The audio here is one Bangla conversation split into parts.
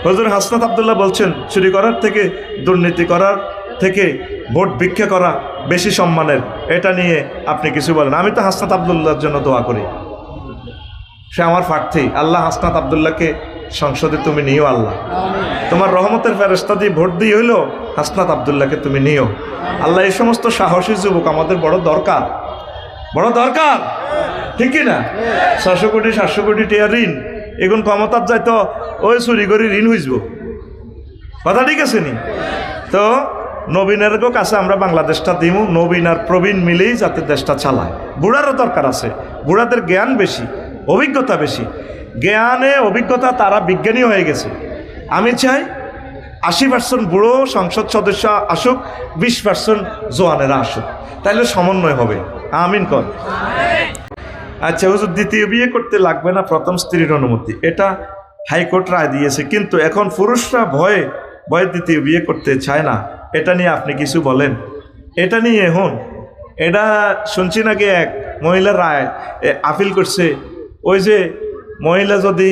হুজুর হাসনাত আব্দুল্লাহ বলছেন, চুরি করার থেকে, দুর্নীতি করার থেকে ভোট ভিক্ষা করা বেশি সম্মানের। এটা নিয়ে আপনি কিছু বলেন। আমি তো হাসনাত আব্দুল্লাহর জন্য দোয়া করি, সে আমার প্রার্থী। আল্লাহ হাসনাত আব্দুল্লাহকে সংসদে তুমি নিও। আল্লাহ তোমার রহমতের ফেরেশতা দিয়ে ভোট দিয়ে হইলো হাসনাত আব্দুল্লাহকে তুমি নিও। আল্লাহ এই সমস্ত সাহসী যুবক আমাদের বড় দরকার, বড় দরকার, ঠিক কি না? 600 কোটি 700 কোটি টাকা ঋণ, এখন ক্ষমতার যাইতো ওই চুরি করে ঋণ হইসব, কথা ঠিক আছে নি? তো নবীনের কাছে আমরা বাংলাদেশটা দিমু, নবীন আর প্রবীণ মিলেই যাতে দেশটা চালায়। বুড়ারও দরকার আছে, বুড়াদের জ্ঞান বেশি, অভিজ্ঞতা বেশি, জ্ঞানে অভিজ্ঞতা, তারা বিজ্ঞানী হয়ে গেছে। আমি চাই 80% বুড়ো সংসদ সদস্য আসুক, 20% জোয়ানেরা আসুক, তাহলে সমন্বয় হবে। আমিন কর। আচ্ছা হুজুর, দ্বিতীয় বিয়ে করতে লাগবে না প্রথম স্ত্রীর অনুমতি, এটা হাইকোর্ট রায় দিয়েছে, কিন্তু এখন পুরুষরা ভয়ে ভয়ে দ্বিতীয় বিয়ে করতে চায় না। এটা নিয়ে আপনি কিছু বলেন। এটা নিয়ে এখন এটা শুনছি নাকি এক মহিলার রায় আপিল করছে, ওই যে মহিলা যদি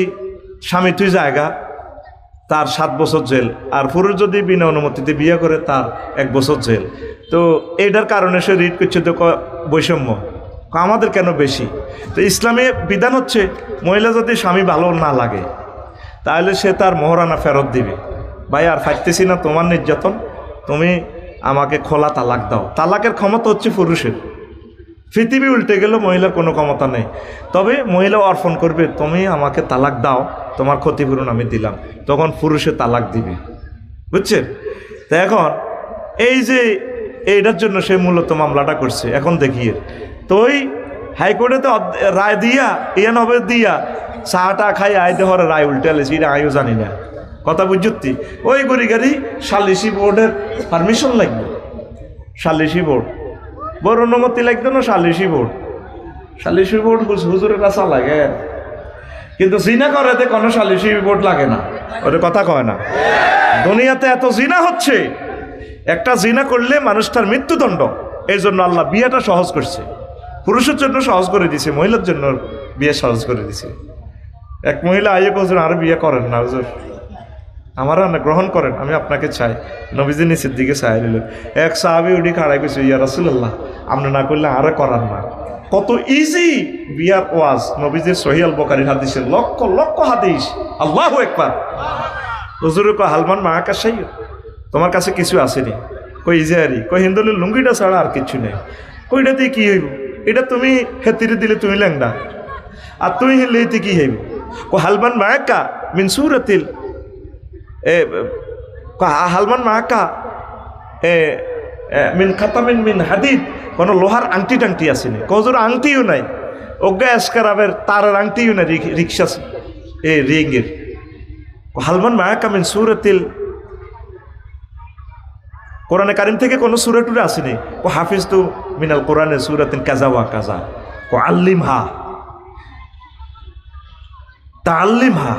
স্বামী তুই জায়গা তার 7 বছর জেল, আর পুরুষ যদি বিনা অনুমতিতে বিয়ে করে তার 1 বছর জেল। তো এইটার কারণে সে রিট করছে তো বৈষম্য, আমাদের কেন বেশি? তো ইসলামে বিধান হচ্ছে মহিলা যদি স্বামী ভালো না লাগে তাহলে সে তার মোহরানা ফেরত দিবে। ভাই আর ফাইতেছি না তোমার নির্যাতন, তুমি আমাকে খোলা তালাক দাও। তালাকের ক্ষমতা হচ্ছে পুরুষের, পৃথিবী উল্টে গেল, মহিলার কোনো ক্ষমতা নেই। তবে মহিলা অর্পণ করবে, তুমি আমাকে তালাক দাও, তোমার ক্ষতিপূরণ আমি দিলাম, তখন পুরুষে তালাক দিবে, বুঝছেন? তো এখন এই যে এইটার জন্য সে মূলত মামলাটা করছে। এখন দেখিয়ে তো ওই হাইকোর্টে তো রায় দিয়া হবে দিয়া চাটা খাই আইতে হরে রায় উল্টে আলেছি, এটা আমিও জানি না, কথা বুঝতি। ওই গড়ি গাড়ি সালিসি বোর্ডের পারমিশন লাগবে, সালিসি বোর্ড, বড় অনুমতি লাগবে না, সালিসি বোর্ড, সালিসি বোর্ড হুজুরের কাছে লাগে, কিন্তু জিনা করেতে কোনো সালিসি বোর্ড লাগে না, ওটা কথা কয় না। দুনিয়াতে এত জিনা হচ্ছে, একটা জিনা করলে মানুষটার মৃত্যুদণ্ড। এই জন্য আল্লাহ বিয়েটা সহজ করছে, পুরুষের জন্য সহজ করে দিছে, মহিলার জন্য বিয়ে সহজ করে দিছে। এক মহিলা আইয়ে কোজন আর বিয়ে করেন না হুজুর, আমার না গ্রহণ করেন, আমি আপনাকে চাই। নবীজি নিচের দিকে চাই নিল, এক সাহাবী উঠি খাড়াই গেছে, ইয়া রাসূলুল্লাহ আপনি না করলে আরে করার না। কত ইজি বিয়ার ওয়াজ, নবীজির সহিহ আল বুখারীর হাদিসের লক্ষ লক্ষ হাদিস। আল্লাহু আকবার। হুজুর কয় হালমান মাকা শাই, তোমার কাছে কিছু আসেনি? কই ইজারি, কই হিন্দুলের লুঙ্গিটা ছাড়া আর কিছু নেই। কইটা দিয়ে কি হইব? এটা তুমি হেতিরে দিলে তুমি ল্যাংডা, আর তুমি হিললে কি হইব? ও হালমান মাকা মিন সুরাতিল হালমান মাকা মিন খাতামিন মিন হাদিদ, কোনো লোহার আংটি টাংটি আসেনি? কজোর আংটিও নাই, অজ্ঞা এসকারাবের তারের আংটিও নাই, রিক্সা রিঙ্গের। হালমান মাকা মিন সুরাতিল, কোরআনে কারিম থেকে কোনো সুরা টুরে আসেনি। ও হাফিজ তু মিনাল কোরআনে সুরাতিন কাজা ওয়া কাজা, ও আল্লিম হা তা আল্লিম হা,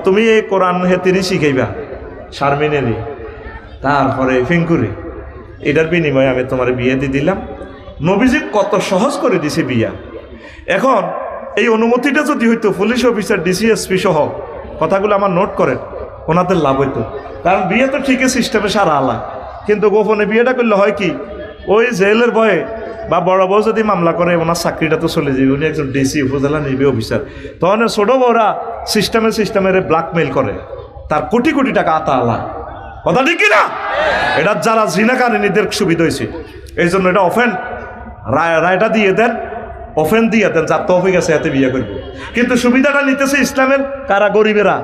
তুমি এই কোরআন হেতিনি শিখাইবা শারমিনেরই, তারপরে ফিঙ্কুরে, এটার বিনিময়ে আমি তোমার বিয়ে দিয়ে দিলাম। নবীজি কত সহজ করে দিছে বিয়া। এখন এই অনুমতিটা যদি হইতো পুলিশ অফিসার, ডিসিএসপি সহ, কথাগুলো আমার নোট করেন, ওনাদের লাভ হইতো। কারণ বিয়ে তো ঠিকই সিস্টেমে সারা আলা, কিন্তু গোপনে বিয়েটা করলে হয় কি, ওই জেলের ভয়ে বা বড় বউ যদি মামলা করে ওনার চাকরিটা তো চলে যাবে, উনি একজন ডিসি উপজেলা নির্বাহী অফিসার, তখন ছোট বউরা সিস্টেমের ব্ল্যাকমেইল করে, তার কোটি কোটি টাকা আতা আলা, কথা ঠিক কিনা? এটা যারা জিনাকারীদের সুবিধা হয়েছে, এই জন্য এটা অফেন রায়টা দিয়ে দেন, অফেন দিয়ে দেন, যার তৌফিক আছে হাতে বিয়ে করবে। কিন্তু সুবিধাটা নিতেছে ইসলামের কারা, গরিবেরা।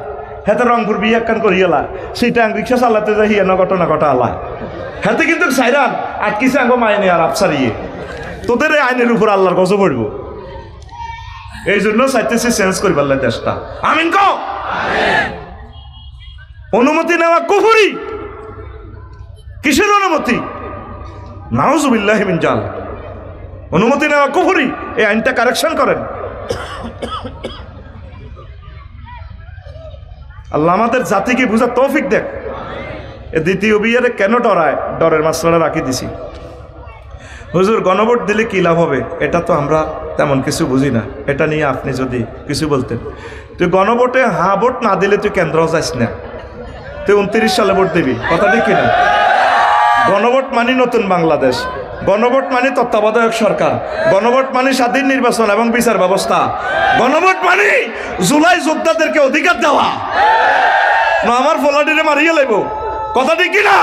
হাতে রংপুর বিয়ে একখান করিয়ালা, সেইটা রিক্সা চালাতে যাই হিয়ানো ঘটনা ঘটা আলা, হাতে কিন্তু সাইরান আটকিছে আঙ্গ মাইনে আর আফসারিয়ে, তোদের এই আইনের উপর আল্লাহর গজব পড়ব। এই জন্য চাইতেছি চেঞ্জ করবার দেশটা। আমিন কও। অনুমতি নেওয়া কুফরি। কিসের অনুমতি? নাউজুবিল্লাহি মিন জাল, অনুমতি নেওয়া কুফরি। এই আইনটা কারেকশন করেন। আল্লাহ আমাদের জাতিকে বুঝার তৌফিক দেখ। দ্বিতীয় বিয়ের কেন ডরায়, ডরের মাসলাটা রাখি দিছি। হুজুর গণভোট দিলে কী লাভ হবে? এটা তো আমরা তেমন কিছু বুঝি না, এটা নিয়ে আপনি যদি কিছু বলতেন। তুই গণভোটে হ্যাঁ ভোট না দিলে তুই কেন্দ্র যাস না, তুই 29 সালে ভোট দিবি, কথা ঠিক কিনা? গণভোট মানে নতুন বাংলাদেশ, গণভোট মানে তত্ত্বাবধায়ক সরকার, গণভোট মানে স্বাধীন নির্বাচন এবং বিচার ব্যবস্থা, গণভোট মানে জুলাই যোদ্ধাদেরকে অধিকার দেওয়া। না আমার ফলাডিরে মারিয়ে লাইব, কথা ঠিক কিনা?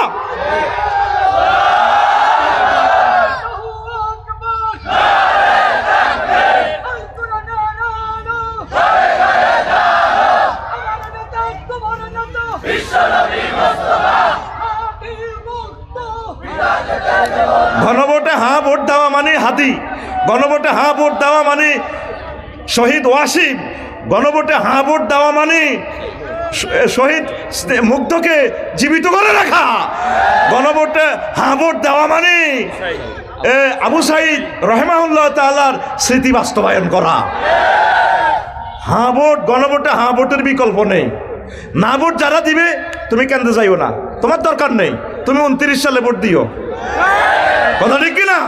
গণভোটে হ্যাঁ ভোট দেওয়া মানে হাদি, গণভোটে হ্যাঁ ভোট দেওয়া মানে শহীদ ওয়াসিম, গণভোটে হ্যাঁ ভোট দেওয়া মানে শহীদ মুগ্ধকে জীবিত করে রাখা, গণভোটে হ্যাঁ ভোট দেওয়া মানে আবু সাইদ রহমাহুল্লাহ তাআলার স্মৃতি বাস্তবায়ন করা। হ্যাঁ ভোট, গণভোটে হ্যাঁ ভোটের বিকল্প নেই। না ভোট যারা দিবে তুমি কেন্দ্রে যাইও না, তোমার দরকার নেই, তুমি 29 সালে ভোট দিও, কথা ঠিক কিনা?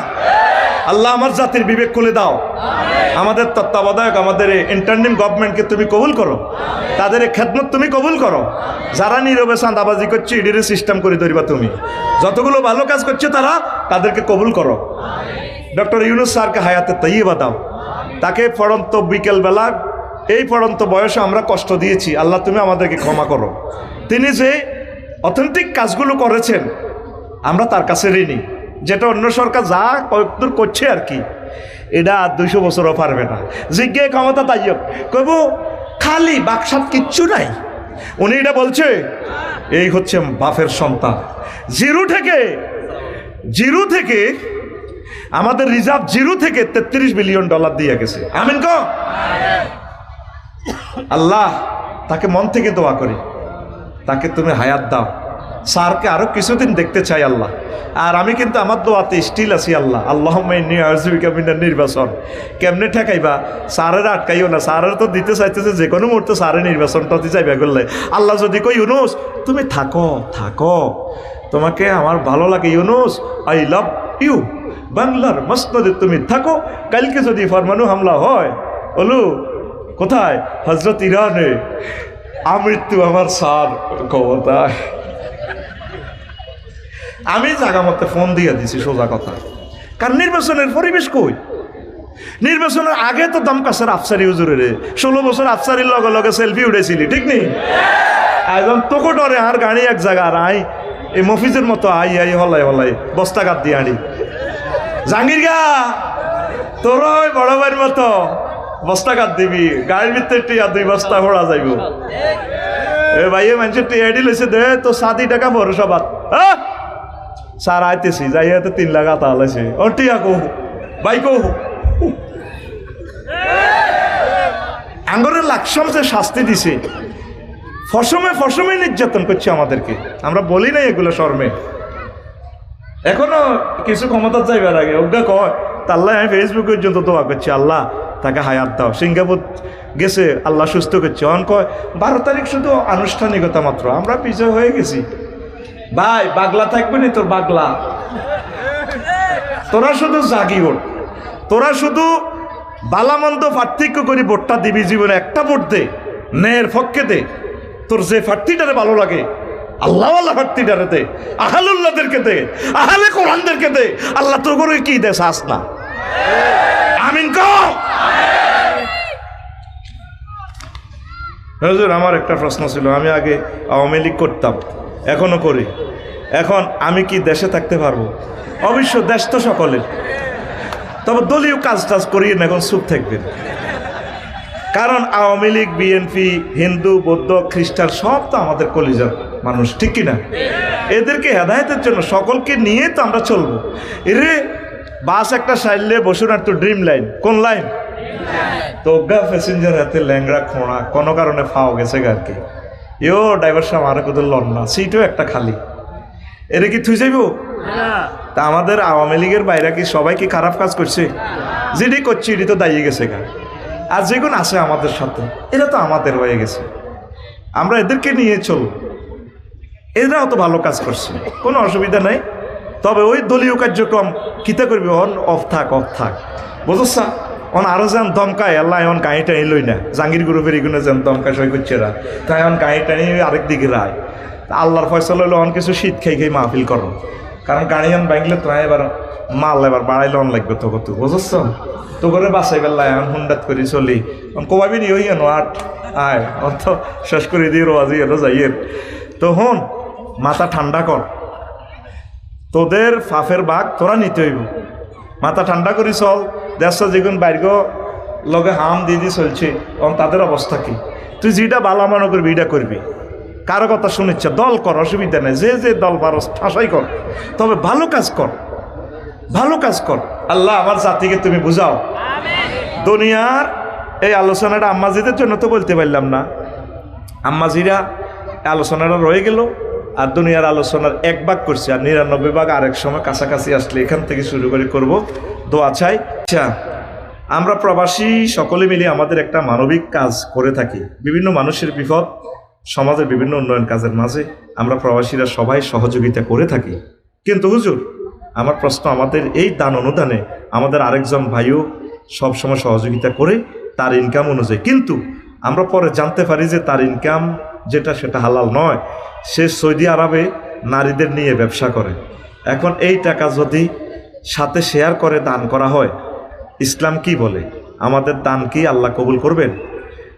আল্লাহ আমার জাতির বিবেক খুলে দাও, আমাদের তত্ত্বাবধায়ক আমাদের ইন্টারিম গভর্নমেন্টকে তুমি কবুল করো, তাদের খেদমত তুমি কবুল করো। যারা নীরবে চাঁদাবাজি করছে ইডির সিস্টেম করে ধরবা তুমি, যতগুলো ভালো কাজ করছে তাদেরকে কবুল করো। ডক্টর ইউনূস স্যারকে হায়াতে তাইয়্যিবা দাও, তাকে পড়ন্ত বিকেলবেলা এই পড়ন্ত বয়সে আমরা কষ্ট দিয়েছি, আল্লাহ তুমি আমাদেরকে ক্ষমা করো। তিনি যে অথেন্টিক কাজগুলো করেছেন আমরা তার কাছে ঋণী, যেটা অন্য সরকার যা কয়েকদূর করছে আর কি, এটা 200 বছরও পারবে না। জিজ্ঞে ক্ষমতা তাই কব খালি বাকসাত কিচ্ছু নাই, উনি এটা বলছে এই হচ্ছে বাপের সন্তান। জিরো থেকে আমাদের রিজার্ভ জিরো থেকে $33 বিলিয়ন দিয়ে গেছে। আমিন ক আল্লাহ তাকে মন থেকে দোয়া করি, তাকে তুমি হায়াত দাও। স্যারকে আরো কিছুদিন দেখতে চাই আল্লাহ। আর আমি কিন্তু আমার দোয়াতে স্টিল আছি আল্লাহ, আল্লাহুম্মা ইন্নী আউযুবিকা মিনান নির্বাচন। কেমনে ঠেকাইবা? স্যারের আটকাইও না, স্যারের তো দিতে চাইতেছে যে কোনো মুহূর্তে স্যারের নির্বাচনটা চাইবা করলে। আল্লাহ যদি কই ইউনূস তুমি থাকো, তোমাকে আমার ভালো লাগে ইউনূস, আই লাভ ইউ, বাংলার মসনদে তুমি থাকো। কালকে যদি ফরমানু হামলা হয় বলু কোথায়? হযরত ইরানে। আমৃত্যু আমার স্যার ক্ষমতায়। আমি জায়গা মতো ফোন দিয়ে দিছি, সোজা কথা। কারণ নির্বাচনের পরিবেশ কই? নির্বাচনের আগে তো দমকাসের আফসারি হুজুরের 16 বছর আফসারির লগে লগে সেলফি উঠেছিলি, ঠিক নেই? একদম তোকে ডরে আর গাড়ি এক জায়গা আর আই এই মফিজের মতো আই হলাই বস্তা কাট দিয়ে আনি জাহাঙ্গীর গা তোর ওই বড় ভাইয়ের মতো বস্তা কাট দিবি, গাড়ির ভিতরে টিয়া 2 বস্তা ভরা যাইব। এ ভাইয়ে মানুষের টিয়াডি লইছে দে তো 7 টাকা পৌরসভা। হ্যাঁ স্যার আইতেছি যাই হাতে 3 লাখ আতা হলাইছে ও টিয়া কো ভাই কো আঙ্গরের লাকসম যে শাস্তি দিছে, ফসমে নির্যাতন করছে আমাদেরকে। আমরা বলি নাই এগুলো শর্মে। এখনো কিছু ক্ষমতা যাইবার আগে অজ্ঞা কয় তাল্লাহ আমি ফেসবুক পর্যন্ত দোয়া করছি আল্লাহ তাকে হায়াত দাও। সিঙ্গাপুর গেছে আল্লাহ সুস্থ করছে। অন কয় 12 তারিখ শুধু আনুষ্ঠানিকতা মাত্র, আমরা পিছিয়ে হয়ে গেছি। ভাই বাগলা থাকবে নি তোর বাগলা, তোরা শুধু জাগি ওঠ, তোরা শুধু বালামন্দ পার্থক্য করি ভোটটা দিবি। জীবনে একটা ভোট দে, ন্যায়ের পক্ষে দে, তোর যে প্রার্থীটারে ভালো লাগে আল্লাহ আল্লাহ প্রার্থীটারে দে, আহলুল্লাহদেরকে দে, আহলে কোরআনদেরকে দে। আল্লাহ তোর করে কি দেশ আস না। আমিন কও। হুজুর আমার একটা প্রশ্ন ছিল, আমি আগে আওয়ামী লীগ করতাম, এখনো করি, এখন আমি কি দেশে থাকতে পারবো? অবশ্য দেশ তো সকলের, তবে দলীয় কাজ টাজ করিয়ে না, এখন চুপ থাকবেন। কারণ আওয়ামী লীগ, বিএনপি, হিন্দু, বৌদ্ধ, খ্রিস্টান সব তো আমাদের কলিজার মানুষ, ঠিক কিনা? এদেরকে হেদায়েতের জন্য সকলকে নিয়ে তো আমরা চলবো। এরে বাস একটা সাইলে বসুন আর তো ড্রিম লাইন, কোন লাইন? তো প্যাসেঞ্জার হাতে ল্যাংড়া খোঁড়া কোনো কারণে ফাও গেছে আর কি। এও ড্রাইভার সাহেব আরো কোথাও লন না, সিটও একটা খালি, এরে কি থুই যাইব? তা আমাদের আওয়ামী লীগের বাইরে কি সবাই কি খারাপ কাজ করছে? যেটি করছে এটি তো দাঁড়িয়ে গেছে গা। আর যেগুলো আছে আমাদের সাথে এরা তো আমাদের হয়ে গেছে, আমরা এদেরকে নিয়ে চলব। এরাও তো ভালো কাজ করছে, কোনো অসুবিধা নাই। তবে ওই দলীয় কার্যক্রম কিতা করবি? অফ থাক বুঝছা? আরো যেন দমকায় আল্লাহ এখন গাঁয়ে টানি লই না, জাঙ্গির গ্রুপের এগুলো যেন দমকা সই করছে এরা, তাই এখন গাঁয়ে টানি আরেক দিকে রায়। আল্লাহর ফয়সালা হলো অন কিছু শীত খাই খাই মাহফিল করো, কারণ গাড়িয়ান ভাঙলে তো এবার মাল এবার বাড়াইলে অন লাগবে তো কত বুঝছ তো করে বাসাই বেলা এখন হুন্ডাত করে চলি কবাবি নি ওই কেন আট আয় অন্ত শেষ করে দিয়ে রোয়াজি এলো যাইয়ের তো হন মাথা ঠান্ডা কর, তোদের ফাফের বাঘ তোরা নিতে হইব, মাথা ঠান্ডা করি চল। দেশ যেগুন বাইর লগে হাম দিদি চলছে এবং তাদের অবস্থা কি, তুই যেটা বালা মনে করবি এটা করবি, কারো কথা শুনিচ্ছে দল কর, অসুবিধা নেই, যে যে দল পারস ঠাসাই কর, তবে ভালো কাজ কর, ভালো কাজ কর। আল্লাহ আমার জাতিকে তুমি বুঝাও। দুনিয়ার এই আলোচনাটা আম্মাজিদের জন্য তো বলতে পারলাম না, আম্মাজিরা আলোচনাটা রয়ে গেল, আর দুনিয়ার আলোচনার এক ভাগ করছি, আর 99 ভাগ আরেক সময় কাছাকাছি আসলে এখান থেকে শুরু করে করব। দোয়া চাই। আচ্ছা, আমরা প্রবাসী সকলে মিলে আমাদের একটা মানবিক কাজ করে থাকি, বিভিন্ন মানুষের বিপদ, সমাজের বিভিন্ন উন্নয়ন কাজের মাঝে আমরা প্রবাসীরা সবাই সহযোগিতা করে থাকি। কিন্তু হুজুর, আমার প্রশ্ন, আমাদের এই দান অনুদানে আমাদের আরেকজন ভাইও সবসময় সহযোগিতা করে তার ইনকাম অনুযায়ী, কিন্তু আমরা পরে জানতে পারি যে তার ইনকাম যেটা সেটা হালাল নয়, সে সৌদি আরবে নারীদের নিয়ে ব্যবসা করে। এখন এই টাকা যদি সাথে শেয়ার করে দান করা হয়, ইসলাম কি বলে? আমাদের দান কি আল্লাহ কবুল করবেন?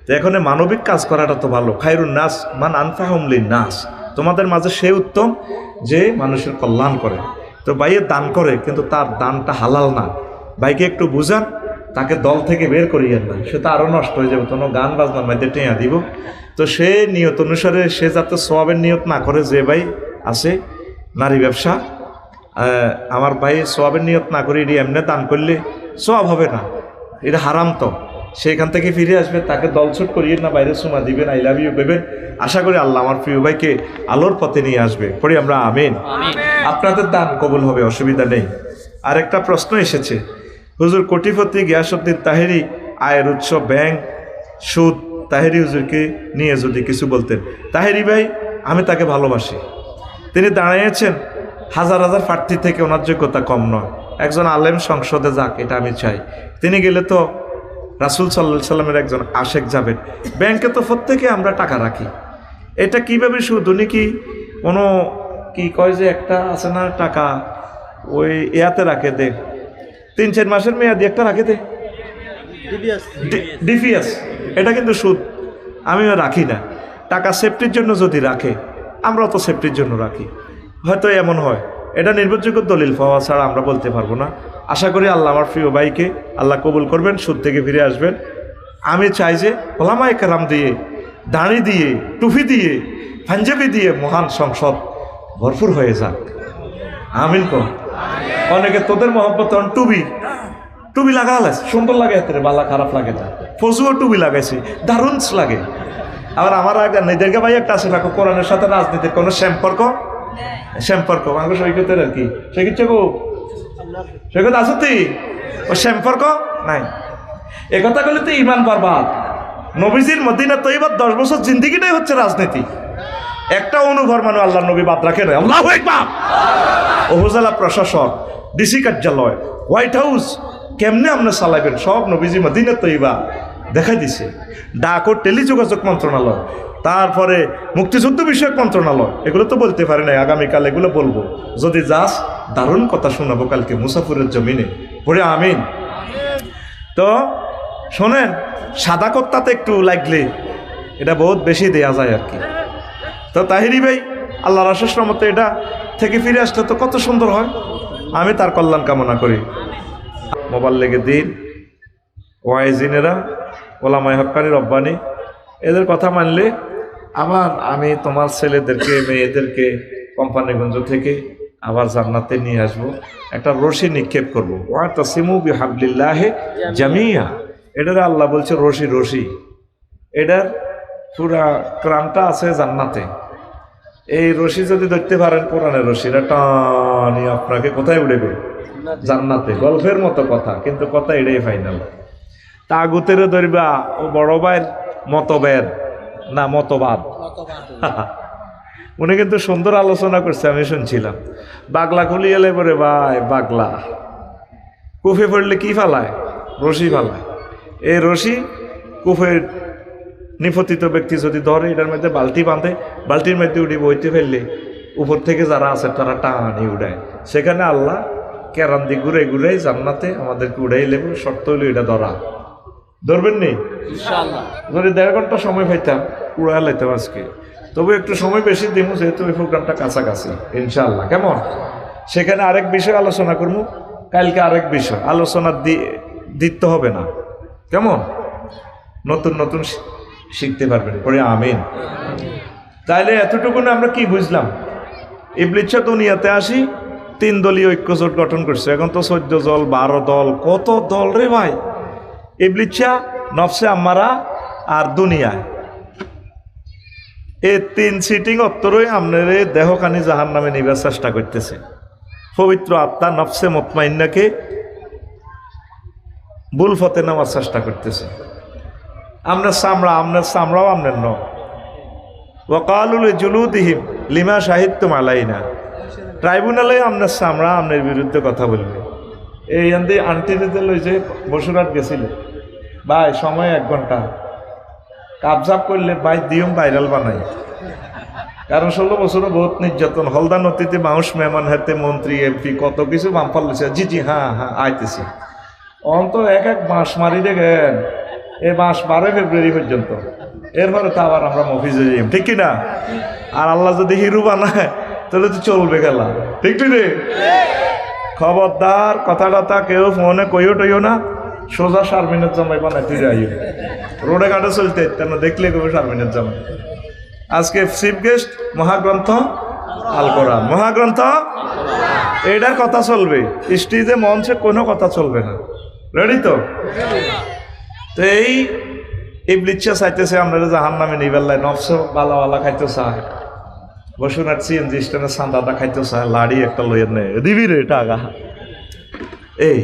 তো এখন মানবিক কাজ করাটা তো ভালো, খায়রুন নাস মান আনফাহুম লিন-নাস, তোমাদের মাঝে সে উত্তম যে মানুষের কল্যাণ করে। তো ভাইয়ের দান করে, কিন্তু তার দানটা হালাল না, ভাইকে একটু বুঝান, তাকে দল থেকে বের করিয়েন না, সে তো আরও নষ্ট হয়ে যাবে, কোনো গান বাজনার মধ্যে টেঁয়া দিব। তো সে নিয়ত অনুসারে সে যাতে সওয়াবের নিয়ত না করে, যে ভাই আছে নারী ব্যবসা, আমার ভাই সওয়াবের নিয়ত না করে এটি এমনি দান করলে সওয়াব হবে না, এটা হারাম। তো সেখান থেকে ফিরে আসবে, তাকে দলছুট করিয়ে না, বাইরে সুমা দিবেন, আই লাভ ইউ দেবেন। আশা করি আল্লাহ আমার প্রিয় ভাইকে আলোর পথে নিয়ে আসবে, পড়ি আমরা আমিন। আপনাদের দান কবুল হবে, অসুবিধা নেই। আরেকটা প্রশ্ন এসেছে, হুজুর কোটিপতি গিয়াসউদ্দিন তাহেরি আয়ের উৎস ব্যাংক, সুদ, তাহেরি হুজুরকে নিয়ে যদি কিছু বলতেন। তাহেরি ভাই, আমি তাকে ভালোবাসি, তিনি দাঁড়িয়েছেন হাজার হাজার প্রার্থী থেকে, ওনার যোগ্যতা কম নয়, একজন আলেম সংসদে যাক, এটা আমি চাই। তিনি গেলে তো রাসূল সাল্লাল্লাহু আলাইহি সাল্লামের একজন আশেক যাবেন। ব্যাংকে তো প্রত্যেকে আমরা টাকা রাখি, এটা কিভাবে সুদ? উনি কি কোনো কি কয় যে একটা আছে না টাকা, ওই ইয়াতে রাখে দে, 3-4 মাসের মেয়াদি একটা রাখে দে, ডিপিএস, এটা কিন্তু সুদ। আমিও রাখি না, টাকা সেফটির জন্য যদি রাখে, আমরাও তো সেফটির জন্য রাখি, হয়তো এমন হয়। এটা নির্ভরযোগ্য দলিল পাওয়া ছাড়া আমরা বলতে পারবো না। আশা করি আল্লাহ আমার প্রিয় ভাইকে আল্লাহ কবুল করবেন, সুদ থেকে ফিরে আসবেন। আমি চাই যে ওলামায়ে কেরাম দিয়ে, দাড়ি দিয়ে, টুপি দিয়ে, পাঞ্জাবি দিয়ে মহান সংসদ ভরপুর হয়ে যাক, আমিন কর। অনেকে তোদের মহব্বত টুবি লাগালে সুন্দর লাগে, এতে বালা খারাপ লাগে না, ফজুও টুবি লাগাইছি, দারুণ লাগে। আবার আমার আগে নিদেরকে ভাই একটা আছে, রাখো কোরআনের সাথে রাজনীতির কোনো সম্পর্ক আমাকে সৈকতের আর কি, সৈকত সৈকত আছো তুই, ও সম্পর্ক নাই। একথা বলে তো ইমান বরবাদ। নবীজির মদিনা তৈয়্যিবাত 10 বছর জিন্দিগিটাই হচ্ছে রাজনীতি। একটা অনুভরমানু আল্লাহ নবী বাদ রাখে না। আল্লাহু আকবার। উপজেলা প্রশাসক, ডিসি কার্যালয়, হোয়াইট হাউস কেমনে আপনি চালাইবেন, সব নবীজি মদিনা তৈয়্যিবা দেখাই দিছে। ডাক ও টেলিযোগাযোগ মন্ত্রণালয়, তারপরে মুক্তিযুদ্ধ বিষয়ক মন্ত্রণালয়, এগুলো তো বলতে পারি না, আগামীকাল এগুলো বলবো। যদি যাস দারুণ কথা শোনাবো কালকে মুসাফিরের জমিনে, পড়ে আমিন। তো শোনেন, সাদা কত্তাতে একটু লাগলে এটা বহুত বেশি দেয়া যায় আর কি। তো তাহেরি ভাই, আল্লাহর অশেষ রহমতে এটা থেকে ফিরে আসলে তো কত সুন্দর হয়, আমি তার কল্যাণ কামনা করি। মোবাইল লেগে দিন, ওয়াইজিনেরা, ওলামায়ে হক্কানি রব্বানি, এদের কথা মানলে আবার আমি তোমার ছেলেদেরকে মেয়েদেরকে কোম্পানিগঞ্জ থেকে আবার জান্নাতে নিয়ে আসবো, একটা রশি নিক্ষেপ করবো। ওয়াতাসিমু বিহাবলিল্লাহি জামিয়া, এটার আল্লাহ বলছে রশি, এটার পুরা ক্রামটা আছে জান্নাতে। এই রশি যদি ধরতে পারেন, কোরআনের রশি, এটা টানি আপনাকে কোথায় উড়েবে? জান্নাতে। গল্পের মতো কথা, কিন্তু কথা এটাই ফাইনাল। তাগুতেরও ধরবা, ও বড় ভাইয়ের মতবাদ। উনি কিন্তু সুন্দর আলোচনা করছে, আমি শুনছিলাম। বাগলা খুলি এলে পরে ভাই, বাগলা কুফে পড়লে কি ফালায়? রশি ফালায়। এই রশি কুফের নিপতিত ব্যক্তি যদি ধরে এটার মধ্যে বালতি বাঁধে, বালতির মধ্যে উঠে বইতে ফেললে উপর থেকে যারা আছে তারা টানি উড়ায়। সেখানে আল্লাহ কেরান দিয়ে ঘুরে ঘুরে জান্নাতে আমাদেরকে উড়াই লেব। শর্ত হইল এটা ধরা, ধরবেন নি ইনশাআল্লাহ। যদি 1.5 ঘন্টা সময় পাইতাম উড়াই লাইতাম আজকে, তবে একটু সময় বেশি দিব যেহেতু এই প্রোগ্রামটা কাছাকাছি ইনশাআল্লাহ। কেমন? সেখানে আরেক বিষয় আলোচনা করবো কালকে, আরেক বিষয় আলোচনা দিতে হবে না। কেমন? নতুন নতুন শিখতে পারবেন পরে, আমিন। তাইলে এতটুকু না আমরা কি বুঝলাম? ইবলিস দুনিয়াতে আসি 3 দলীয় ঐক্যজোট গঠন করছে। এখন তো 14 দল 12 দল, কত দল রে ভাই। ইবলিস, নফসে আম্মারা আর দুনিয়ায়, এই 3 সিটিং অত্তরই আপনার দেহখানি জাহান নামে নিবার চেষ্টা করতেছে। পবিত্র আত্মা নফসে মুতমাইন্নাকে ভুল পথে নেওয়ার চেষ্টা করতেছে। আপনার চামড়াও আপনার ন। ওয়াকালুল জুলুদিহিম লিমা শাহিদতুম আলাইনা, ট্রাইব্যুনালে আপনার চামড়া আপনার বিরুদ্ধে কথা বলবে। এই আন্টিতে লই যে বসুরহাট গেছিল ভাই, সময় 1 ঘন্টা, কাবজাব করলে ভাই দিয়ম ভাইরাল বানাই। কারণ 16 বছরও বহুত নির্যাতন, হলদা নদীতে মাউস মেহমান হাতে মন্ত্রী এমপি কত কিছু বামফাল লেছে। জি জি হ্যাঁ হ্যাঁ আইতেছি। অন্ত এক মাস মারি দেখেন, এই মাস 12 ফেব্রুয়ারি পর্যন্ত। এরপরে তো আবার আমরা মফিজে যাই, ঠিক কিনা? আর আল্লাহ যদি হিরু বানায় তাহলে তো চলবে গেলা, ঠিক রে? খবরদার কথা কেউ ফোনে কইও টইও না, সোজা শারমিনের জামাই বানাইতে যাই। রোডে ঘাটে চলতে না, দেখলে কেউ শারমিনের জামাই। আজকে চিফ গেস্ট মহাগ্রন্থ আল কোরআন, মহাগ্রন্থ এটার কথা চলবে। স্টেজে মঞ্চে কোনো কথা চলবে না। রেডি তো? তো এই ইবলিস চাইতেছে আমরা জাহান্নামে নিবেল্লাই। নফস বালা খাইতে চায়, বসুনার সিএনজি স্ট্যান্ডে সান্দাটা খাইতে চায়, লাড়ি একটা লইয়ের নেই দিবি রে টাকা। এই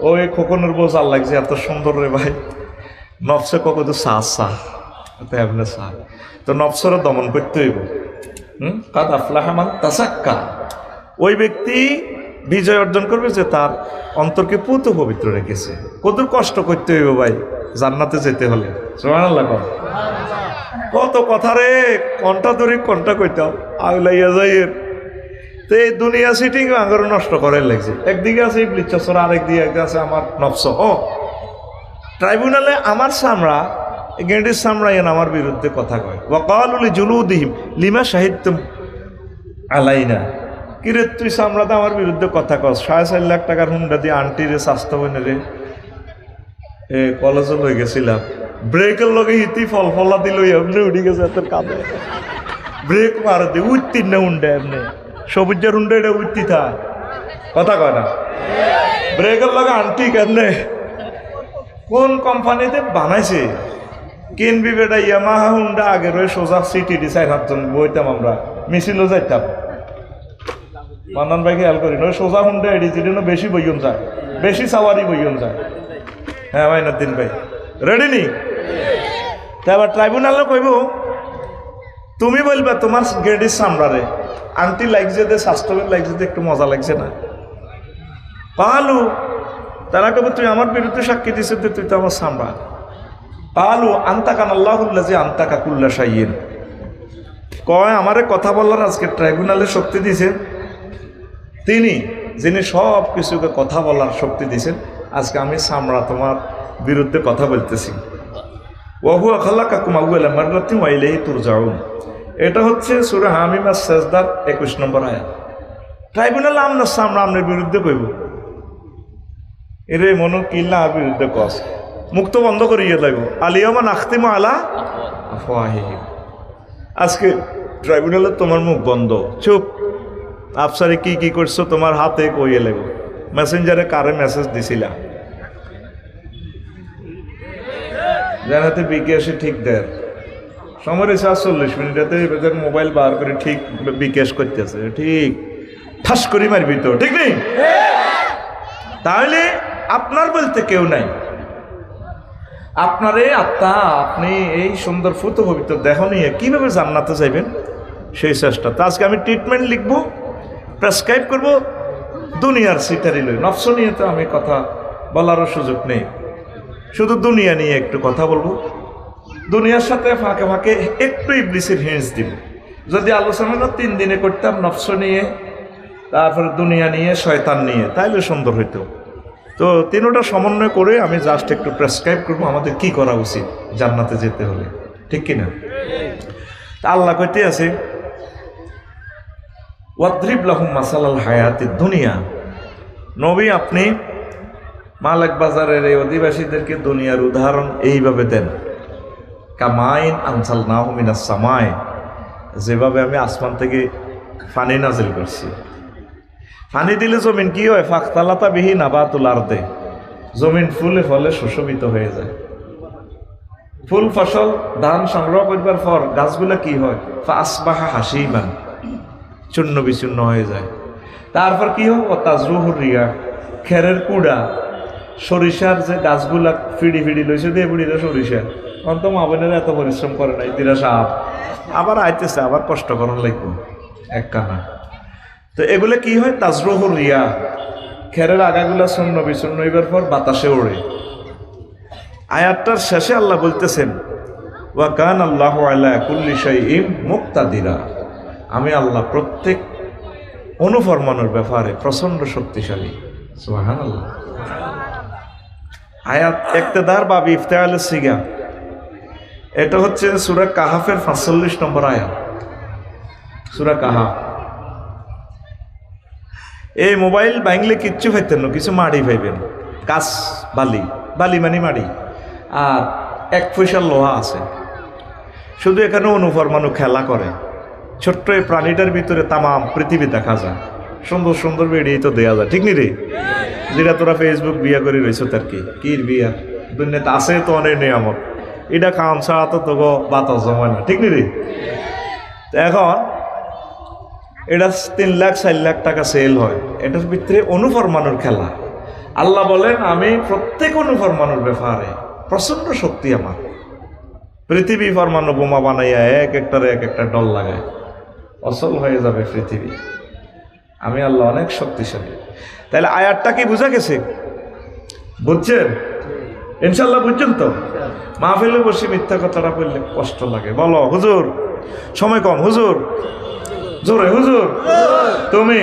ওই খোকনের বউ চাল লাগছে এত সুন্দর রে ভাই। নফসে কখন তো এমনি চায়, তো নফসরে দমন করতে হইব। কাদ আফলাহা মান তাসাক্কা, ওই ব্যক্তি বিজয় অর্জন করবে যে তার অন্তরকে পুত পবিত্র রেখেছে। কত কষ্ট করতে হইব ভাই জান্নাতে যেতে হলে। সুবহানাল্লাহ। কত কথা রে, কণ্টা ধরে কণ্টা কইতাম আগলাইয়া যাই। তো এই দুনিয়া সিটিং আঙ্গর নষ্ট করে লাগছে। একদিকে আছে ইবলিস, আরেকদিকে আছে আমার নফস। ও ট্রাইব্যুনালে আমার চামড়া, গেন্ডির চামড়া এন আমার বিরুদ্ধে কথা কয়। ওয়াকালুল জুলুদিহিম লিমা শাহিদতুম আলাইনা, কিরে তুই চামড়াতে আমার বিরুদ্ধে কথা কস। 4.5 লাখ টাকার হুন্ডা দিয়ে আন্টিরে স্বাস্থ্য বনে রে কলেজে লই গেছিলাম, ব্রেকের লগে হিতি ফলা দিল এমনি উঠে গেছে এত কাঁদে। ব্রেক মার দি উঠতি না হুন্ডা, এমনি সবুজের হুন্ডা এটা উঠতি থা কথা কয় না। ব্রেকের লগে আন্টি কেমনে কোন কোম্পানিতে বানাইছে কিনবি বেটা? ইয়ামাহা হুন্ডা আগে রয়ে সোজা সিটি ডি 4-5 জন বইতাম আমরা, মিছিলও যাইতাম। মান্নান ভাই খেয়াল করি নয়, সোজা হুন্ডা এডি যেটা বেশি বইন যায়, বেশি সাওয়ারি বইন যায়। হ্যাঁ মাইনুদ্দিন ভাই রেডি নি? তা আবার ট্রাইব্যুনালে কইব, তুমি বলবা তোমার গেডির চামড়ারে আন্টি লাগছে দে, স্বাস্থ্যবেন লাগছে দে, একটু মজা লাগছে না? পালু তারা কবে তুই আমার বিরুদ্ধে সাক্ষী দিছে, তুই তো আমার চামড়া। পালু আন্তাকান আল্লাহুল্লাহ যে আন্তাকা কুল্লা শাইয়িন, কয় আমারে কথা বলার আজকে ট্রাইব্যুনালে শক্তি দিয়েছেন তিনি, যিনি সব কিছুকে কথা বলার শক্তি দিয়েছেন। আজকে আমি চামড়া তোমার বিরুদ্ধে কথা বলতেছি। ওয়াহুয়া খালাকাকুম আউয়ালা মাররাতিন ওয়া ইলাইহি তুরজাউন, এটা হচ্ছে সূরা হামিম আস-সাজদার 21 নম্বর আয়াত। ট্রাইব্যুনালে আপনার চামড়া আপনার বিরুদ্ধে কইব, এরে মনো কিল্লা আর বিরুদ্ধে কস, মুক্ত বন্ধ করিয়ে দেব। আলিয়ামা নাখতিমু আলা আফওয়াহিহিম, আজকে ট্রাইব্যুনালে তোমার মুখ বন্ধ, চুপ। আফসারে কি কি করছো তোমার হাতে কইয়ে লেব। মেসেঞ্জারে কারে মেসেজ দিছিলা জানাতে বিকাশে ঠিক দেয় সময় 40 মিনিটাতে মোবাইল বার করে ঠিক বিকাশ করতেছে, ঠিক ঠাস করে মারবি তো, ঠিক নেই? তাহলে আপনার বলতে কেউ নাই। আপনারে আত্মা, আপনি এই সুন্দর ফুত পবিত্র দেহ নিয়ে কীভাবে জান্নাতে যাইবেন সেই চেষ্টা। তো আজকে আমি ট্রিটমেন্ট লিখব, প্রেসক্রাইব করব দুনিয়ার সিটারি লই। নফস নিয়ে তো আমি কথা বলারও সুযোগ নেই, শুধু দুনিয়া নিয়ে একটু কথা বলবো। দুনিয়ার সাথে ফাঁকে ফাঁকে একটু ইবলিসের হিন্স দিব। যদি আলোচনাটা 3 দিনে করতাম নফস নিয়ে, তারপরে দুনিয়া নিয়ে, শয়তান নিয়ে, তাইলে সুন্দর হইতো। তো তিনোটা সমন্বয় করে আমি জাস্ট একটু প্রেসক্রাইব করবো আমাদের কি করা উচিত জান্নাতে যেতে হলে, ঠিক কিনা? তা আল্লাহ কইতে আছে ওয়াদরিব লাহুম মাসালাল হায়াতিদ দুনিয়া। নবী আপনি মালিক বাজারের এই অধিবাসীদেরকে দুনিয়ার উদাহরণ এইভাবে দেন, কামাইন আনজালনাহু মিনাস সামায়ে, যেভাবে আমি আসমান থেকে পানি নাজিল করছি। পানি দিলে জমিন কি হয়? ফাখতালাতা বিহি নাবাতুল আরদে, জমিন ফুলে ফলে সুশোভিত হয়ে যায়। ফুল ফসল ধান সংগ্রহ করবার পর গাছগুলা কি হয়? ফাসবাহা হাসিমান, চূর্ণ বিচূর্ণ হয়ে যায়। তারপর কি হয়? ও তাজরুহুর রিয়া, খেরের কুড়া, সরিষার যে গাছগুলা ফিড়ি ফিড়ি লইছে দিয়ে বুড়িরা সরিষা, অন্ত মা বোনেরা এত পরিশ্রম করে নাই, দিরা সাপ আবার আইতেছে, আবার কষ্ট করার লাগবে এক কানা। তো এগুলো কি হয়? তাজরুহুর রিয়া, খেরের আগাগুলা চূর্ণ বিচূর্ণ হইবার পর বাতাসে ওড়ে। আয়াতটার শেষে আল্লাহ বলতেছেন ওয়া কান আল্লাহু আলা কুল্লি শাইইন মুক্তাদিরা, আমি আল্লাহ প্রত্যেক অনুফরমানোর ব্যাপারে প্রচন্ড শক্তিশালী। সুবহানাল্লাহ। আয়াত ইক্তেদার বা ইফতিআল সিগা, এটা হচ্ছে সূরা কাহাফের 45 নম্বর আয়াত। সূরা কাহাফ। এই মোবাইল ভাঙলে কিচ্ছু পাইতেন না, কিছু মাড়ি পাইবেন, কাঁচ বালি, বালি মানে মাড়ি, আর 1 পয়সার লোহা আছে। শুধু এখানে অনুপরমাণু খেলা করে। ছোট্ট এই প্রাণীটার ভিতরে তামাম পৃথিবী দেখা যায়, সুন্দর সুন্দর বেরিয়ে তো দেওয়া যায়, ঠিক নি রে? যেটা তোরা ফেসবুক বিয়া করে রয়েছ তার কি বিয়া দুনিয়াতে আছে তো অনেক নিয়ামত, এটা খাওয়ান ছাড়া তো তোকে বাতাস জমায় না, ঠিক নি রে? এখন এটা 3 লাখ 4 লাখ টাকা সেল হয়, এটার ভিতরে অনুপরমাণুর খেলা। আল্লাহ বলেন আমি প্রত্যেক অনুপরমাণুর ব্যাপারে প্রচন্ড শক্তি আমার। পৃথিবী পরমাণু বোমা বানাইয়া এক একটা ডল লাগায় অচল হয়ে যাবে পৃথিবী। আমি আল্লাহ অনেক শক্তিশালী। তাহলে আয়াতটা কি বুঝা গেছে? বুঝছেন? ইনশাল্লাহ বুঝছেন তো? মাহফিলে বসে মিথ্যা কথাটা বললে কষ্ট লাগে। বলো হুজুর, সময় কম, হুজুর জোরে, হুজুর তুমি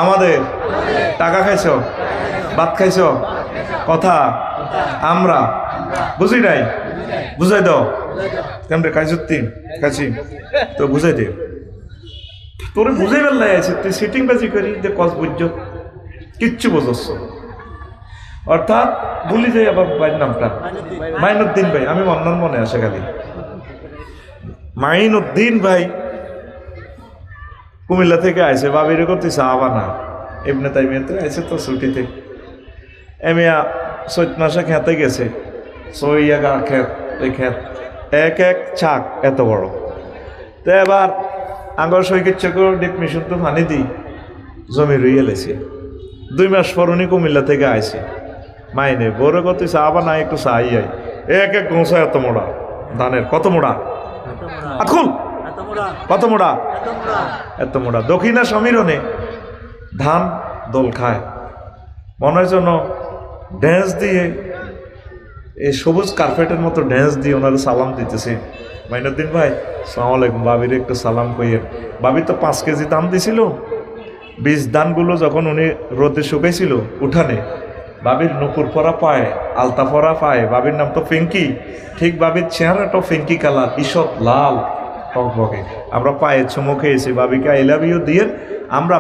আমাদের টাকা খাইছ, ভাত খাইছ, কথা আমরা বুঝি নাই, বুঝাই দাও কেমন খাইছি খাইছি তো বুঝাই দে। তোরে বুঝাই বেলাই আছে, তুই সিটিং বাজি করি যে কস বুঝছ কিচ্ছু বুঝছ। অর্থাৎ ভুলি যাই আবার ভাইয়ের নামটা, মাইনুদ্দিন ভাই, আমি অন্যান্য মনে আসে খালি মাইনুদ্দিন ভাই কুমিল্লা থেকে আইসে, বাবির করতে চাওয়া না এমনি তাই মেয়েতে আইসে তো ছুটিতে। এমিয়া 4 মাসে খেতে গেছে, সইয়া খেত, ওই খেত এক ছাক এত বড়। তো এবার আগর সৈকিচ্ছা করে ডিপ মিশন তো পানি দিই জমি রুইয়ে লেছে। 2 মাস পর উনি কুমিল্লা থেকে আইসে, মাইনে বড় কত চাওয়া না একটু চাই আই এক গোঁসা এত মোড়া ধানের, কত মোড়া আকুল, কত মোড়া এত মোড়া। দক্ষিণা সমীরণে ধান দোল খায়, মনের জন্য ড্যান্স দিয়ে এই সবুজ কার্পেটের মতো ড্যান্স দিয়ে ওনারা সালাম দিতেছে। মাইনুদ্দিন ভাই সালাম আলাইকুম, বাবির একটু সালাম কইয়েন। বাবি তো 5 কেজি দাম দিছিল। বীজ ধানগুলো যখন উনি রোদে শুকাইছিল উঠানে, বাবির নুপুর পরা পায়, আলতা পরা পায়, বাবির নাম তো ফিঙ্কি, ঠিক বাবির চেহারাটাও ফিঙ্কি কালার, ঈষৎ লাল টকবকে। আমরা পায়ে চুমো খেয়েছি, বাবিকে আই লাভ ইউ দিয়ে আমরা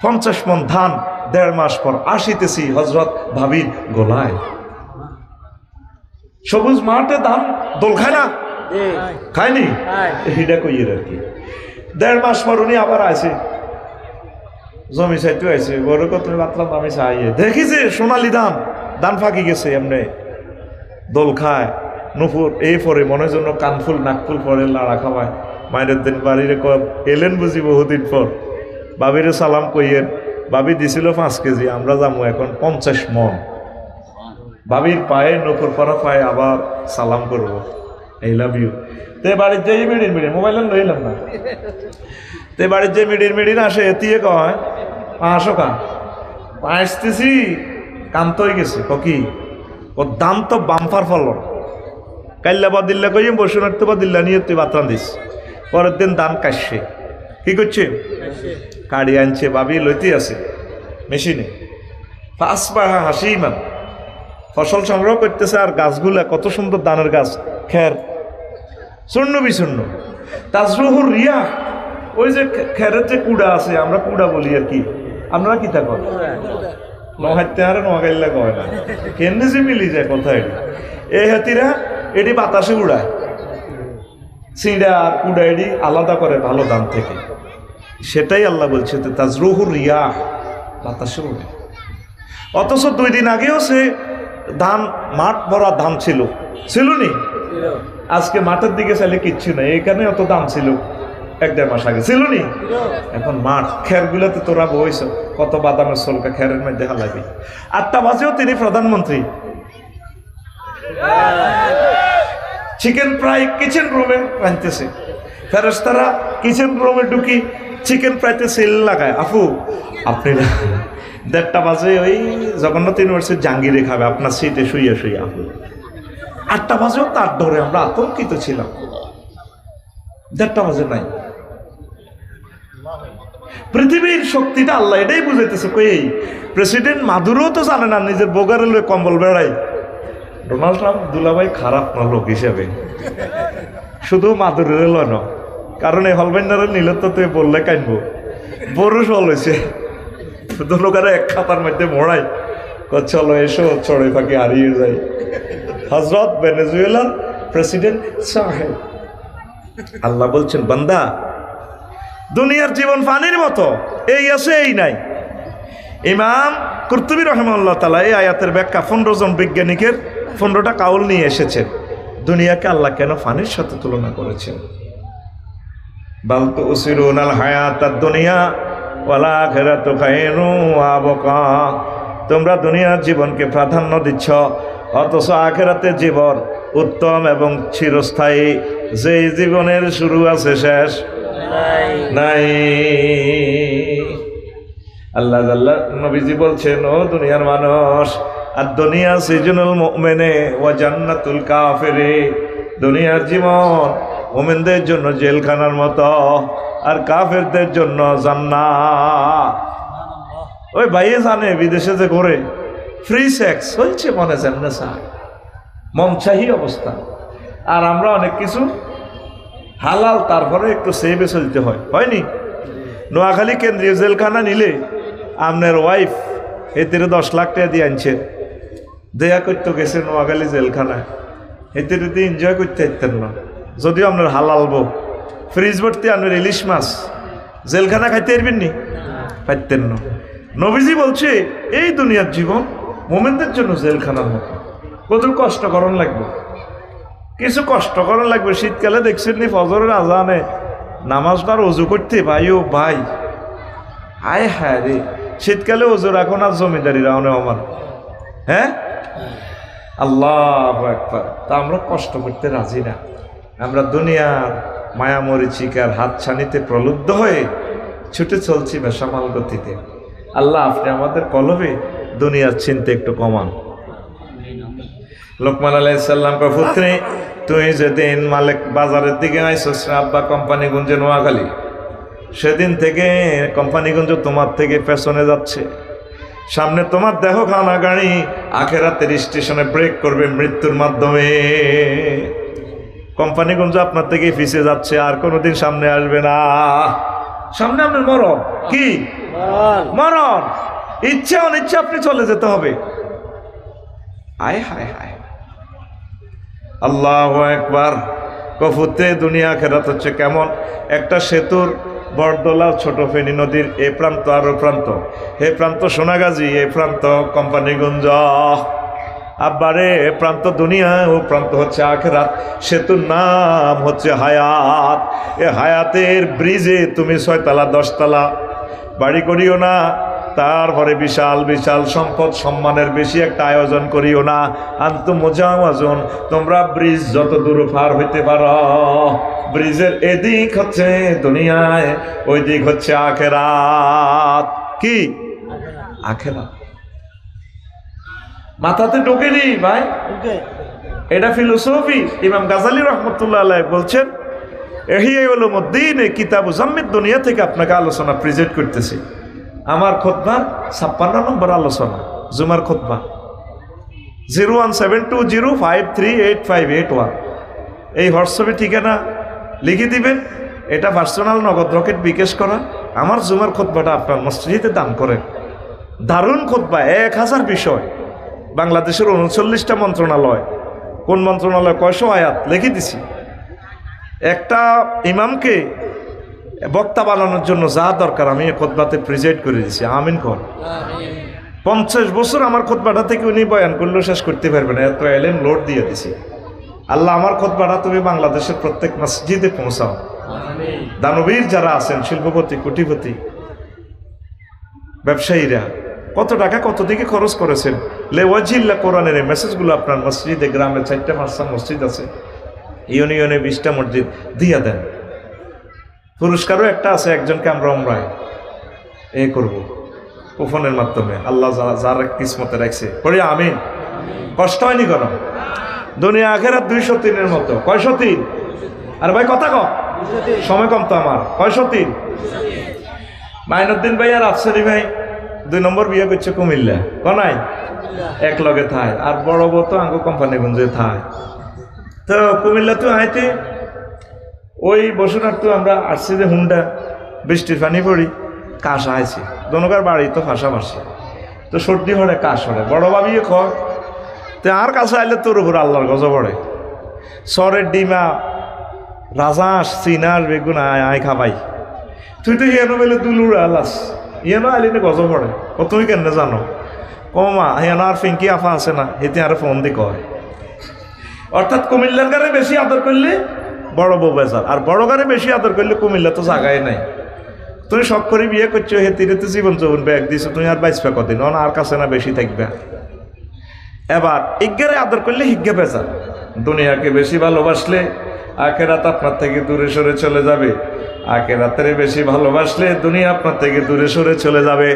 50 মণ ধান 1.5 মাস পর আসিতেছি হজরত ভাবির গোলায়। সবুজ মাঠে ধান দোল খায় না, খায়নি, হিডা কইয়ের আর কি। 1.5 মাস পর উনি আবার আসে, জমি চাইতে আইছে, বড় কত বাতলাম আমি চাইয়ে দেখিছে সোনালি ধান ফাঁকি গেছে, এমনি দোল খায়, নুপুর এই পরে মনের জন্য কানফুল নাকফুল পরে লাড়া খাওয়ায়। মায়ের দিন বাড়িরে এলেন বুঝি বহুদিন পর, বাবিরে সালাম কইয়েন। বাবি দিছিল 5 কেজি, আমরা যাবো এখন 50 মণ। বাবির পায়ে নুপুর পরা পায়ে আবার সালাম করবো, আই লাভ ইউ। তে বাড়ির যে মিডির মোবাইল লইলাম না, তে বাড়ির যে মিডির আসে এতিয়ে কয় আসো কা আসতেছি, কান্ত হয়ে গেছে কি ও দাম তো বাম্পার ফলন। কাল্লা বদিল্লা কই বসুনার তো বদিল্লা নিয়ে তুই বাতরান দিস। পরের দিন ধান কাটছে, কি করছে? কাড়ি আনছে, ভাবি লইতে আছে মেশিনে। ফাসবাহা হাসিমান, ফসল সংগ্রহ করতেছে, আর গাছগুলা কত সুন্দর ধানের গাছ, খের চূর্ণ বিচূর্ণ। তাজরুহুর রিয়া, ওই যে খেরের যে কুড়া আছে, আমরা কুড়া বলি আর কি, আপনারা কি তা করেন? নহাইতে আর নোয়াগাইল্লা কয় না, কেমনি যে মিলি যায় কথা। এটি এই হাতিরা এটি বাতাসে উড়ায়, চিঁড়া আর কুড়া এটি আলাদা করে ভালো ধান থেকে। সেটাই আল্লাহ বলছে তাজরুহুর রিয়া, বাতাসে উড়ে। অথচ 2 দিন আগেও সে ধান, মাঠ ভরা ধান ছিল নি? আজকে মাঠের দিকে চাইলে কিচ্ছু নেই, এখানে অত দাম ছিল 1-1.5 মাস আগে ছিল নি? এখন মাঠ, খের গুলাতে তোরা বইছ, কত বাদামের সলকা খেরের মধ্যে হালাবি। 8টা বাজেও তিনি প্রধানমন্ত্রী, চিকেন ফ্রাই কিচেন রুমে রাঁধতেছে। ফেরেশতারা কিচেন রুমে ঢুকি চিকেন ফ্রাইতে সেল লাগায়। আপু আপনি 1:30 বাজে ওই জগন্নাথ ইউনিভার্সিটি জাঙ্গিরে খাবে আপনার সিটে শুইয়া শুইয়া। আপু 8টা বাজেও তার ধরে আমরা আতঙ্কিত ছিলাম, 1:30 বাজে নাই। পৃথিবীর শক্তিটা আল্লাহ এটাই বুঝাইতেছে। কই প্রেসিডেন্ট মাদুরো তো জানে না নিজের বোগারে লয়ে কম্বল বেড়াই। ডোনাল্ড ট্রাম্প দুলাভাই খারাপ না লোক হিসেবে, শুধু মাদুরের লয় না, কারণ এই হলবেন্ডারের নিলে তো তুই বললে কানবো। বড় সল হয়েছে, শুধু লোকেরা এক খাতার মধ্যে মোড়াই, চলো এসো চড়ে ফাঁকি হারিয়ে যায়। হজরত ভেনেজুয়েলার প্রেসিডেন্ট সাহেব, আল্লাহ বলছেন বান্দা দুনিয়ার জীবন পানির মতো, এই আছে এই নাই। ইমাম কুরতুবী রাহিমাহুল্লাহ তাআলা এই আয়াতের ব্যাখ্যা 15 জন বিজ্ঞানীকের 15টা কাউল নিয়ে এসেছেন। দুনিয়াকে আল্লাহ কেন পানির সাথে তুলনা করেছেন? বাল তুসিরুনাল হায়াতাদ দুনিয়া ওয়াল আখিরাতু খায়রুন ওয়া আবকা। তোমরা দুনিয়ার জীবনকে প্রাধান্য দিচ্ছ, অথচ আখিরাতের জীবন উত্তম এবং চিরস্থায়ী। যেই জীবনের শুরু আছে শেষ নাই। আল্লাহ আল্লাহ নবীজি বলছেন, ও দুনিয়ার মানুষ, আর দুনিয়া সিজনুল মুমিনে ওয়া জান্নাতুল কাফিরে। দুনিয়ার জীবন মুমিনদের জন্য জেলখানার মতো, আর কাফেরদের জন্য জান্নাত। ওই ভাইয়ে জানে বিদেশে যে ঘুরে ফ্রি সেক্স হয়েছে, মনে জানে চায়, মন চাহি অবস্থা। আর আমরা অনেক কিছু হালাল, তারপরে একটু সেভে চলতে হয়, হয়নি? নোয়াখালী কেন্দ্রীয় জেলখানা নিলে আপনার ওয়াইফ এতে 10 লাখ টাকা দিয়ে আনছে, দেয়া করতে গেছে নোয়াখালী জেলখানায়, এতে এনজয় করতে পারতেন না। যদিও আপনার হালাল বউ, ফ্রিজ ভর্তি আপনার ইলিশ মাছ, জেলখানা খাইতে পারবেন নি? পারতেন না। নবীজি বলছে এই দুনিয়ার জীবন মোমেনদের জন্য জেলখানার মতো। কত কষ্ট করণ লাগবে, কিছু কষ্ট করণ লাগবে। শীতকালে দেখছেন নি ফজরের আজানে নামাজটার অজু করতে, ভাই ও ভাই, হায় হায় রে, শীতকালে অজু রাখো না জমিদারিরা অনেক আমার, হ্যাঁ আল্লাহু আকবার। তা আমরা কষ্ট করতে রাজি না, আমরা দুনিয়ার মায়া মরিচিকার হাত ছানিতে প্রলুব্ধ হয়ে ছুটে চলছি বেসামাল গতিতে। আল্লাহ আপনি আমাদের কলবে দুনিয়ার চিন্তা একটু কমান। লোকমান আলাইহিস সালামকে পুত্রে, তুই যেদিন মালিক বাজারের দিকে আইসস আব্বা কোম্পানিগঞ্জে নোয়াখালী, সেদিন থেকে কোম্পানিগঞ্জ তোমার থেকে পেছনে যাচ্ছে। সামনে তোমার দেহ খানা গাড়ি আখেরাতের স্টেশনে ব্রেক করবে মৃত্যুর মাধ্যমে। কোম্পানিগঞ্জ আপনার থেকে পিছিয়ে যাচ্ছে, আর কোনোদিন সামনে আসবে না। সামনে আপনার মরণ, কি মরণ, ইচ্ছা অনিচ্ছা আপনি চলে যেতে হবে। আয় হায় হায়, আল্লাহু আকবার। কফুতে দুনিয়া আখিরাত হচ্ছে কেমন একটা সেতুর বড়দোলা, ছোট ফেনী নদীর এ প্রান্ত আর ও প্রান্ত, এ প্রান্ত সোনাগাজী, এ প্রান্ত কোম্পানিগঞ্জ। আব্বারে এ প্রান্ত দুনিয়া, ও প্রান্ত হচ্ছে আখিরাত। সেতুর নাম হচ্ছে হায়াত। এ হায়াতের ব্রিজে তুমি 6 তলা 10 তলা বাড়ি করিও না, তারপরে বিশাল বিশাল সম্পদ সম্মানের বেশি একটা আয়োজন করিও না। আনতু মুজাওয়াজুন, তোমরা ব্রিজ যত দূর পার হইতে পারো, ব্রিজের এদিক হচ্ছে দুনিয়ায়, ওই দিক হচ্ছে আখিরাত। কি আখিরাত মাথাতে ঢোকেনি ভাই? এটা ফিলোসফি। ইমাম গাজালি রহমতুল্লাহ আলাইহি বলছেন, ইহইয়া উলুমুদ্দিন এই কিতাব মুজাম্মিদ দুনিয়া থেকে আপনাকে আলোচনা প্রেজেন্ট করতেছি। আমার খুতবার 56 নম্বর আলোচনা, জুমার খুতবা। 01720538581 এই হোয়াটসঅ্যাপে ঠিকানা লিখে দিবেন। এটা পার্সোনাল নগদ রকেট বিকাশ করা। আমার জুমার খুতবাটা আপনার মসজিদে দান করেন। দারুণ খুতবা, 1000 বিষয়, বাংলাদেশের 39টা মন্ত্রণালয়, কোন মন্ত্রণালয় কয়শো আয়াত লিখে দিছি। একটা ইমামকে বক্তা বানানোর জন্য যা দরকার আমি এই খুতবাতে প্রেজেন্ট করে দিছি। আমিন কর। 50 বছর আমার খুতবাটা থেকে উনি বয়ান করলেও শেষ করতে পারবেন, এত এলেম লোড দিয়ে দিছি। আল্লাহ আমার খুতবাটা তুমি বাংলাদেশের প্রত্যেক মসজিদে পৌঁছাও। দানবীর যারা আছেন, শিল্পপতি, কোটিপতি, ব্যবসায়ীরা কত টাকা কত দিকে খরচ করেছেন লেওয়াজিল্লা কোরআনের এই মেসেজগুলো আপনার মসজিদে, গ্রামে 4-5টা মসজিদ আছে, ইউনিয়নে 20টা মসজিদ দিয়া দেন। পুরস্কারও একটা আছে, একজনকে আমরা উমরায় করব কুপনের মাধ্যমে। আল্লাহ যার কিসমতে রাখছে পড়ি আমিন। কষ্ট হয়নি কোনো, দুনিয়া আখেরাত 203-এর মতো। 103? আর ভাই কথা কম, সময় কম তো আমার। 103? মাইনুদ্দিন ভাই আর আফসারি ভাই 2 নম্বর বিয়ে করছে কুমিল্লা, কনাই এক লগে থায়। আর বড় বউ তো আঙ্গু কোম্পানিগঞ্জে থায়। তো কুমিল্লা তো আইতে ওই বসুনার তো আমরা আসছি যে হুন্ডা, বৃষ্টির পানি পড়ি, কাশ আইছে। দনকার বাড়ি তো ফাঁসাফাঁসি, তো সর্দি হরে কাশ হরে। বড় ভাবিয়ে কয় তো আর কাছে আইলে তোর উপর আল্লাহর গজব পড়ে। সরের ডিমা, রাজাস, চিনার বেগুন আয় খাবাই। তুই তো হিয়ানো বেলে দুলুর আলাস, ইয়ানো আইলে গজব পড়ে। ও তুমি কেন জানো? কমা হিয়ানো আর ফিঙ্কি আফা আছে না, হেতে আর ফোন দি কয়। অর্থাৎ কুমিল্লার গাড়ি বেশি আদর করলে বড় বউ বেজার, আর বড় গাড়ি বেশি আদর করলে কুমিল্লা তো জায়গায় নাই। তুমি শখ করে বিয়ে করছো, হেতিরে তো জীবন যৌবন ব্যাগ দিছো, তুমি আর 22 কদিন আর কাছে না বেশি থাকবে। এবার ইজ্ঞারে আদর করলে হিজ্ঞা বেজার। দুনিয়াকে বেশি ভালোবাসলে আখেরাত আপনার থেকে দূরে সরে চলে যাবে। আখেরাতের বেশি ভালোবাসলে দুনিয়া আপনার থেকে দূরে সরে চলে যাবে।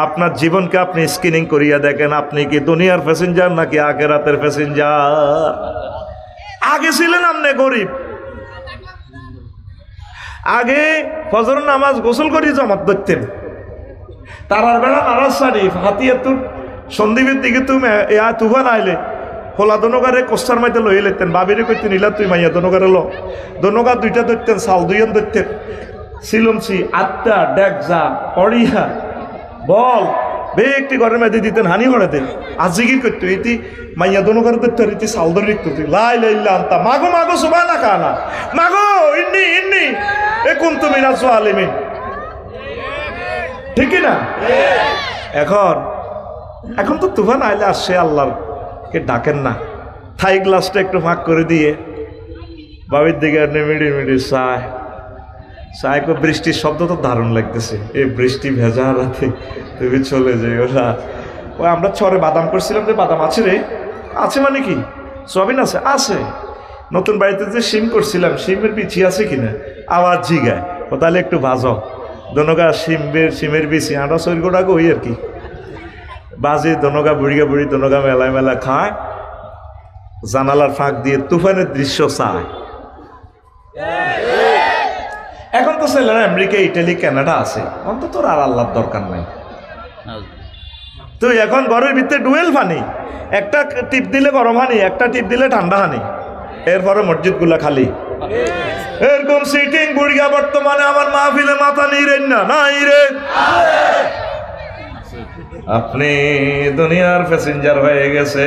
আপনার জীবনকে আপনি স্ক্রিনিং করিয়া দেখেন, আপনি কি দুনিয়ার প্যাসেঞ্জার নাকি আখেরাতের প্যাসেঞ্জার? আগে ছিলেন আপনি গরিব, আগে ফজর নামাজ গোসল করি জমাত ধরতেন, তারার বেড়া নারাজ শরীফ হাতিয়াতুর সন্দীপের দিকে তুমি তুফান আইলে হোলা দনগারে কোস্টার মাইতে লই লেতেন। বাবিরে কইতে নিলা তুই মাইয়া দনগারে লো, দনগা 2টা ধরতেন, সাল 2জন ধরতেন, সিলমসি, আত্মা, ডেকজা, অড়িয়া, বল বে একটি ঘরের মধ্যে দিতেন, হানি হড়াতেন। আর জিগির করতো ইতি মাইয়া দনগারে ধরতে রীতি সাল ধরে লিখতো, তুই লাই লাইল্লা আনতা মাগো মাগো সুবা না কানা মাগো ইন্নি ইন্নি এ কোন তুমি না সোয়ালিমিন, ঠিক না? এখন তো তুফান আইলে আসছে, আল্লাহকে ডাকেন না। থাই গ্লাসটা একটু ফাঁক করে দিয়ে বাবির দিকে মিড়ি চায় বৃষ্টির শব্দ তো দারুণ লাগতেছে। এই বৃষ্টি ভেজা রাতে তুমি চলে যাই। ওই আমরা চরে বাদাম করছিলাম, যে বাদাম আছে রে, আছে মানে কি সবিন আছে, আছে। নতুন বাড়িতে যে শিম করছিলাম, শিমের বিচি আছে কিনা আবার জিগায়, ও তাহলে একটু ভাজো। দনগা শিমের বিচি আটা 4 টাকা ওই আর কি বাজে। দনগা বুড়ি দনগা মেলা খায়, জানালার ফাঁক দিয়ে তুফানের দৃশ্য চায়। এখন তো ছেলেরা আমেরিকা, ইটালি, কানাডা আছে, অন্তত আর আল্লাহর দরকার নাই। তো এখন ঘরের ভিতরে ডুয়েল ফানি, একটা টিপ দিলে গরম হানি, একটা টিপ দিলে ঠান্ডা হানি, এরপরে মসজিদগুলা খালি। এরকম সিটিং বুড়িয়া বর্তমানে আমার মাহফিলে মাথা নিরেন না নাই রে। আপনি দুনিয়ার প্যাসেঞ্জার হয়ে গেছে।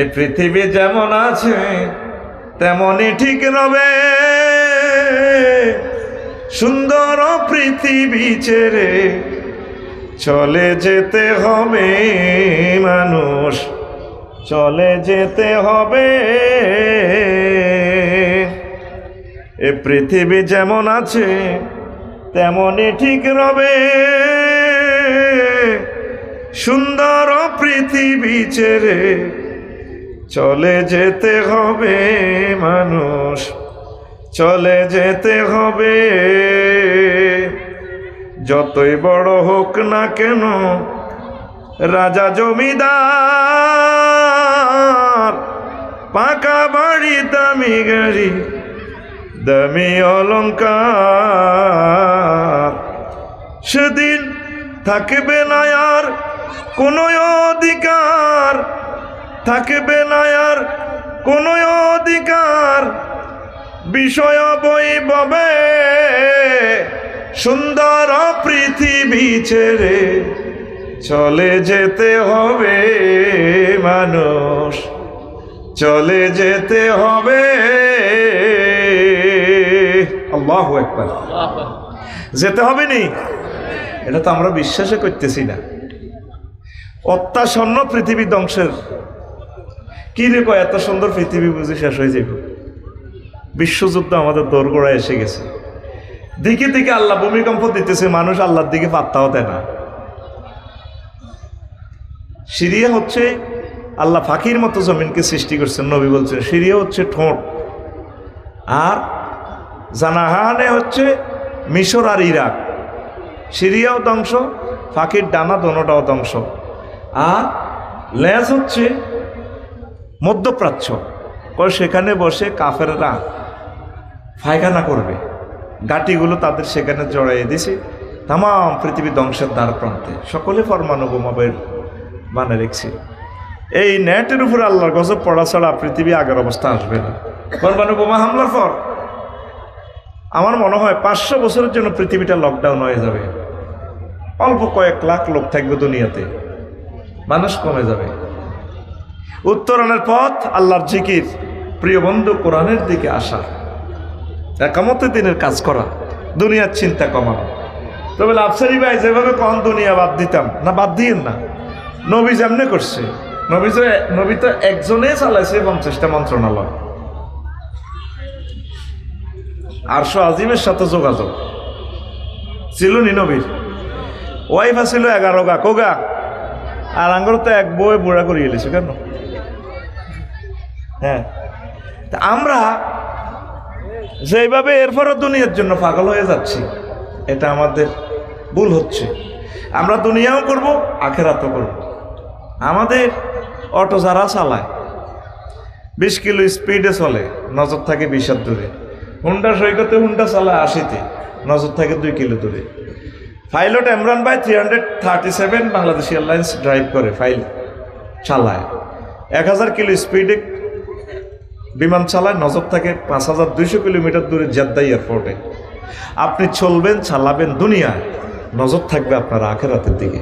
এই পৃথিবী যেমন আছে তেমনই ঠিক রবে। সুন্দর পৃথিবী ছেড়ে চলে যেতে হবে মানুষ, চলে যেতে হবে। এ পৃথিবী যেমন আছে তেমনই ঠিক রবে। সুন্দর পৃথিবী ছেড়ে চলে যেতে হবে মানুষ, চলে যেতে হবে। যতই বড় হোক না কেন রাজা জমিদার, তোমার, পাকা বাড়ি দামি গাড়ি দামি অলংকার। সেদিন থাকবে না আর কোনো অধিকার, থাকবে না আর কোনো অধিকার, বিষয় বৈভবে সুন্দর পৃথিবী ছেড়ে চলে যেতে হবে মানুষ, চলে যেতে হবে। আল্লাহু আকবার। যেতে হবে নি, এটা তো আমরা বিশ্বাসই করতেছি না। অত্যাসন্ন পৃথিবী ধ্বংসের কি রে কয়, এত সুন্দর পৃথিবী বুঝে শেষ হয়ে যাবে। বিশ্বযুদ্ধ আমাদের দোরগোড়ায় এসে গেছে। দিকে দিকে আল্লাহ ভূমিকম্প দিতেছে, মানুষ আল্লাহর দিকে পাত্তাও দেয় না। সিরিয়া হচ্ছে আল্লাহ ফাঁকির মতো জমিনকে সৃষ্টি করছেন। নবী বলছেন সিরিয়া হচ্ছে ঠোঁট, আর জানাহানে হচ্ছে মিশর আর ইরাক। সিরিয়াও ধ্বংস, ফাঁকির ডানা দোনোটাও ধ্বংস। আর লেজ হচ্ছে মধ্যপ্রাচ্য, সেখানে বসে কাফেররা পায়খানা করবে, গাটিগুলো তাদের সেখানে জড়াইয়ে দিছে। তাম পৃথিবী ধ্বংসের দ্বার প্রান্তে সকলে পরমাণু বোমা বানিয়ে রেখেছে। এই নেটের উপরে আল্লাহর গজব পড়া ছাড়া পৃথিবী আগের অবস্থা আসবে না। পরমাণু বোমা হামলার পর আমার মনে হয় 500 বছরের জন্য পৃথিবীটা লকডাউন হয়ে যাবে। অল্প কয়েক লাখ লোক থাকবে দুনিয়াতে, মানুষ কমে যাবে। উত্তরণের পথ আল্লাহর জিকির, প্রিয় বন্ধু কোরআনের দিকে আসা, একামতের দিনের কাজ করা, দুনিয়ার চিন্তা কমানো। তবে আফসারি ভাই যেভাবে কম দুনিয়া বাদ দিতাম না, বাদ দিয়েন না। নবী যেমনে করছে, নবী তো একজনে চালাইছে 50টা মন্ত্রণালয়। আরশ আজিমের সাথে যোগাযোগ ছিল নি নবীর। ওয়াইফা ছিল 11 গা কোগা, আর আঙ্গর তো এক বই বুড়া করিয়ে এলিছে কেন? হ্যাঁ, আমরা যেভাবে এরপরও দুনিয়ার জন্য পাগল হয়ে যাচ্ছি, এটা আমাদের ভুল হচ্ছে। আমরা দুনিয়াও করব, আখেরাতও করব। আমাদের অটো যারা চালায় 20 কিলো স্পিডে চলে, নজর থাকে 20 দূরে। হুন্ডা সৈকতে হুন্ডা চালায় 80-তে, নজর থাকে 2 কিলো দূরে। পাইলট ইমরান ভাই 337 বাংলাদেশ এয়ারলাইন্স ড্রাইভ করে, ফাইল চালায় 1000 কিলো স্পিডে বিমান চালায়, নজর থাকে 5200 কিলোমিটার দূরে জেদ্দা এয়ারপোর্টে। আপনি চলবেন, চালাবেন দুনিয়ায়, নজর থাকবে আপনার আখেরাতের দিকে।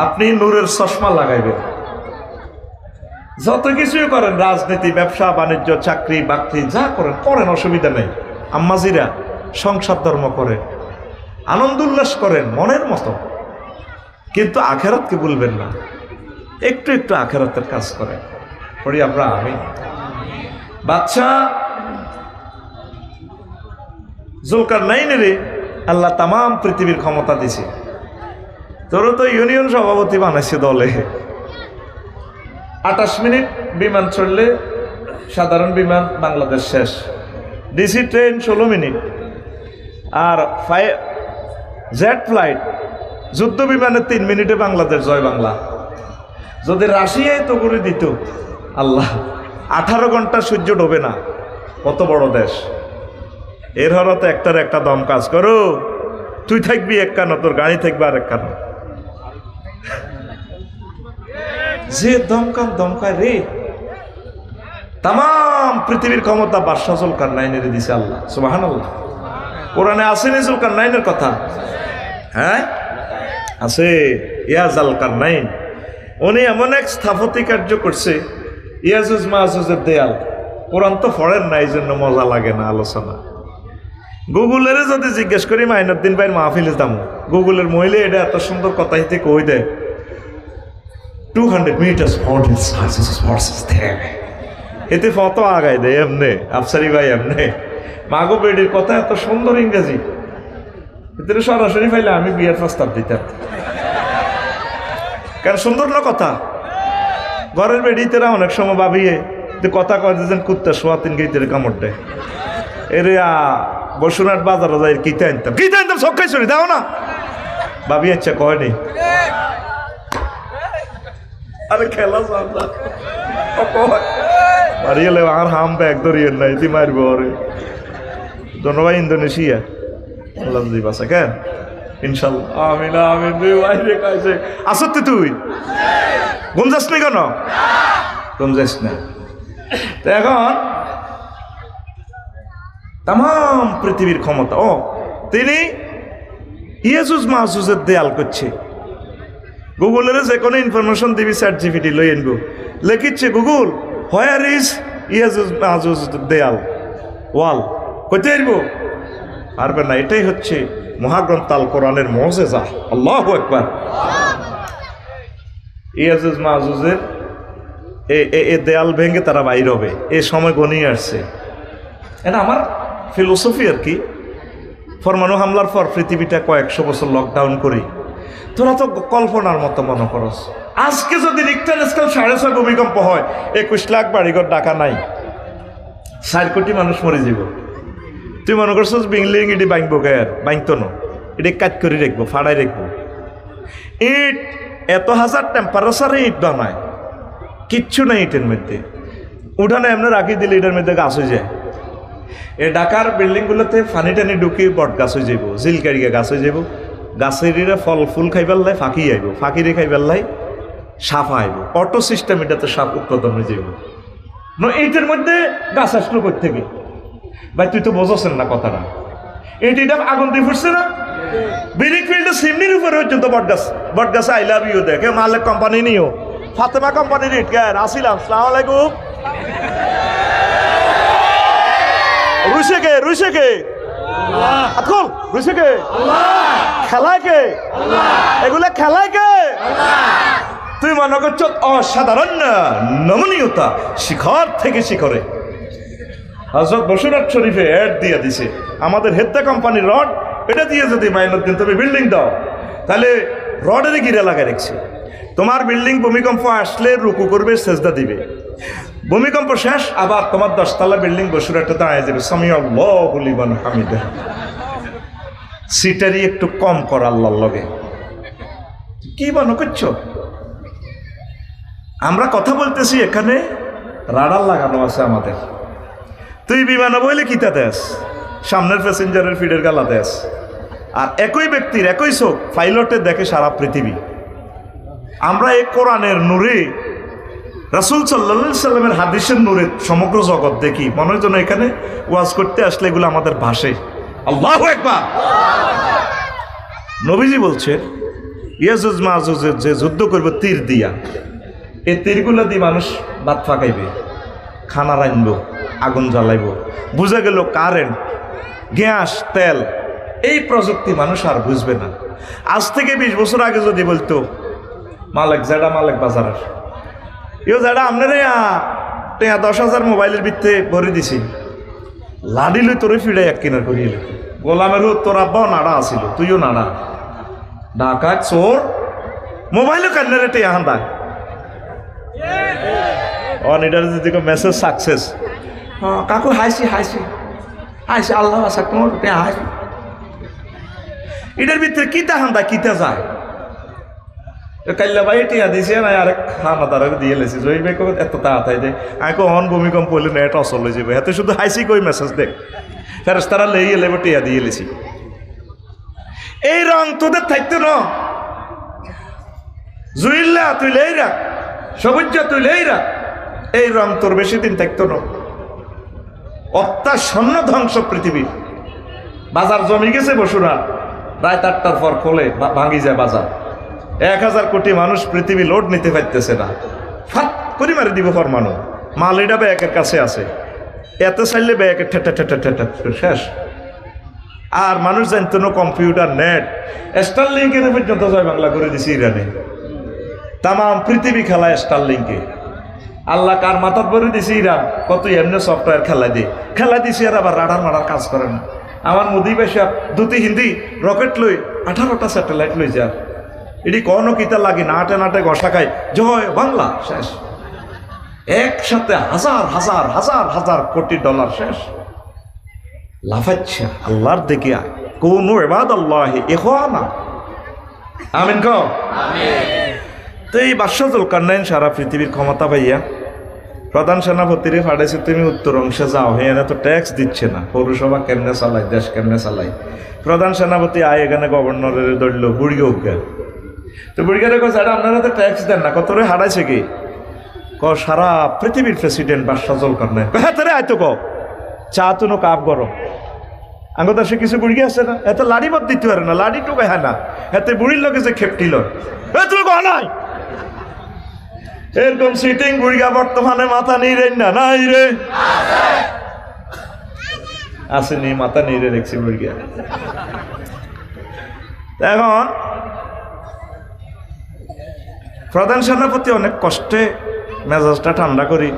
আপনি নূরের চশমা লাগাইবেন। যত কিছুই করেন, রাজনীতি, ব্যবসা বাণিজ্য, চাকরি বাকরি যা করেন করেন, অসুবিধা নেই। আম্মাজিরা সংসার ধর্ম করেন, আনন্দ উল্লাস করেন মনের মতো, কিন্তু আখেরাতকে ভুলবেন না। একটু একটু আখেরাতের কাজ করেন। পড়ি আমরা আমি বাদশা জুলকারনাইনেরে আল্লাহ তামাম পৃথিবীর ক্ষমতা দিছে। তোর তো ইউনিয়ন সভাপতি বানাইছে দলে। 28 মিনিট বিমান চললে সাধারণ বিমান বাংলাদেশ শেষ। DC train 16 minute. আর জেট ফ্লাইট যুদ্ধ বিমানে 3 মিনিটে বাংলাদেশ জয় বাংলা। যদি রাশিয়ায় তো করে দিত আল্লাহ, 18 ঘন্টা সূর্য ডোবে না। কত বড় দেশ। এর হরতে একটার একটা দম কাজ করো, তুই থাকবি এক কানো, তোর গাড়ি থাকবে আর এক কানো। যে দমকায় রে, তাম পৃথিবীর ক্ষমতা বাদশা জুলকারনাইনের দিছে আল্লাহ। সুবহানাল্লাহ। কোরআনে আসেনি জুলকারনাইনের কথা? হ্যাঁ আছে। ইয়া জুলকারনাইন, উনি এমন এক স্থাপত্য কার্য করছে, ইয়াজুজ মাজুজের দেয়াল। কোরআন তো পড়েন না, এই জন্য মজা লাগে না আলোচনা। গুগলের যদি জিজ্ঞেস করি মাইনুদ্দিন ভাইয়ের মাহফিলে দাম, গুগলের মহিলা এটা এত সুন্দর কথা হিতে কই দেয়, 200 meters এতে ফটো আগাই দেয় এমনে। আফসারি ভাই এমনে মাগো বেডির কথা এত সুন্দর ইংরেজি, এতে সরাসরি পাইলে আমি বিয়ের প্রস্তাব দিতাম। কারণ সুন্দর না কথা। ঘরের বেডিতেরা অনেক সময় ভাবিয়ে কথা কয় যেন কুত্তা শোয়া 3 গেইতের কামড় দেয়। এরে বসুনাট বাজারে যাই কিতে আনতাম সকাই শুনি দাও না ভাবি, আচ্ছা কয়নি। আরে খেলা সামলা মারিয়ে আর হাম ব্যাগ ধরিয়ে নাই তুই মারবো আরে ধন্যবাদ ইন্দোনেশিয়া আল্লাহ যদি বাসা কেন ইনশাল্লাহ আমিন আমিন তুই বাইরে কাছে আসতে তুই ঘুম যাস নি কেন ঘুম যাস না তো এখন তাম পৃথিবীর ক্ষমতা ও তিনি ইয়াজুজ মাহুজের দেয়াল করছে গুগলের যে কোনো ইনফরমেশন দিবি চ্যাট জিপিটি লই আনবো লিখিচ্ছে গুগল হোয়ার ইজ ইয়াজুজ মাহুজ দেয়াল ওয়াল কইতে আইবো পারবে না এটাই হচ্ছে মহাগ্রন্থ আল কোরআনের মুজিজা আল্লাহু আকবার ইয়াজুজ মাহুজের এ দেয়াল ভেঙে তারা বাইর হবে এ সময় ঘনিয়ে আসছে এটা আমার ফিলোসফি আর কি পরমাণু হামলার পর পৃথিবীটা কয়েকশো বছর লকডাউন করি তোরা তো কল্পনার মতো মনে করস আজকে যদি রিক্টার স্কেল 6.5 ভূমিকম্প হয় 21 লাখ বাড়িঘর ঢাকা নাই 4 কোটি মানুষ মরে যাব তুই মনে করছিস বিল্ডিং এটি ভাঙবো গায়ের ভাঙতো না এটি কাজ করে রাখবো ফাড়াই রাখবো ইট এত হাজার টেম্পারেচারে ইট বানায় কিচ্ছু নেই ইটের মধ্যে উঠানে এমনি রাখি দিলে এটার মধ্যে গাছ হয়ে যায় এই ঢাকার বিল্ডিংগুলোতে ফানি টানি ঢুকি বট গাছ হয়ে যাব জিলকারিয়া গাছ হয়ে যাব গাছের ফল ফুল খাইবার লাই ফাঁকি আইব ফাঁকিরে খাইবার লাই সাপ আইব অটো সিস্টেম এটাতে সাপ উৎপাদন হয়ে যাব এইটার মধ্যে গাছ আসলো কোথা থেকে ভাই তুই তো বোঝাছেন না কথাটা এইটা আগুন দিয়ে ফুটছে না বিরিক ফিল্ডে সিমনির উপরে পর্যন্ত বট গাছ আই লাভ ইউ দেখে মালিক কোম্পানি নিও ফাতেমা কোম্পানির ইট গায়ের আসিলাম সালাম আলাইকুম রুইছে কে আতকুল রুইছে কে খেলায় কে এগুলা খেলায় কে তুই মনে করছ অসাধারণ নমনীয়তা শিখর থেকে শিখরে হযরত বসুরাত শরীফে অ্যাড দিয়ে দিছে আমাদের হেদ্দা কোম্পানির রড এটা দিয়ে যদি মাইনুদ্দিন তুমি বিল্ডিং দাও তাহলে রডের গিরা লাগাই রাখছি তোমার বিল্ডিং ভূমিকম্প আসলে রুকু করবে সেজদা দিবে ভূমিকম্প শেষ আবার তোমার 10 তলা বিল্ডিং বসুরাটে দাঁড়িয়ে যাবে সামি আল্লাহু লিমান হামিদা সিটারি একটু কম কর আল্লাহর লগে কি মনে করছো আমরা কথা বলতেছি এখানে রাডার লাগানো আছে আমাদের তুই বিমানে বইলে কিতা দেশ সামনের প্যাসেঞ্জারের ফিডের গালা দেশ আর একই ব্যক্তির একই চোখ পাইলটে দেখে সারা পৃথিবী আমরা এই কোরআনের নূরে রাসূল সাল্লাল্লাহু আলাইহি সাল্লামের হাদিসের নূরে সমগ্র জগৎ দেখি মনে হয় যেন এখানে ওয়াজ করতে আসলে এগুলো আমাদের ভাষে আল্লাহু আকবার নবীজি বলছেন ইয়াজুজ মাজুজের যে যুদ্ধ করবে তীর দিয়া এই তীরগুলো দিয়ে মানুষ ভাত ফাঁকাইবে খানা রাঁধব আগুন জ্বালাইব বুঝা গেল কারেন্ট গ্যাস তেল এই প্রযুক্তি মানুষ আর বুঝবে না আজ থেকে 20 বছর আগে যদি বলতো মালিক জেডা মালিক বাজারের ইও জেডা আপনারে 10,000 মোবাইলের ভিত্তে ভরে দিছি লাডি লই তোরে ফিরে এক কিনার করিয়ে গোলামেরও তোর আব্বাও নাড়া আসিল তুইও নাড়া ঢাকা চোর মোবাইলও কান্নারে টেয়া হান্দা অন এটার যদি মেসেজ সাকসেস কাকু হাসি আল্লাহ আসা তোমার হাসি এটার ভিতরে কিতা হান্দা কিতা যায় কাল্লা ভাই টিয়া দিছে না আরেক খানা তারা দিয়ে লেছি জয় ভাই এত তাড়াতাড়ি দে আমি অন ভূমিকম্প হইলে নেট অসল হয়ে যাবে এত শুধু হাসি কই মেসেজ দেখ ফেরস তারা লেগে লেবে টিয়া দিয়ে লেছি এই রং তোদের থাকতো না জুইল্লা তুই লেই রাখ সবুজ তুই লেই রাখ এই রং তোর বেশি দিন থাকতো না অত্যাসন্ন ধ্বংস পৃথিবী বাজার জমি গেছে বসুরা রাত 8টার পর খোলে ভাঙি যায় বাজার 1000 কোটি মানুষ পৃথিবী লোড নিতে পারতেছে না ফাট করে মারি দিব ফরমানো মাল এটা ব্যাকের কাছে আছে এত চাইলে ব্যাকের ঠেটা ঠেটা ঠেটা শেষ আর মানুষ জানতো না কম্পিউটার নেট স্টারলিংকের পর্যন্ত জয় বাংলা করে দিছি ইরানে তাম পৃথিবী খেলায় স্টারলিংকে আল্লাহ কার মাথার ভরে দিছি ইরান কত এমনি সফটওয়্যার খেলা দিছি আর আবার রাডার মারার কাজ করে না আমার মোদি বেশা দুটি হিন্দি রকেট লই 18টা স্যাটেলাইট লই যা এটি কোনো কিতা লাগে নাটে নাটে ঘষা খায় জয় বাংলা শেষ একসাথে হাজার কোটি ডলার শেষ লাফাচ্ছে আল্লাহর দিকে কোন ইবাদাল্লাহি ইখওয়ানা আমিন কও আমিন তো এই বাদশাহ জুলকারনাইন সারা পৃথিবীর ক্ষমতা পাইয়া প্রধান সেনাপতিরে ফাটাইছে, তুমি উত্তর অংশে যাও, এখানে তো ট্যাক্স দিচ্ছে না, পৌরসভা কেমনে চালাই, দেশ কেমনে চালাই। প্রধান সেনাপতি আয় এখানে গভর্নরের ধরল বুড়িয়ে উজ্ঞা। তো বুড়িয়ারে কাছে আপনারা তো ট্যাক্স দেন না, কত রে হারাইছে কি? সারা পৃথিবীর প্রেসিডেন্ট বাদশাহ জুলকারনাইন। হ্যাঁ তারে আয়তো চা তুনো কাপ গরম আঙ্গতা সে কিছু বুড়ি আছে না, এত লাড়ি মত দিতে পারে না, লাড়ি টোকে হ্যাঁ না, এতে বুড়ির লোকে যে খেপটিল তুমি কহ নাই এরকম সিটিং বুড়িয়া বর্তমানে মাথা নেই রে না, নাই রে আসেনি, মাথা নেই রে দেখছি বুড়িয়া। এখন প্রধান সেনাপতি অনেক কষ্টে মেজাজটা ঠান্ডা করি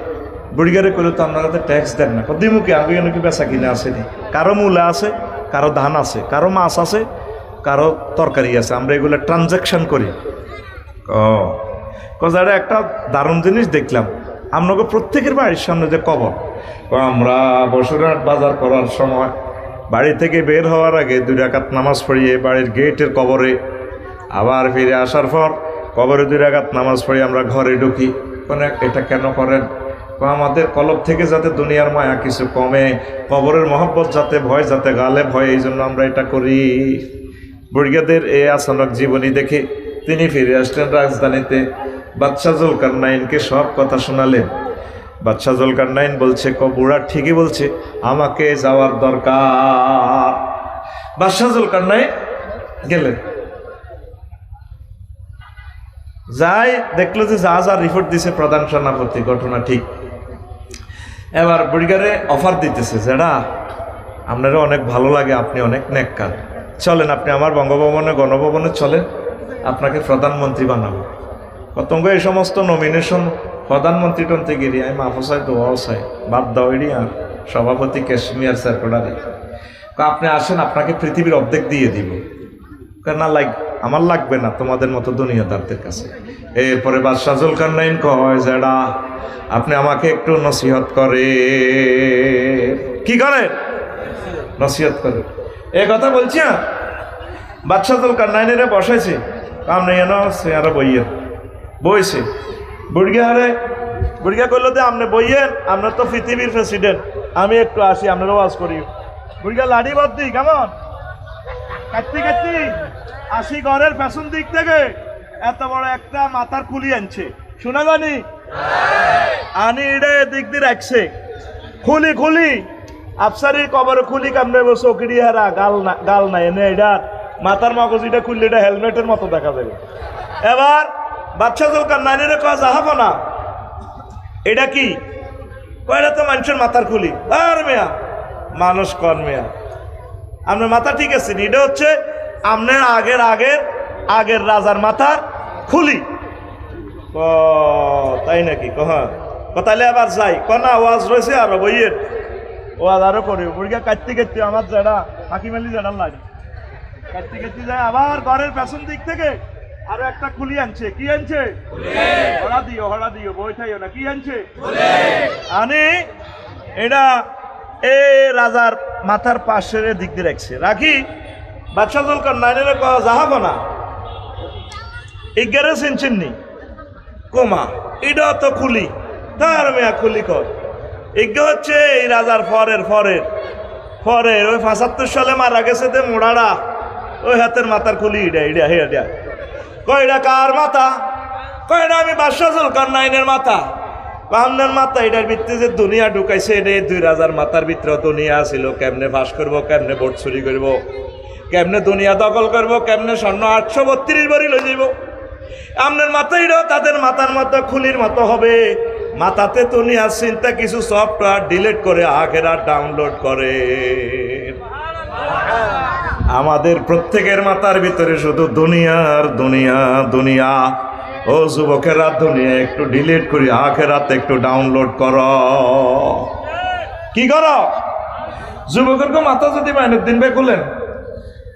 বুড়িগারে করলে, তো আপনারা তো ট্যাক্স দেন না, দিমুখী আগে নাকি বেচা কিনে আসেনি, কারো মূলা আছে, কারো ধান আছে, কারো মাছ আছে, কারো তরকারি আছে, আমরা এগুলো ট্রানজ্যাকশন করি। কজারে একটা দারুণ জিনিস দেখলাম, আপনাকে প্রত্যেকের বাড়ির সামনে যে কবর, আমরা বসুরহাট বাজার করার সময় বাড়ি থেকে বের হওয়ার আগে 2 রাকাত নামাজ পড়িয়ে বাড়ির গেটের কবরে, আবার ফিরে আসার পর কবরে 2 রাকাত নামাজ পড়িয়ে আমরা ঘরে ঢুকি। এটা কেন করেন? আমাদের কলব থেকে যাতে দুনিয়ার মায়া কিছু কমে, কবরের মহব্বত যাতে ভয় যাতে গালেব হয়, এই জন্য আমরা এটা করি। বুড়িয়াদের এই আচানক জীবনী দেখে তিনি ফিরে আসলেন রাজধানীতে, বাদশাহ জুলকারনাইনকে সব কথা শোনালেন। বাদশাহ জুলকারনাইন বলছে, বুড়া ঠিকই বলছে, আমাকে যাওয়ার দরকার। বাদশাহ জুলকারনাইন গেলেন, যাই দেখলো যে যা রিপোর্ট দিছে প্রধান সেনাপতি ঘটনা ঠিক। এবার বুড়িগারে অফার দিতেছে, যেটা আপনারও অনেক ভালো লাগে, আপনি অনেক নেককার, চলেন আপনি আমার বঙ্গভবনে গণভবনে চলেন, আপনাকে প্রধানমন্ত্রী বানাবো। কতঙ্গ এই সমস্ত নমিনেশন প্রধানমন্ত্রী টন্ত্রীগিরি আমি মাফসাই দোয়াও চাই, বাদ দাও এড়ি আর সভাপতি ক্যাশমিয়ার সার্কুলারে, আপনি আসেন, আপনাকে পৃথিবীর অর্ধেক দিয়ে দিব। না আমার লাগবে না তোমাদের মতো দুনিয়াদারদের কাছে। এরপরে বাদশাহ জুলকারনাইন কয়, যেটা আপনি আমাকে একটু নসিহত করে। কি করে? নসিহত করে। এই কথা বলছি না, বাদশাহ জুলকারনাইনের বসাইছে, আপনি এন আরো বইয়েন, বইছে বুড়িয়া করলো যে আপনি বইয়েন, আপনার তো পৃথিবীর প্রেসিডেন্ট, আমি একটু আসি, আপনার ওয়াজ করি। বুড়িয়া লাঠি বদ্দি কেমন কাটতি আসি ঘরের পেছন দিক থেকে এত বড় একটা মাথার খুলি আনছে, শোনা জানি আনি এটা দিক দিয়ে রাখছে, খুলি আফসারি কবর খুলি কামড়ে চৌকিড়ি হারা গাল নাই এনে এটা মাথার মগজিটা খুললে এটা হেলমেটের মতো দেখা যাবে। এবার বাদশাহ জুলকারনাইনের কয় যাহাব না, এটা কি? এটা তো মানুষের মাথার খুলি। আর মেয়া মানুষ কন মেয়া, আপনার মাথা ঠিক আছে, এটা হচ্ছে আপনার আগের রাজার মাথার খুলি। তাই নাকি? তাইলে আবার যাই না, ওয়াজ রয়েছে আরো বইয়ের ওয়াজ আরো করি। বুড়িয়া কাটতে আমার যারা হাকিমালি যারা লাগে কাটতে যায়, আবার ঘরের পেছন দিক থেকে আরো একটা খুলি আনছে। কি আনছে? হড়া দিও বই থাইও না। কি আনছে? আনি এটা এ রাজার মাথার পাশের দিক দিয়ে রাখছে, রাখি বাদশাহ জুলকারনাইনের যাহাব না, এগারে চিনছেননি কোমা, এটা তো খুলি, তার মেয়া খুলি কর। এগা হচ্ছে এই রাজার ফরের ওই 75 সালে মারা গেছে তে মোড়াড়া, ওই হাতের মাথার খুলি ইডা কয়টা কার মাথা? কয়টা আমি বাদশাহ জুলকারনাইনের মাথা। আপনার মাথা এটার ভিতরে যে দুনিয়া ঢুকাইছে, এটা 2 রাজার মাথার ভিতরে দুনিয়া ছিল, কেমনে ফাঁস করবো, কেমনে ভোট চুরি করবো, কেমনে দুনিয়া দখল করবো, কেমনে স্বর্ণ 832 বাড়ি লই যাইব। আপনার মাথাইটাও তাদের মাথার মতো খুলির মতো হবে। মাথাতে দুনিয়ার চিন্তা কিছু সফটওয়্যার ডিলিট করে আখেরাত ডাউনলোড করে। আমাদের প্রত্যেকের মাথার ভিতরে শুধু দুনিয়া। ও যুবকেরা, দুনিয়া একটু ডিলিট করি, আখেরাত একটু ডাউনলোড কর। কি করো? যুবকের মাথা যদি মাইনুদ্দিন ভাই খুলেন,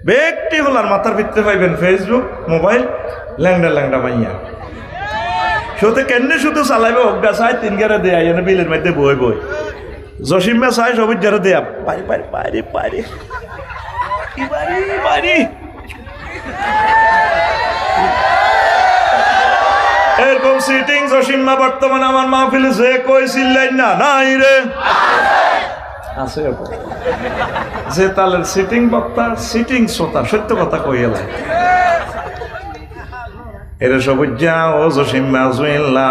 ব্যক্তি হলার মাথার ভিতরে পাইবেন ফেসবুক, মোবাইল, ল্যাংডা মাইয়া শুধু চালাইবে। অজ্ঞা চাই 3 গেরে দেয়া এনে বিলের মধ্যে বই জসিমা চাই সবির যারা দেয়া পারি এরকম সিটিং জসিম্মা বর্তমানে আমার মাহফিলে যে কই চিল্লাইন না নাই রে আছে যে তালের সিটিং বক্তা সিটিং শ্রোতা সত্য কথা কই এলাই এর সবুজা ও জসিম্মা জুইল্লা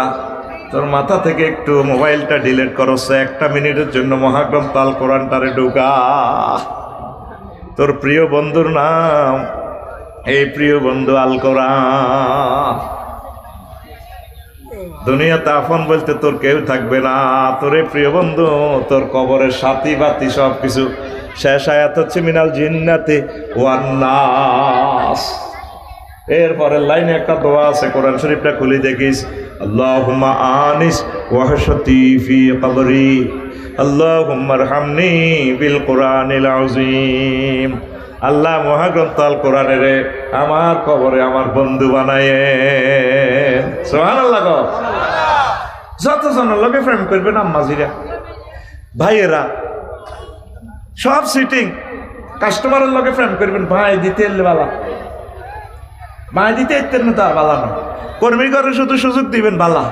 তোর মাথা থেকে একটু মোবাইলটা ডিলিট করছে 1 মিনিটের জন্য মহাগ্রন্থ আল কোরআনটারে ঢুকা তোর প্রিয় বন্ধুর নাম এই প্রিয় বন্ধু আল কোরআন দুনিয়াতে আপন বলতে তোর কেউ থাকবে না তোর এই প্রিয় বন্ধু তোর কবরের সাথী বাতি সব কিছু শেষ আয়াত হচ্ছে মিনাল জিন্নাতি ওয়ান নাস এরপরের লাইনে একটা দোয়া আছে কোরআন শরীফটা খুলে দেখিস আল্লাহুম্মা আনিস ওয়াহশতি ফি কবরি আল্লাহুম্মা আরহামনি বিল কোরআনিল আযীম আল্লাহ মহাগ্রন্থ আল কোরআনের আমার কবরে আমার বন্ধু বানায়েন সুবহানাল্লাহ গো যতজনের লগে প্রেম করবেন আম্মাজিরা ভাইয়েরা সব সিটিং কাস্টমারের লগে প্রেম করবেন ভাই দিতে এলে বালা ভাই দিতে এতেন না তার বালা না কর্মী করে শুধু সুযোগ দিবেন বালা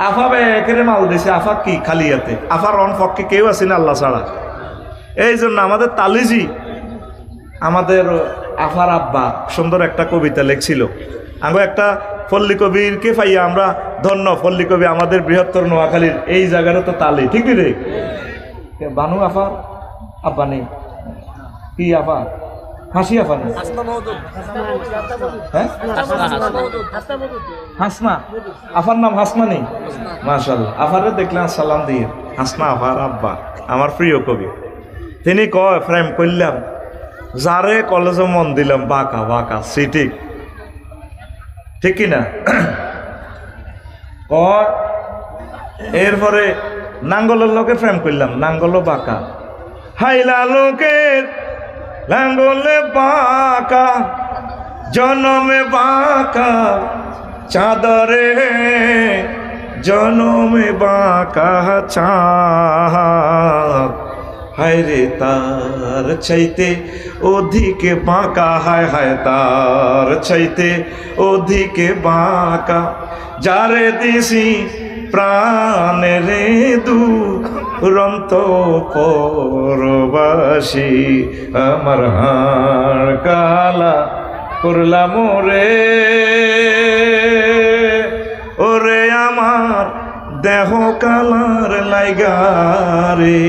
আফা একেরে মাল দিছে আফা কি খালিয়াতে আফার রন পক্ষে কেউ আছে না আল্লাহ ছাড়া এই জন্য আমাদের তালিজি আমাদের আফার আব্বা সুন্দর একটা কবিতা লিখছিল আমরা একটা পল্লী কবিরকে পাইয়া আমরা ধন্য পল্লী কবি আমাদের বৃহত্তর নোয়াখালীর এই জায়গাটা তো তালি ঠিক রে বানু আফার আব্বা নেই কি আফা হাসি আফা নেই হ্যাঁ হাসনা আফার নাম হাসনা নেই মাশাআল্লাহ আফারে দেখলেন সালাম দিয়ে হাসনা আফার আব্বা আমার প্রিয় কবি তিনি কয় প্রেম করলাম যারে কলেজে মন দিলাম বাঁকা বাঁকা সিটি ঠিক কিনা এরপরে নাঙ্গলের লোকে প্রেম করলাম নাঙ্গলও বাঁকা হাইলা লোকের নাঙ্গলে বাঁকা জনমে বাঁকা চাঁদরে জনমে বাঁকা চাঁদ হায় রে তার চাইতে ওদিকে বাঁকা হায় হায় তার চাইতে ওদিকে বাঁকা যারে দিছি প্রাণে রে দুরন্ত পরবাসী আমার হাড় কালা করলাম রে ওরে আমার দেহ কালার লাইগারে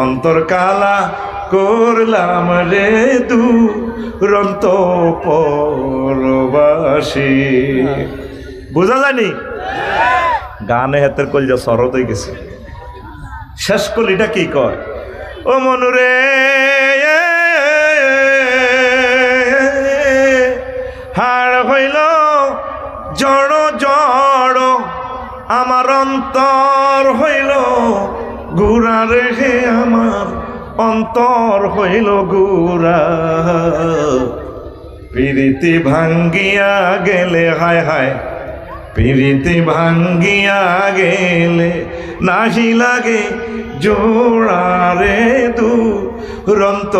অন্তর কালা করলাম রে দুরন্ত পরবাসী বুঝা জানি গানে হাতের কলজা সরদ হয়ে গেছে শেষ কলিটা কি কর ও মনুরে হাড় হইল জড় জড় আমার অন্তর হইল গুড়া রেখে আমার অন্তর হইল গুড়া প্রীতি ভাঙ্গিয়া গেলে হায় হায় প্রীতি ভাঙ্গিয়া গেলে নাহি লাগে জোড়া রে দুরন্ত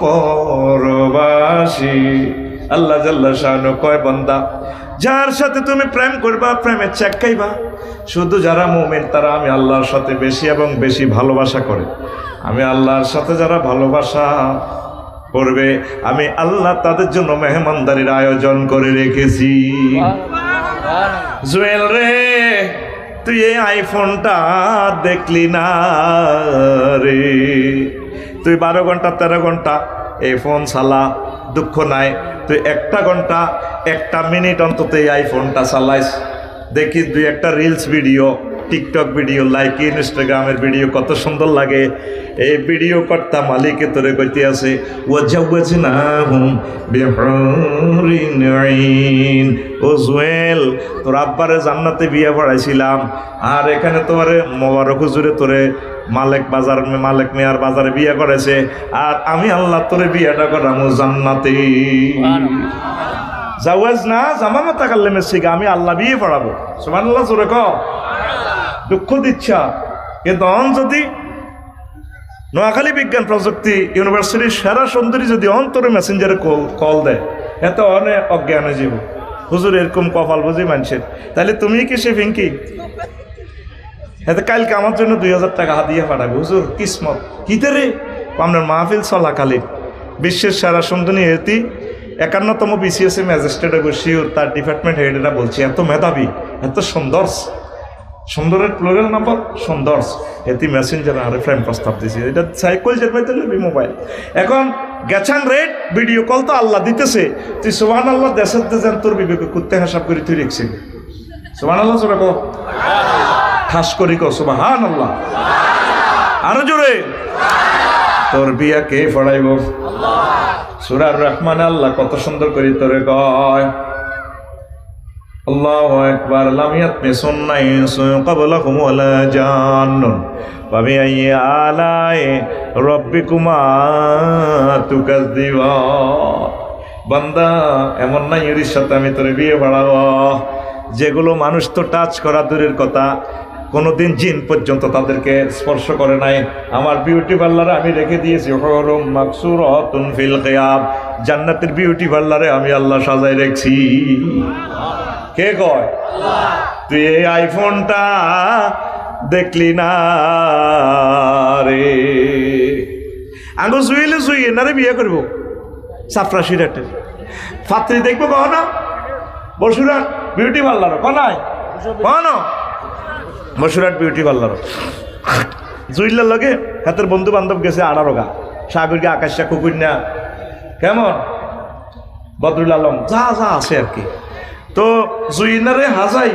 পরবাসী আল্লাহ জাল্লা শানু কয় বান্দা যার সাথে তুমি প্রেম করবা প্রেমের চেক খাইবা শুধু যারা মুমিন তারা আমি আল্লাহর সাথে বেশি এবং বেশি ভালোবাসা করে আমি আল্লাহর সাথে যারা ভালোবাসা করবে আমি আল্লাহ তাদের জন্য মেহমানদারির আয়োজন করে রেখেছি জুয়েল রে তুই এই আইফোনটা দেখলি না রে তুই 12 ঘন্টা 13 ঘন্টা এই ফোন চালা দুঃখ নাই তুই 1 ঘন্টা 1 মিনিট অন্তত এই আইফোনটা চালাইস দেখি 2-1 reels video TikTok video like ইনস্টাগ্রামের ভিডিও কত সুন্দর লাগে এই ভিডিও কর্তা মালিকে তোরে কইতে আছে ওয়াজাওয়াজনাহুম বিহুরিন আইন ও জুয়েল তোর আব্বারে জান্নাতে বিয়ে পড়াইছিলাম আর এখানে তোরে মোবারক হুজুরে তোরে মালিক মিয়ার বাজারে বিয়ে করেছে আর আমি আল্লাহ তোরে বিয়েটা করামু জান্নাতে জাওয়াজ না জামামা তাকাল্লামে শিখা আমি আল্লাহ বিয়ে পড়াবো সুবহানাল্লাহ জোরে কও দুঃখ দিচ্ছা কিন্তু যদি নোয়াখালী বিজ্ঞান প্রযুক্তি ইউনিভার্সিটির সেরা সুন্দরী যদি অন্তরে মেসেঞ্জারে কল দেয় এত অনেক অজ্ঞান হয়ে যাব হুজুর এরকম কপাল বুঝি মানুষের, তাহলে তুমি কি সে ফিঙ্কি? এতে কালকে আমার জন্য 2000 টাকা হাদিয়া পাঠাবে। হুজুর কিসমত কিতে রে? আপনার মাহফিল চলাকালীন বিশ্বের সেরা সুন্দরী এতি 51তম BCS ম্যাজিস্ট্রেট শিওর তার ডিপার্টমেন্ট হেডেরা বলছি এত মেধাবী, এত সুন্দর, সুন্দরের প্লুরাল নাম্বার সুন্দর, এটি মেসেঞ্জার আরে ফ্রেন্ড প্রস্তাব দিয়েছি, এটা সাইকেল যেতে মোবাইল। এখন গেছান রেট ভিডিও কল তো আল্লাহ দিতেছে, তুই সুবহানাল্লাহ দেশের দেশেন তোর বিবেকে কুত্তে হিসাব করে তুই রেখছি। সুবহানাল্লাহ জোরে কো, ঠাস করি কো সুবহানাল্লাহ, আরো জোরে। তোর বিয়া কে পড়াইব? সূরা রহমান আল্লাহ কত সুন্দর করে তোরে কয়, আল্লাহু আকবার, লাম ইয়াতমিসুন নাইসুন ক্বাবলাকুম ওয়ালা জান্নুন ফাবিআইয়ি আলাই রাব্বিকুমা তুকাযযিবান। বান্দা এমন না এর সাথে আমি তোরে বিয়ে পড়াবো যেগুলো মানুষ তো টাচ করা দূরের কথা, কোনোদিন জিন পর্যন্ত তাদেরকে স্পর্শ করে নাই। আমার বিউটি পার্লারে আমি রেখে দিয়েছি হুরুম মাকসুরাতুন ফিল কিয়াব, জান্নাতের বিউটি পার্লারে আমি আল্লাহ সাজাই রেখেছি। কে কয়? তুই এই আইফোনটা দেখলি না রে? আঙ্গো জুইলে জুইয়ে না রে বিয়ে করবো সাফরা সিরাটের ফাত্রি দেখবো কহ না? বসুরাট বিউটি পার্লার কনাই কন বসুরাট বিউটি পার্লার জুইলার লগে হাতের বন্ধু বান্ধব গেছে 18 গা, সাগরকে আকাশা কুকুরনা কেমন বদরুল আলম যা যা আছে আর কি। তো জুইনারে হাজাই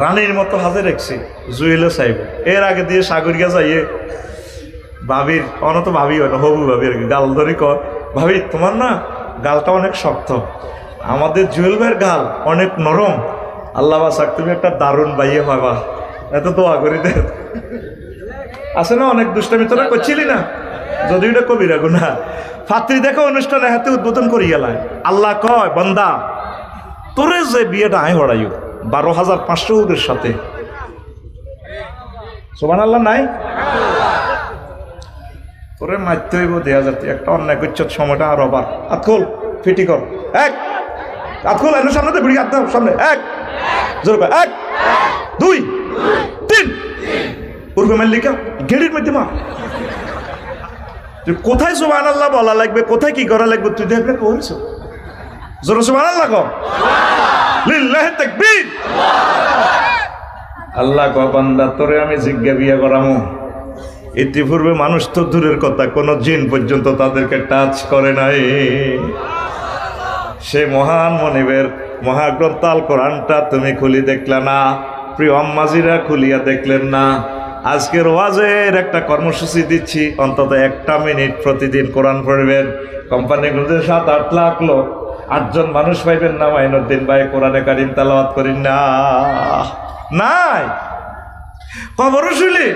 রানীর মতো হাজে রেখছি, জুইলে চাইব। এর আগে দিয়ে সাগরিকা যাইয়ে ভাবির অনত ভাবি হয় না, হবু ভাবি আর কি, গাল ধরি কর, ভাবি তোমার না গালটা অনেক শক্ত, আমাদের জুয়েল ভাইয়ের গাল অনেক নরম, আল্লাহ বাসাক তুমি একটা দারুণ বাইয়ে পাবা, এত দোয়া করি দে। আছে না অনেক দুষ্টামি তোরা করছিলি না, যদি এটা কবিরা গুনা। ফাত্রি দেখো অনুষ্ঠানে হাতে উদ্বোধন করি গেলায়, আল্লাহ কয় বান্দা তোরে যে বিয়েটা আয় হড়াইও 12,500 হুরের সাথে, সুবহানাল্লাহ নাই? তোরে মারতে হইব 2000, একটা অন্যায় করছ সময়টা আর আবার আতখোল ফিটি কর, এক আতখোল এর সামনে ভিড়ি হাত দাও সামনে, এক জোর কর, 1 2 3 পূর্বে মাল্লিকা গেড়ির মধ্যে মা। তুই কোথায় সুবহানাল্লাহ বলা লাগবে, কোথায় কি করা লাগবে তুই দেখবে কইছ, জোর সুবহানাল্লাহ কও, লিল্লাহি তাকবীর। আল্লাহ কয় বান্দা তোরে আমি জিজ্ঞা বিয়া করামু, ইতিপূর্বে মানুষ তো দূরের কথা কোন জিন পর্যন্ত তাদেরকে টাচ করে নাই। সে মহান মনিবের মহাগ্রন্থ আল কোরআনটা তুমি খুলি দেখলে না, প্রিয় আম্মাজিরা খুলিয়া দেখলেন না। আজকের ওয়াজের একটা কর্মসূচি দিচ্ছি, অন্তত 1 মিনিট প্রতিদিন কোরআন পড়বেন। কোম্পানিগুলোতে 7-8 লাখ লোক, 8 জন মানুষ পাইবেন না মাইনুদ্দিন ভাই কোরআনে কারিম তেলাওয়াত করেন না, নাই কবর শুলি।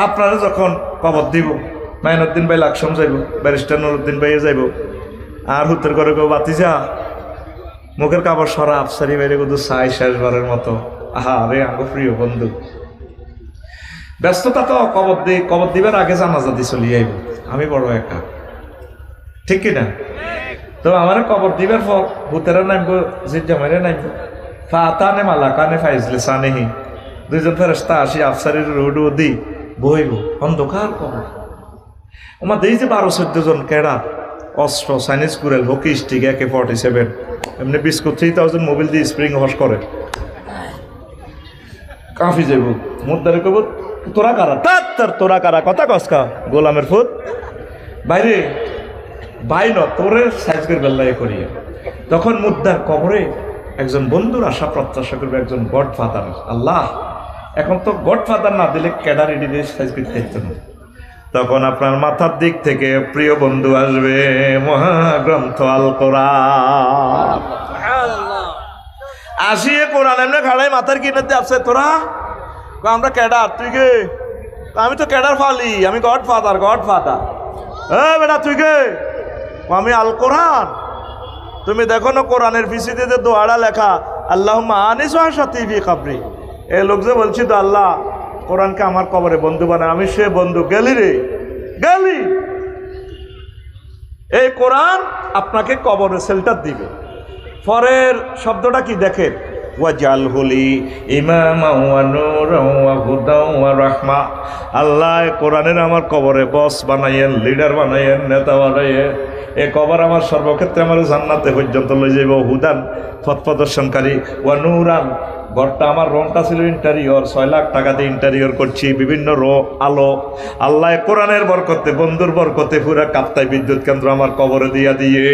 আপনারা যখন কবর দিব মাইনুদ্দিন ভাই লাকসম যাইব, ব্যারিস্টার নুরুদ্দিন ভাইয়ে যাইব, আর হুতের করে কেউ বাতি যা মুখের কাপড় সরা আফসারি বাইরে কিন্তু চাই শেষবারের মতো। আহা রে আঙ্গো প্রিয় বন্ধু, ব্যস্ততা তো কবর দিবার আগে জানাজা দিয়ে চলিয়ে আইব, আমি বড় একা, ঠিক কিনা? তো আমার কবর দিবার পর ভূতেরা নামবো, জিদ জামাইরে নামবো, ফাতানে মালাকানে ফাইজলে সানেহি, 2 জন ফেরেশতা আসি আফসারির রোডও দি বইব অন্ধকার কবর। আমার দেই যে 12-14 জন কেডা অস্ত্র, চাইনিজ কুরেল, হকি স্টিক, AK-47, এমনি বিস্কুট 3000 মোবিল দিয়ে স্প্রিং ওয়াশ করে কাফি যাইব। মুদ্দারে কব তোরা কারা, তোরা কারা কথা কসকা গোলামের ফুট বাইরে বাই ন তোরে সাইজ করে বেল্লাই করিয়া। তখন মুদ্দার কবরে একজন বন্ধুর আশা প্রত্যাশা করবে, একজন গডফাদার। আল্লাহ এখন তো গডফাদার না দিলে ক্যাডার রেডি দিয়ে সাইজ করতে হতো না। তখন আপনার মাথার দিক থেকে প্রিয় বন্ধু আসবে, মহাগ্রন্থ আল কোরআন আসিয়ে কোরআন এমনি খাড়াই মাথার কিনাতে আসছে, তোরা আমরা ক্যাডার, তুই কে? আমি তো ক্যাডার ফালি, আমি গডফাদার। বেটা তুই কে? আমি আল কোরআন। তুমি দেখো না কোরআনের পিছিয়ে দোয়ারা লেখা আল্লাহুম্মা আনিস ওয়া শাতিফি কবরি, এই লোক যে বলছি তো আল্লাহ কোরআনকে আমার কবরে বন্ধু বানায়, আমি সে বন্ধু। গেলি রে গেলি, এই কোরআন আপনাকে কবরে শেল্টার দিবে। পরের শব্দটা কি দেখেন, ওয়াজআলহু লি ইমামান ওয়া নূরান ওয়া হুদান ওয়া রাহমা। আল্লাহ কোরআনের আমার কবরে বস বানাইয়েন, লিডার বানাইয়েন, নেতা বানাইয়েন। এ কবর আমার সর্বক্ষেত্রে আমার জান্নাতে পর্যন্ত লই যাইব। হুদান পথ প্রদর্শনকারী, ওয়া নূরান ঘরটা আমার রংটা ছিল ইন্টারিয়র, 6 লাখ টাকা দিয়ে ইন্টারিয়র করছি, বিভিন্ন আলো। আল্লাহ কোরআনের বরকতে, বন্ধুর বরকতে পুরা কাপ্তাই বিদ্যুৎ কেন্দ্র আমার কবরে দিয়া দিয়ে।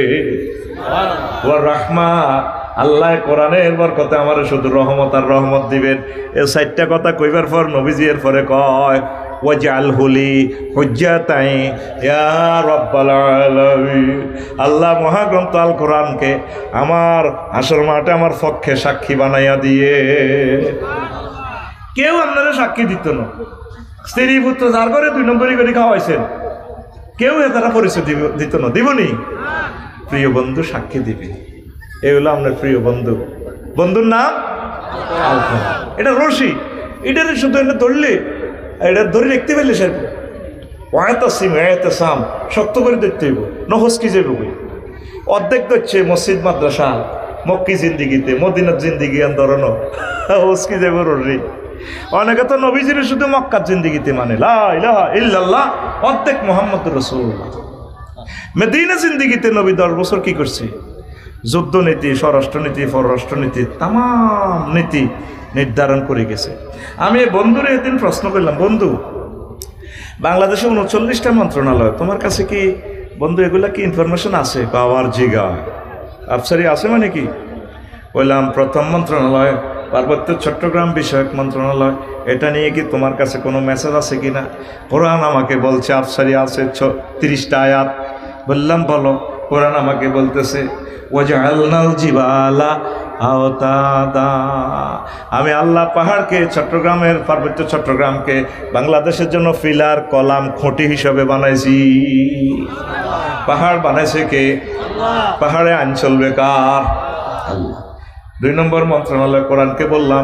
ও রাহমা, আল্লাহ কোরআনের বরকতে আমার শুধু রহমত আর রহমত দিবেন। এই 4টা কথা কইবার পর নবীজি এর পরে কয়, ওয়াজআলহু লি হুজ্জাতাই ইয়া রাব্বাল আলামিন। আল্লাহ মহাগ্রন্থ আল কোরআনকে আমার হাসর মাঠে আমার পক্ষে সাক্ষী বানাইয়া দিয়ে। কেউ আপনারা সাক্ষী দিত না, স্ত্রী পুত্র যার ঘরে 2 নম্বরই করে খাওয়াইছেন, কেউ তারা পরিচয় দিত না। দিবনি? প্রিয় বন্ধু সাক্ষী দিবে। এই হলো আপনার প্রিয় বন্ধু। বন্ধুর নাম আল কোরআন। এটা রশি, এটারে শুধু এটা ধরলে, এটা ধরে রাখতে পারলে সে ওয়াতাসিম শক্ত করে দেখতে হইব, নহস্কি যাইব। অর্ধেক ধরছে মসজিদ মাদ্রাসা মক্কি জিন্দিগিতে, মদিনার জিন্দিগি আন্দোলন হস্কি যাইব রশি। অনেকে তো নবীজির শুধু মক্কার জিন্দিগিতে মানে, লা ইলাহা ইল্লাল্লাহ, অর্ধেক মুহাম্মদুর রাসূলুল্লাহ। মদিনা জিন্দিগিতে নবী 10 বছর কি করছে? যুদ্ধনীতি, স্বরাষ্ট্রনীতি, পররাষ্ট্রনীতি, তাম নীতি নির্ধারণ করে গেছে। আমি বন্ধুরে এদিন প্রশ্ন করলাম, বন্ধু বাংলাদেশে 39টা মন্ত্রণালয়, তোমার কাছে কি বন্ধু এগুলা কি ইনফরমেশন আছে? পাওয়ার জিগা আফসারি আছে মানে কি? বললাম প্রথম মন্ত্রণালয় পার্বত্য চট্টগ্রাম বিষয়ক মন্ত্রণালয়, এটা নিয়ে কি তোমার কাছে কোনো মেসেজ আছে কিনা? কোরআন আমাকে বলছে আফসারি আছে 30টা আয়াত। বললাম বলো। কোরআন আমাকে বলতেছে ওয়াজআলনাল জিবালা আওতাদা, আমি আল্লাহ পাহাড়কে, চট্টগ্রামের পার্বত্য চট্টগ্রামকে বাংলাদেশের জন্য ফিলার, কলাম, খুঁটি হিসাবে বানাইছি। পাহাড় বানাইছে কে? পাহাড়ে আইন চলবে কার? আল্লাহ। 2 নম্বর মন্ত্রণালয় কোরআনকে বললাম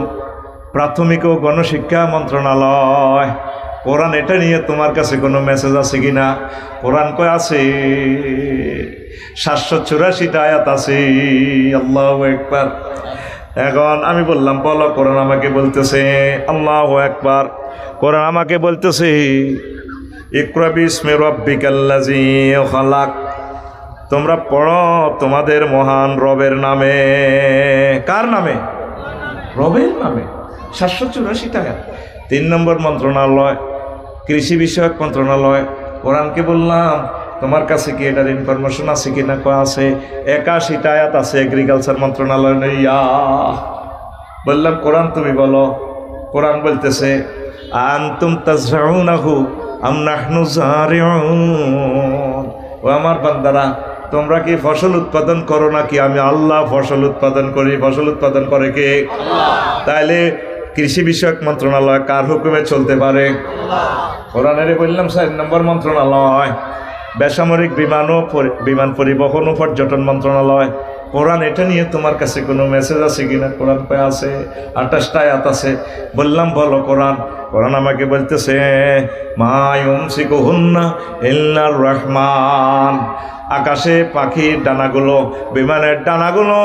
প্রাথমিক ও গণশিক্ষা মন্ত্রণালয়, কোরআন এটা নিয়ে তোমার কাছে কোনো মেসেজ আছে কিনা? কোরআন কয় আছে, 784টা আয়াত আছে। আল্লাহু আকবার। এখন আমি বললাম বলো। কোরআন আমাকে বলতেছে, আল্লাহু আকবার, কোরআন আমাকে বলতেছে ইকরা বিসমি রাব্বিকাল্লাযী খালাক, তোমরা পড়ো তোমাদের মহান রবের নামে। কার নামে? রবের নামে। 784টা আয়াত। 3 নম্বর মন্ত্রণালয় কৃষি বিষয়ক মন্ত্রণালয়, কোরআনকে বললাম তোমার কাছে কি এটার ইনফরমেশন আছে কিনা? আছে। 81টা আয়াত আছে এগ্রিকালচার মন্ত্রণালয় নইয়া। বললাম কোরআন তুমি বলো। কোরআন বলতেছে আনতুম তাজরাউনাহু আম নাহনু যারিউন, ও আমার বান্দারা তোমরা কি ফসল উৎপাদন করো নাকি আমি আল্লাহ ফসল উৎপাদন করি? ফসল উৎপাদন করে কে? আল্লাহ। তাইলে কৃষি বিষয়ক মন্ত্রণালয় কার হুকুমে চলতে পারে? কোরআনের বললাম 4 নম্বর মন্ত্রণালয় বেসামরিক বিমান পরিবহন ও পর্যটন মন্ত্রণালয়, কোরআন এটা নিয়ে তোমার কাছে কোনো মেসেজ আছে কিনা? কোরআন পায় আছে। 28টা আয়াত আছে। বললাম বলো কোরআন। কোরআন আমাকে বলতেছে মা ইউমসিকুহুন্না ইল্লার রহমান, আকাশে পাখির ডানাগুলো, বিমানের ডানাগুলো,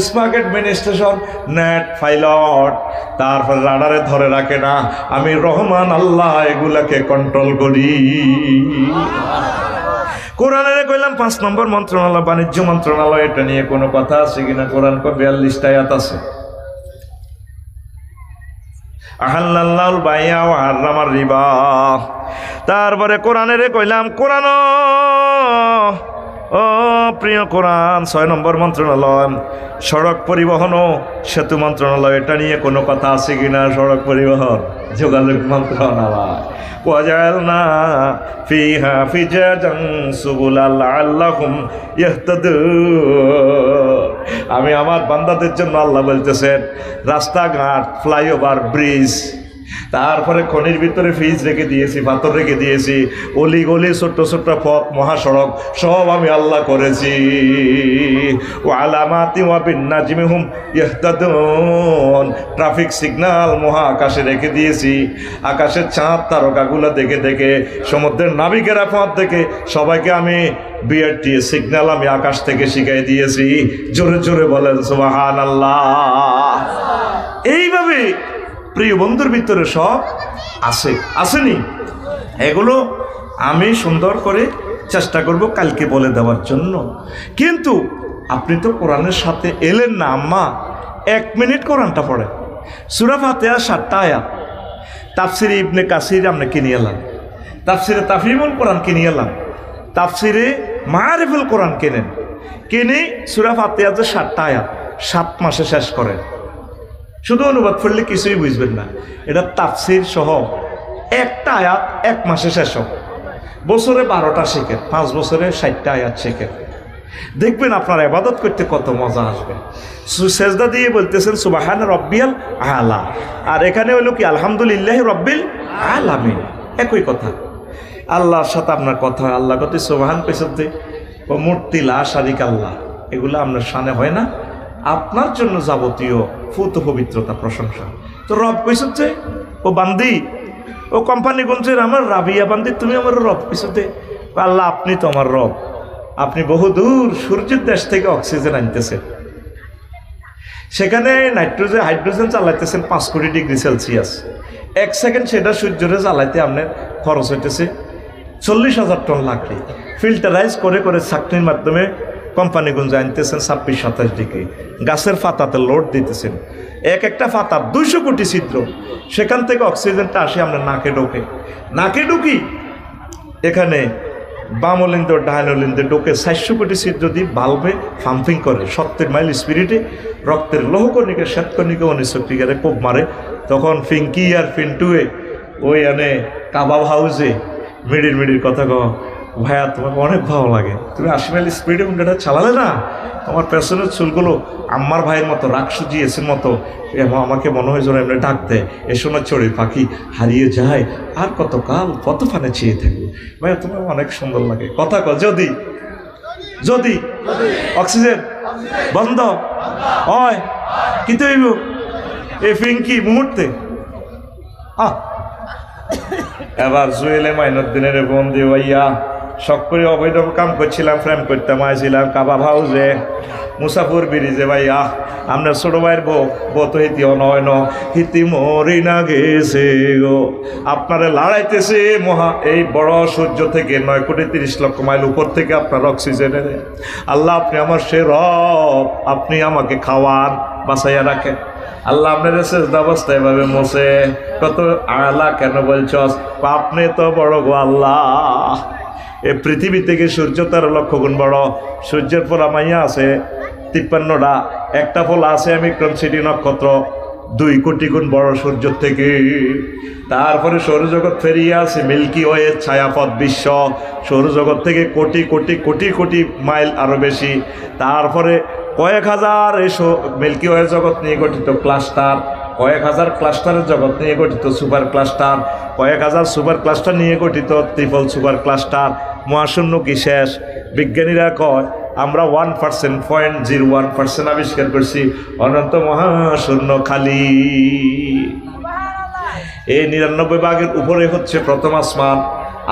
স্পাক অ্যাডমিনিস্ট্রেশন, নেট, পাইলট, তারপর রাডারে ধরে রাখে না, আমি রহমান আল্লাহ এগুলাকে কন্ট্রোল করি। কোরআনের কইলাম 5 নম্বর মন্ত্রণালয় বাণিজ্য মন্ত্রণালয়, এটা নিয়ে কোনো কথা আছে কিনা? কোরআন কো 42টা আয়াত আছে। আহাল্লাল্লাহুল বাইয়া ওয়া হারামার রিবা। তারপরে কোরআনের কইলাম কোরআন, ও প্রিয় কোরআন 6 নম্বর মন্ত্রণালয় সড়ক পরিবহন ও সেতু মন্ত্রণালয়, এটা নিয়ে কোনো কথা আছে কিনা? সড়ক পরিবহন যোগাযোগ মন্ত্রণালয়। ওয়াজআলনা ফিহা ফিজাজান সুবুলাল লাআল্লাহুম ইয়াহতাদুন, আমি আমার বান্দাদের জন্য আল্লাহ বলতেছেন রাস্তাঘাট, ফ্লাইওভার, ব্রিজ তারপরে খনির ভিতরে ফ্রিজ রেখে দিয়েছি, পাথর রেখে দিয়েছি, অলি গলি ছোট্ট ছোট্ট পথ, মহাসড়ক সব আমি আল্লাহ করেছি। ও আলামাতি ওয়া বিন্নাজমি হুম ইহতাদুন, ট্রাফিক সিগন্যাল মহাকাশে রেখে দিয়েছি। আকাশের চাঁদ তারকাগুলো দেখে দেখে, সমুদ্রের নাবিকেরা পথ দেখে সবাইকে আমি বিআরটি সিগন্যাল আমি আকাশ থেকে শিখাই দিয়েছি। জোরে জোরে বলেন সুবহানাল্লাহ। এইভাবে প্রিয় বন্ধুর ভিতরে সব আছে, আসেনি? এগুলো আমি সুন্দর করে চেষ্টা করব কালকে বলে দেওয়ার জন্য। কিন্তু আপনি তো কোরআনের সাথে এলেন না আম্মা, 1 মিনিট কোরআনটা পড়ে। সূরা ফাতিহা 7টা আয়াত, তাফসিরে ইবনে কাসির আমরা কিনে এলাম, তাফসিরে তাফহিমুল কোরআন কিনে এলাম, তাফসিরে মাআরিফুল কোরআন কেনেন, কিনে সূরা ফাতিহা যে 7টা আয়াত 7 মাসে শেষ করেন। শুধু অনুবাদ পড়লে কিছুই বুঝবেন না, এটা তাফসির সহ একটা আয়াত 1 মাসে শেষ হোক। বছরে 12টা শেখেন, 5 বছরে 60টা আয়াত শেখেন, দেখবেন আপনার ইবাদত করতে কত মজা আসবে। সেজদা দিয়ে বলতেছেন সুবহান রব্বিয়াল আলা, আর এখানে হলো কি আলহামদুলিল্লাহি রব্বিল আলামিন, একই কথা। আল্লাহর সাথে আপনার কথা, আল্লাহ গতি সুবহান পেছতে ও মূর্তি লা শারিক আল্লাহ, এগুলো আপনার শানে হয় না। আপনার জন্য যাবতীয় ফুত পবিত্রতা প্রশংসা। তো রব কইসতে ও বান্দি, ও কোম্পানিগঞ্জের আমার রাবিয়া বান্দি, তুমি আমার রব কইসতে। আল্লাহ আপনি তো আমার রব, আপনি বহুদূর সূর্যের দেশ থেকে অক্সিজেন আনতেছেন, সেখানে নাইট্রোজেন হাইড্রোজেন চালাইতেছেন 5 কোটি ডিগ্রি সেলসিয়াস। 1 সেকেন্ড সেটা সূর্যরে জ্বালাইতে আপনার খরচ হইতেছে 40,000 টন লাকড়ি, ফিল্টারাইজ করে করে ছাকনির মাধ্যমে কোম্পানিগঞ্জে আনতেছেন 26-27 ডিগ্রি। গাছের পাতাতে লোড দিতেছেন, একটা পাতার 200 কোটি ছিদ্র, সেখান থেকে অক্সিজেনটা আসে আমরা নাকে ঢোকে, নাকে ঢুকি এখানে বামলিন্দ ডাইনলিন্দে ঢোকে 400 কোটি ছিদ্র দিয়ে বাল্বে পাম্পিং করে 70 মাইল স্পিরিটে, রক্তের লৌহকণিকে শ্বেতকণিকে অনিশ্চক্রিয়ারে কোপ মারে। তখন ফিঙ্কি আর ফিন্টুয়ে ওই আনে কাবাব হাউসে মিডির কথা কও, ভাইয়া তোমাকে অনেক ভালো লাগে, তুমি 80 মাইল স্পিডে উন্ডাটা চালালে না, তোমার পেছনের চুলগুলো আম্মার ভাইয়ের মতো রাক্ষসী এসের মতো, আমাকে মনে হয় যেন এমনি ডাকতে, এ সোনার চড়ুই পাখি হারিয়ে যায় আর কতকাল কত ফানে চেয়ে থাকবে, ভাইয়া তোমার অনেক সুন্দর লাগে। কথা কও, যদি যদি অক্সিজেন বন্ধ হয় কি তৈব এ ফিঙ্কি মুহূর্তে এবার জুয়েলে মাইনুদ্দিনের বন্দি হইয়া শখ করে অবৈধ কাম করছিলাম, ফ্রেম করতাম, আইছিলাম কাবাব হাউসে মুসাফুর ব্রিজে। ভাইয়া আপনার ছোট ভাইয়ের বউ তো হিতি নয় ন হিতি মরি না গেছে গো, আপনারা লড়াইতেছে মহা এই বড় সূর্য থেকে 9 কোটি 30 লক্ষ মাইল উপর থেকে আপনার অক্সিজেনের। আল্লাহ আপনি আমার সে রব, আপনি আমাকে খাওয়ান, বাঁচাইয়া রাখেন। আল্লাহ আপনার সেজদা অবস্থা এভাবে মোছে, কত আলা কেন বলছস, আপনি তো বড় গো আল্লাহ। এ পৃথিবী থেকে সূর্য 13 লক্ষ গুণ বড়, সূর্যের পোলা মাইয়া আছে 53টা, একটা পোলা আছে অমিক্রন সিটি নক্ষত্র 2 কোটি গুণ বড় সূর্য থেকে। তারপরে সৌরজগৎ ফেরিয়ে আছে মিল্কি ওয়ে ছায়াপথ বিশ্ব, সৌরজগৎ থেকে কোটি কোটি কোটি কোটি মাইল আরো বেশি। তারপরে কয়েক হাজার মিল্কি ওয়ে জগৎ নিয়ে গঠিত ক্লাস্টার, কয়েক হাজার ক্লাস্টারের জগৎ নিয়ে গঠিত সুপার ক্লাস্টার, কয়েক হাজার সুপার ক্লাস্টার নিয়ে গঠিত ট্রিপল সুপার ক্লাস্টার। মহাশূন্য কি শেষ? বিজ্ঞানীরা কয় আমরা 1%, 0.01% আবিষ্কার করছি, অনন্ত মহাশূন্য খালি। এই 99 ভাগের উপরে হচ্ছে প্রথম আসমান।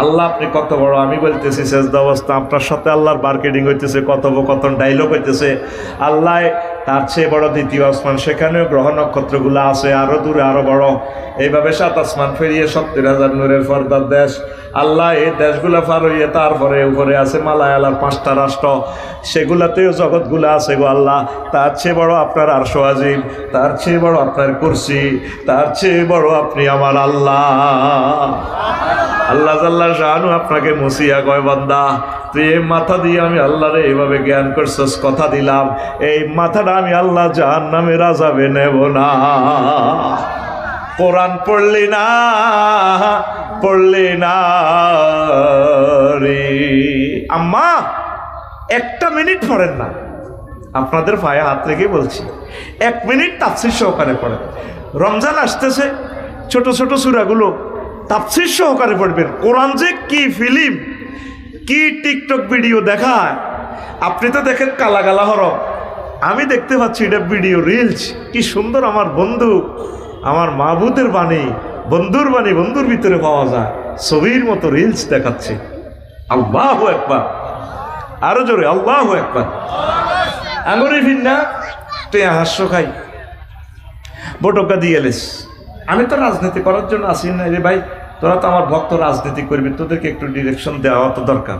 আল্লাহ আপনি কত বড়, আমি বলতেছি সেজদা অবস্থা, আপনার সাথে আল্লাহর মার্কেটিং হইতেছে, কথোপকথন ডায়লগ হইতেছে। আল্লাহ তার চেয়ে বড় দ্বিতীয় আসমান, সেখানেও গ্রহ নক্ষত্রগুলো আছে আরো দূরে আরো বড়। এইভাবে 7 আসমান ফেরিয়ে 70,000 নূরের পর্দার দেশ। আল্লাহ এই দেশগুলো পার হইয়ে তারপরে উপরে আছে মালায়ালার 5টা রাষ্ট্র, সেগুলাতেও জগৎগুলো আছে গো আল্লাহ। তার চেয়ে বড় আপনার আরশ আজিম, তার চেয়ে বড় আপনার কুরসি, তার চেয়ে বড় আপনি আমার আল্লাহ। আল্লাহ জাল্লা শানু আপনাকে মুসিয়া কয় বান্দা, তুই এই মাথা দিয়ে আমি আল্লাহরে এইভাবে জ্ঞান করছস, কথা দিলাম এই মাথাটা আমি আল্লাহ জাহান্নামের আযাবে নেব না। কোরআন পড়লি না রে আম্মা, 1টা মিনিট পড়েন না, আপনাদের পায়ে হাত রেখে বলছি 1 মিনিট তাফসীর সহকারে পড়েন। রমজান আসতেছে, ছোট ছোট সূরাগুলো তাফসীর সহকারে পড়বেন। কোরআন যে কি ফিল্ম, কি টিকটক ভিডিও দেখায়, আপনি তো দেখেন কালা কালা হরফ, আমি দেখতে পাচ্ছি এটা ভিডিও রিলস। কি সুন্দর আমার বন্ধু, আমার মাহবুদের বাণী, বন্ধুর বাণী বন্ধুর ভিতরে পাওয়া যায়, ছবির মতো রিলস দেখাচ্ছে। আল্লাহু আকবার, আরো জোরে আল্লাহু আকবার। আঙুরি ভিন্না তুই হাস্য খাই বটকা দিয়ে এলিস। আমি তো রাজনীতি করার জন্য আসি না রে ভাই, তোরা তো আমার ভক্ত, রাজনীতি করবি, তোদেরকে একটু ডিরেকশন দেওয়া তো দরকার।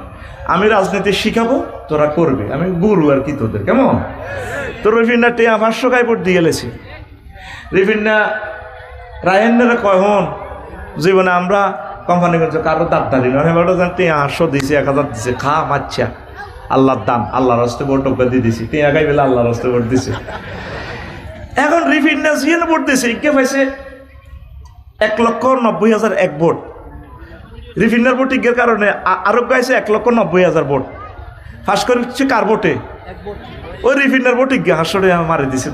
আমি রাজনীতি শিখাবো, তোরা করবি, আমি গুরু আর কি তোদের, কেমন? তোর রিফিন্না টিয়া 500 খাই ভোট দিয়ে এলেছি। রিফিন্না রায়হান্নারা কয় হন জীবনে আমরা কোম্পানিগঞ্জ কারো দাঁড়ি নয়, টিয়া 800 দিয়েছি, 1000 দিছে, খা মাচ্ছা আল্লাহর দান, আল্লাহর রাস্তে ভোট দিয়ে দিছি, টিয়া খাই বেলা আল্লাহর রাস্তে ভোট দিছে। এখন রিফিন্না জিয়ান ভোট দিয়েছে, কে পাইছে 1,90,001 ভোট। রিফিন্নার ভোটিংয়ের কারণে আরো গাইছে 1,90,000 ভোট। ফাঁস করে দিচ্ছে কার ভোটে? ওই রিফিন্নার ভোটিং গিয়ে হাসরে মারি দিছে।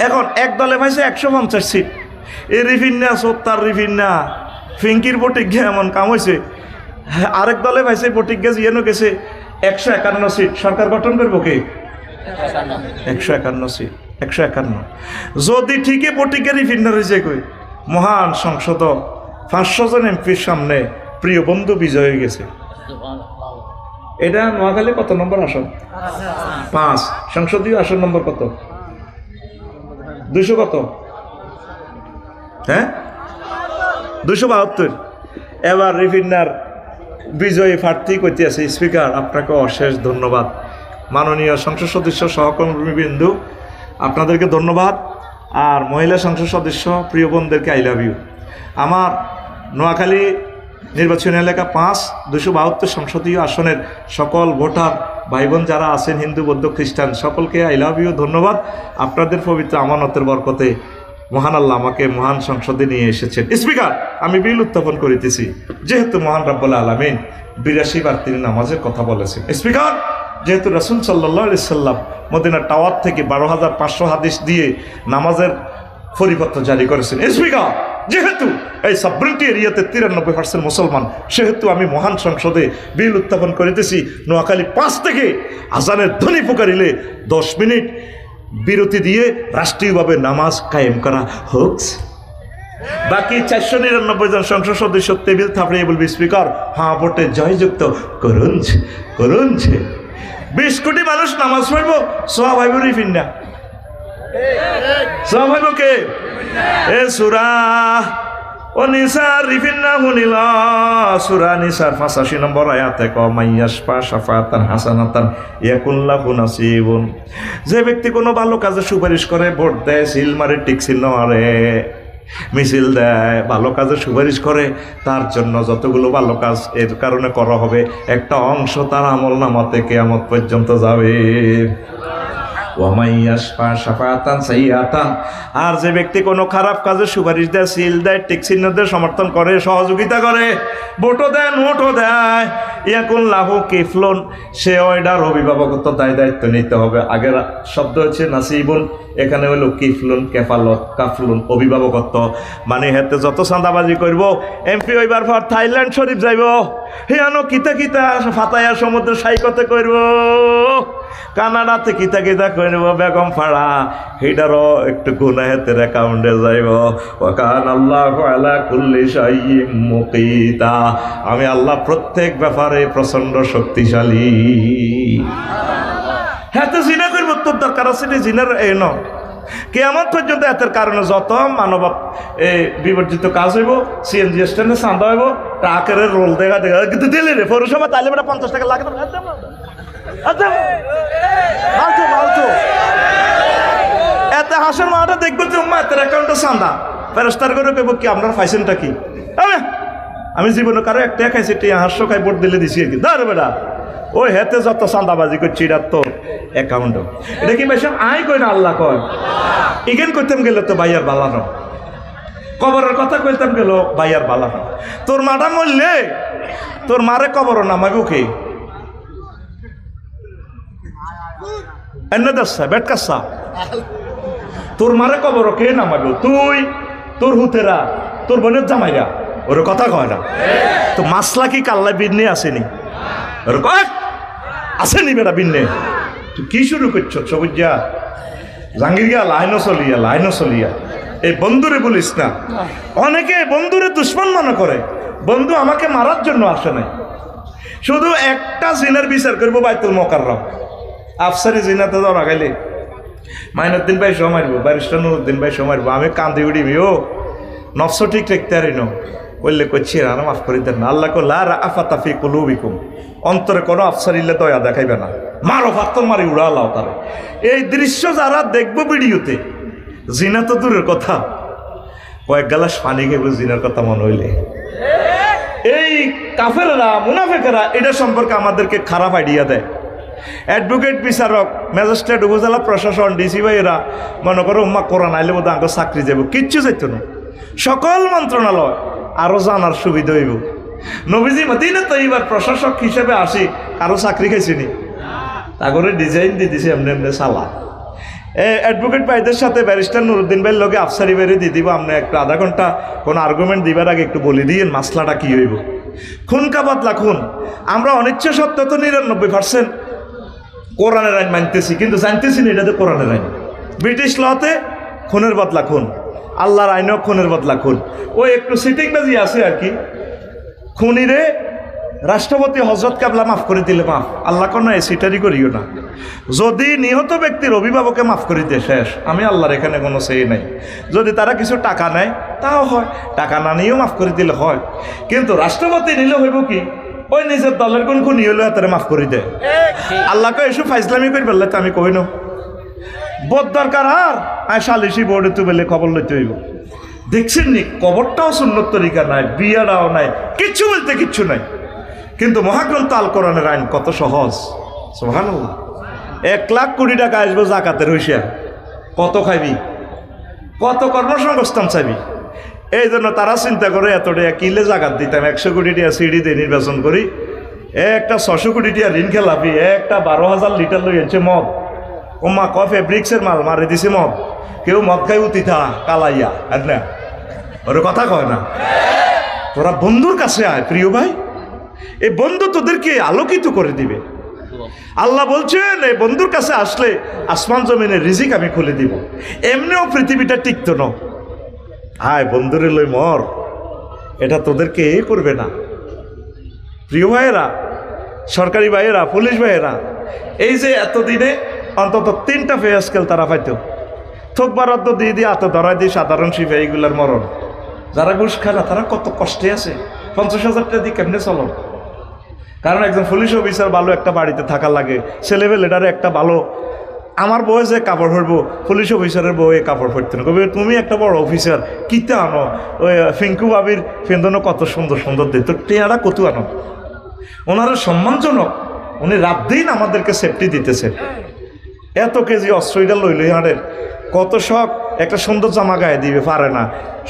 এখন এক দলে পাইছে 150 সিট। এই রিফিন্না সত্তার রিফিন্না ফিঙ্কির ভোটিং গিয়ে এমন কাম হয়েছে, আরেক দলে পাইছে ভোটিং গেছে ইয়েনো গেছে 151 সিট। সরকার গঠন করবো কে? 151 সিট, 151। যদি ঠিকই ভোটিংয়ে রিফিন্নার হয়েছে কই মহান সংসদ 500 জন এমপির সামনে প্রিয় বন্ধু বিজয় হয়ে গেছে। এটা নোয়াখালী কত নম্বর আসন? 5। সংসদীয় আসন নম্বর কত? 200 কত? হ্যাঁ 272। এবার রিফিন্নার বিজয়ী প্রার্থী কইতে আছে, স্পিকার আপনাকে অশেষ ধন্যবাদ, মাননীয় সংসদ সদস্য সহকর্মীবৃন্দু আপনাদেরকে ধন্যবাদ, আর মহিলা সংসদ সদস্য প্রিয় বোনদেরকে আই লাভ ইউ। আমার নোয়াখালী নির্বাচনী এলাকা 5 272 সংসদীয় আসনের সকল ভোটার ভাই বোন যারা আছেন, হিন্দু বৌদ্ধ খ্রিস্টান, সকলকে আই লাভ ইউ, ধন্যবাদ। আপনাদের পবিত্র আমানতের বরকতে মহান আল্লাহ আমাকে মহান সংসদে নিয়ে এসেছেন। স্পিকার, আমি বিল উত্থাপন করিতেছি, যেহেতু মহান রব্বুল আলামিন 82 বার তিনি নামাজের কথা বলেছেন। স্পিকার, যেহেতু রাসূল সাল্লাল্লাহু আলাইহি সাল্লাম মদিনা টাওয়ার থেকে 12,500 হাদিস দিয়ে নামাজের পরিপত্র জারি করেছেন। স্পিকার, যেহেতু এই সাবরেন্টি এরিয়াতে 93% মুসলমান, সেহেতু আমি মহান সংসদে বিল উত্থাপন করিতেছি, নোয়াখালী 5 থেকে আজানের ধ্বনি পুকারিলে 10 মিনিট বিরতি দিয়ে রাষ্ট্রীয়ভাবে নামাজ কায়েম করা হোক। বাকি 499 জন সংসদ সদস্য টেবিল থাপড়িয়ে বলবি, স্পিকার হ্যাঁ ভোটে জয়যুক্ত করুন করুন। 20 কোটি মানুষ নামাজ পড়বো, সোয়া ভাইব রিফিন্না, সোয়া ভাইব কে? এ সূরা ও নিসার রিফিন্না শুনিল, সূরা নিসার 85 নম্বর আয়াতে কয় মাইয়াশফা শাফাতান হাসানাতান ইয়াকুন লাহু নাসিবুন। যে ব্যক্তি কোনো ভালো কাজে সুপারিশ করে, ভোট দেয়, সিল মারে, টিক চিহ্ন মারে, মিছিল দেয়, ভালো কাজে সুপারিশ করে, তার জন্য যতগুলো ভালো কাজ এর কারণে করা হবে, একটা অংশ তার আমল নামাতে কিয়ামত পর্যন্ত যাবে। আর যে ব্যক্তি কোনো খারাপ কাজে সুপারিশ দেয়, সিল দেয়, টিক চিহ্ন দেয়, সমর্থন করে, সহযোগিতা করে, ভোটও দেয়, নোটও দেয়, ইয়াকুন লাহু কিফলুন, সে ওইটার অভিভাবকত্ব দায়িত্ব নিতে হবে। আগের শব্দ হচ্ছে নাসিবুন, এখানে হলো কিফলুন, কেফালত, কাফলুন, অভিভাবকত্ব। মানে হেতে যত চাঁদাবাজি করব, এমপি হইবার পর থাইল্যান্ড শরীফ যাইব, হিয়ানো কিতা কিতা ফাতায়া সমুদ্র সাইকতে করব, কানাডাতে কিতা কিতা করব, বেগম ফাড়া হিডারও একটু গুনাহ হেতের অ্যাকাউন্টে যাইব। ওয়াকান আল্লাহু আলা কুল্লি শাইইন মুকিতা, আমি আল্লাহ প্রত্যেক ব্যাপারে প্রচন্ড শক্তিশালী। হ্যাঁ তো জিনা করবো, তোর দরকার আছে জিনার এ ন কিয়ামত পর্যন্ত এতের কারণে যত মানব বিবর্জিত কাজ হইব, সিএনজি স্ট্যান্ডে চাঁদা হইব, ট্রাকের রোল দেখা দেখা কিন্তু দিলে রে পৌরসভা তাইলে বেটা 50 টাকা লাগে না, এতে হাসের মাটা দেখবো যে এতের অ্যাকাউন্টে চাঁদা ফেরস্তার করে কইব কি আপনার ফাইসেনটা কি? আমি জীবনে কারো একটা খাইছি, টিয়া 800 খাই ভোট দিলে দিছি আর কি, ধর বেটা ওই হেতে যত চাঁদাবাজি করছি এটা তো অ্যাকাউন্ট, এটা কি বেশ আয় কই না আল্লাহ কয়। ইগেন করতাম গেলে তো ভাইয়ার বালানো, কবরের কথা কইতাম গেল ভাইয়ার বালানো। তোর মাটা মরলে তোর মারে কবর নামাবো কে? বেটকাসা তোর মারে কবর কে নামাবো? তুই, তোর হুতেরা, তোর বোনের জামাইরা, ওর কথা কয় না। তো মাসলা কি কাল্লা বিন্নে আসেনি? ওর আসেনি বেটা বিন্নে? তুই কি শুরু করছো সবুজা? জাঙ্গির গিয়া লাইনও চলিয়া এই বন্ধুরে বলিস না। অনেকে বন্ধুরে দুশ্মন মনে করে। বন্ধু আমাকে মারার জন্য আসে নাই, শুধু একটা জিনার বিচার করবো বাইতুল মোকাররম। আফসারি জিনাতে ধরা গেলে মাইনুদ্দিন ভাই সহ মারবো, ব্যারিস্টার নুরুদ্দিন ভাই সহ মারবো। আমি কান্দি উড়িবি, ও নফস ঠিক রাখতে পারি না বললে করছি আর মাফ করে দেন না। আল্লাহ লা রাআফাতা ফি কুলুবিকুম, অন্তরে কোনো আফসারিল্লে দয়া দেখাইবে না, মারো ফাত্তর মারি উড়ালাও তারে। এই দৃশ্য যারা দেখবো ভিডিওতে, জিনা তো দূরের কথা, কয়েক গ্লাস পানি খেয়ে জিনার কথা মনে হইলে। এই কাফেররা মুনাফেকেরা এটা সম্পর্কে আমাদেরকে খারাপ আইডিয়া দেয়। অ্যাডভোকেট, বিচারক, ম্যাজিস্ট্রেট, উপজেলা প্রশাসন, ডিসি ভাই এরা মনে করো উম্মা কোরআন আইলে বোধ আঙ্গ চাকরি যাব, কিচ্ছু চাইতো না। সকল মন্ত্রণালয় আরো জানার সুবিধা হইব। নবীজি মদিনা তৈবার প্রশাসক হিসেবে আসি, আরো চাকরি খাইছিনি, তাগরে ডিজাইন দিয়ে দিছে এমনি এমনি সালা। অ্যাডভোকেট ভাইদের সাথে ব্যারিস্টার নুরুদ্দিন ভাইয়ের লগে আফসারি বেড়ে দিয়ে দিব। আপনি একটু আধা ঘন্টা কোনো আর্গুমেন্ট দিবার আগে একটু বলে দিয়েন মাসলাটা কী হইব। খুন কাবাদলা খুন, আমরা অনিচ্ছা সত্ত্বেও তো 99% কোরআনের আইন মানতেছি, কিন্তু জানতেছি না এটাতে কোরআনের আইন। ব্রিটিশ লতে খুনের বদলা খুন, আল্লাহর আইনও খুনের বদলা খুন। ওই একটু সিটিংবাজি আছে আর কি। খুনিরে রাষ্ট্রপতি হজরত কাবলা মাফ করে দিলে মাফ, আল্লাহ কোনো এসিটারি করিও না। যদি নিহত ব্যক্তির অভিভাবকে মাফ করে দিয়ে শেষ, আমি আল্লাহর এখানে কোনো সেই নাই। যদি তারা কিছু টাকা নেয় তাও হয়, টাকা না নিয়েও মাফ করে দিলে হয়। কিন্তু রাষ্ট্রপতি নিলে হইব কি, ওই নিজের দলের কোন খুনি হইলে তারা মাফ করে দেয়। আল্লাহকে এসব ফাইজলামি করে বললে তো আমি কই না বোধ দরকার। আর সালিশি বোর্ডে তো বলে খবর লইতে হইব। দেখছেন নি, কবরটাও সুন্নত তরিকা নাই, বিয়াটাও নাই, কিচ্ছু বলতে কিচ্ছু নাই। কিন্তু মহাগ্রন্থ আল কোরআনের আইন কত সহজ, সুবহানাল্লাহ। 1,00,000 কোটি টাকা আসবো জাকাতের হইসা, কত খাইবি, কত কর্মসংস্থান চাইবি। এই জন্য তারা চিন্তা করে এত টাকা কিলে জাকাত দিতাম, 100 কোটি টাকা সিঁড়ি দিয়ে নির্বাচন করি, একটা 600 কোটি টাকা ঋণ খেলাপি, একটা 12,000 লিটার লই আনছে মদ। ওমা কফে ব্রিক্সের মাল মারে দিছে মদ, কেউ মদ খাই উতিথা কালাইয়া, আর না ওর কথা কয় না। তোরা বন্ধুর কাছে আয় প্রিয় ভাই, এই বন্ধু তোদেরকে আলোকিত করে দিবে। আল্লাহ বলছেন এই বন্ধুর কাছে আসলে আসমান জমিনের রিজিক আমি খুলে দিব। এমনিও পৃথিবীটা টিকতো না, আয় বন্ধুরে লই মর, এটা তোদেরকে এ করবে না। প্রিয় ভাইয়েরা, সরকারি ভাইয়েরা, পুলিশ ভাইয়েরা, এই যে এতদিনে অন্তত 3টা পে স্কেল তারা পাইতো, থোক বরাদ্দ দিয়ে দিয়ে হাতে ধরাই দিয়ে সাধারণ সিপাহী এইগুলার মরণ। যারা ঘুষ খায় না তারা কত কষ্টে আছে, 50,000 টাকা দিয়ে কেমনে চলো। কারণ একজন পুলিশ অফিসার ভালো একটা বাড়িতে থাকা লাগে, ছেলেবেলেটারে একটা ভালো, আমার বউ যে কাপড় পরবো, পুলিশ অফিসারের বউ এ কাপড় পরতে না, কবে তুমি একটা বড় অফিসার কিতে আনো, ওই ফিঙ্কু বাবির ফেন্দনো কত সুন্দর সুন্দর দিত, টেয়ারা কত আনো। ওনারা সম্মানজনক, উনি রাত দিন আমাদেরকে সেফটি দিতেছে। এত কেজি অস্ত্রটা লইল হাড়ের, কত শখ, একটা সুন্দর জামা গায়ে দিবে পারে না,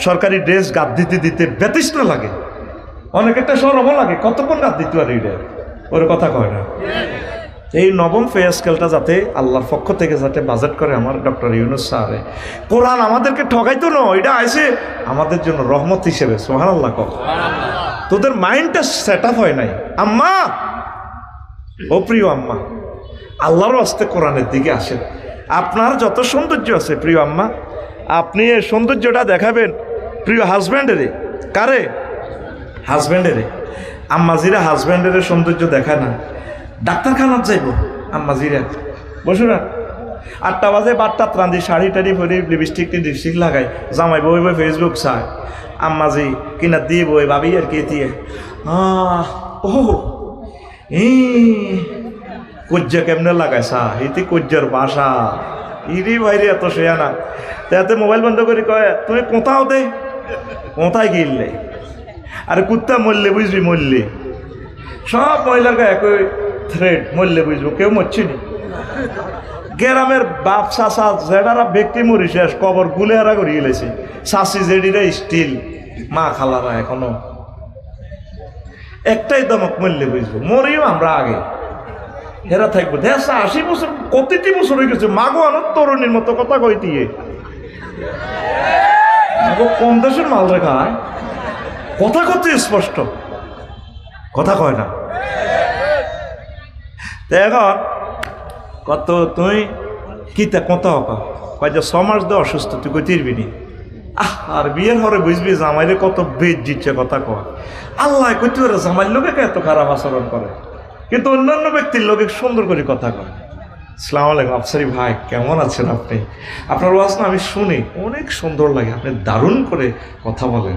সরকারি ড্রেস গাদ দিতে দিতে ব্যতিষ্ঠ লাগে, অনেক একটা সরবও লাগে, কতক্ষণ গাদ দিতে পারে এটা, ওর কথা কয় না। এই 9ম পে স্কেলটা যাতে আল্লাহর পক্ষ থেকে যাতে বাজেট করে আমার ডক্টর ইউনূস স্যারে, কোরআন আমাদেরকে ঠকাইতো না, এটা আইসে আমাদের জন্য রহমত হিসেবে। সুবহানাল্লাহ। তোদের মাইন্ডটা সেট আপ হয় নাই আম্মা, ও প্রিয় আম্মা, আল্লাহর হস্তে কোরআনের দিকে আসেন। আপনার যত সৌন্দর্য আছে প্রিয় আম্মা, আপনি এই সৌন্দর্যটা দেখাবেন প্রিয় হাজব্যান্ডেরে। কারে? হাজব্যান্ডেরে। আম্মাজিরা হাজব্যান্ডের সৌন্দর্য দেখায় না, ডাক্তারখানার যাইব আম্মাজিরা, বসু না 8টা বাজে, 8টা রান্ধি, শাড়ি টাড়ি পরে লিপস্টিক লাগাই, জামাই বই বই ফেসবুক চায়, আম্মাজি কিনা দিয়ে বই ভাবি আর কি দিয়ে ও কজ্জা কেমনে লাগাইছা, ইতি কজ্জার বাসা, ইরি ভাইরে এত শেয়া না। তাতে মোবাইল বন্ধ করে কয় তুমি কোথাও দে, কোথায় গিললে, আরে কুত্তা মরলে বুঝবি, মরলে সব মহিলার গায়ে একই থ্রেড, মরলে বুঝবো, কেউ মরছি নি। গ্রামের বাপ চাষা যেটারা ব্যক্তি মরি শেষ, কবর গুলে হারা করে গেলেছে, চাষি জেডিরা স্টিল, মা খালারা এখনো একটাই দমক, মরলে বুঝবো, মরিও আমরা আগে হেরা থাকবো। 80 বছর, কতটি বছর হয়ে গেছে, মাগো আনো তরুণীর মতো কথা কই দিয়ে কম দেশের মাল রেখায় কথা করতে স্পষ্ট, কথা কয় না। এখন কত তুই কিতা কত কয় যে 6 মাস দিয়ে অসুস্থ, তুই কই তিরবি নি। আর বিয়ের হরে বুঝবি জামাইরে কত বেদ দিচ্ছে কথা কয়। আল্লাহ কইতে পারে জামাইয়ের লোকে এত খারাপ আচরণ করে, কিন্তু অন্যান্য ব্যক্তির লোকে সুন্দর করে কথা কয়। আসসালামু আলাইকুম আফসারি ভাই, কেমন আছেন আপনি? আপনার ওয়াজ না আমি শুনি, অনেক সুন্দর লাগে, আপনি দারুণ করে কথা বলেন।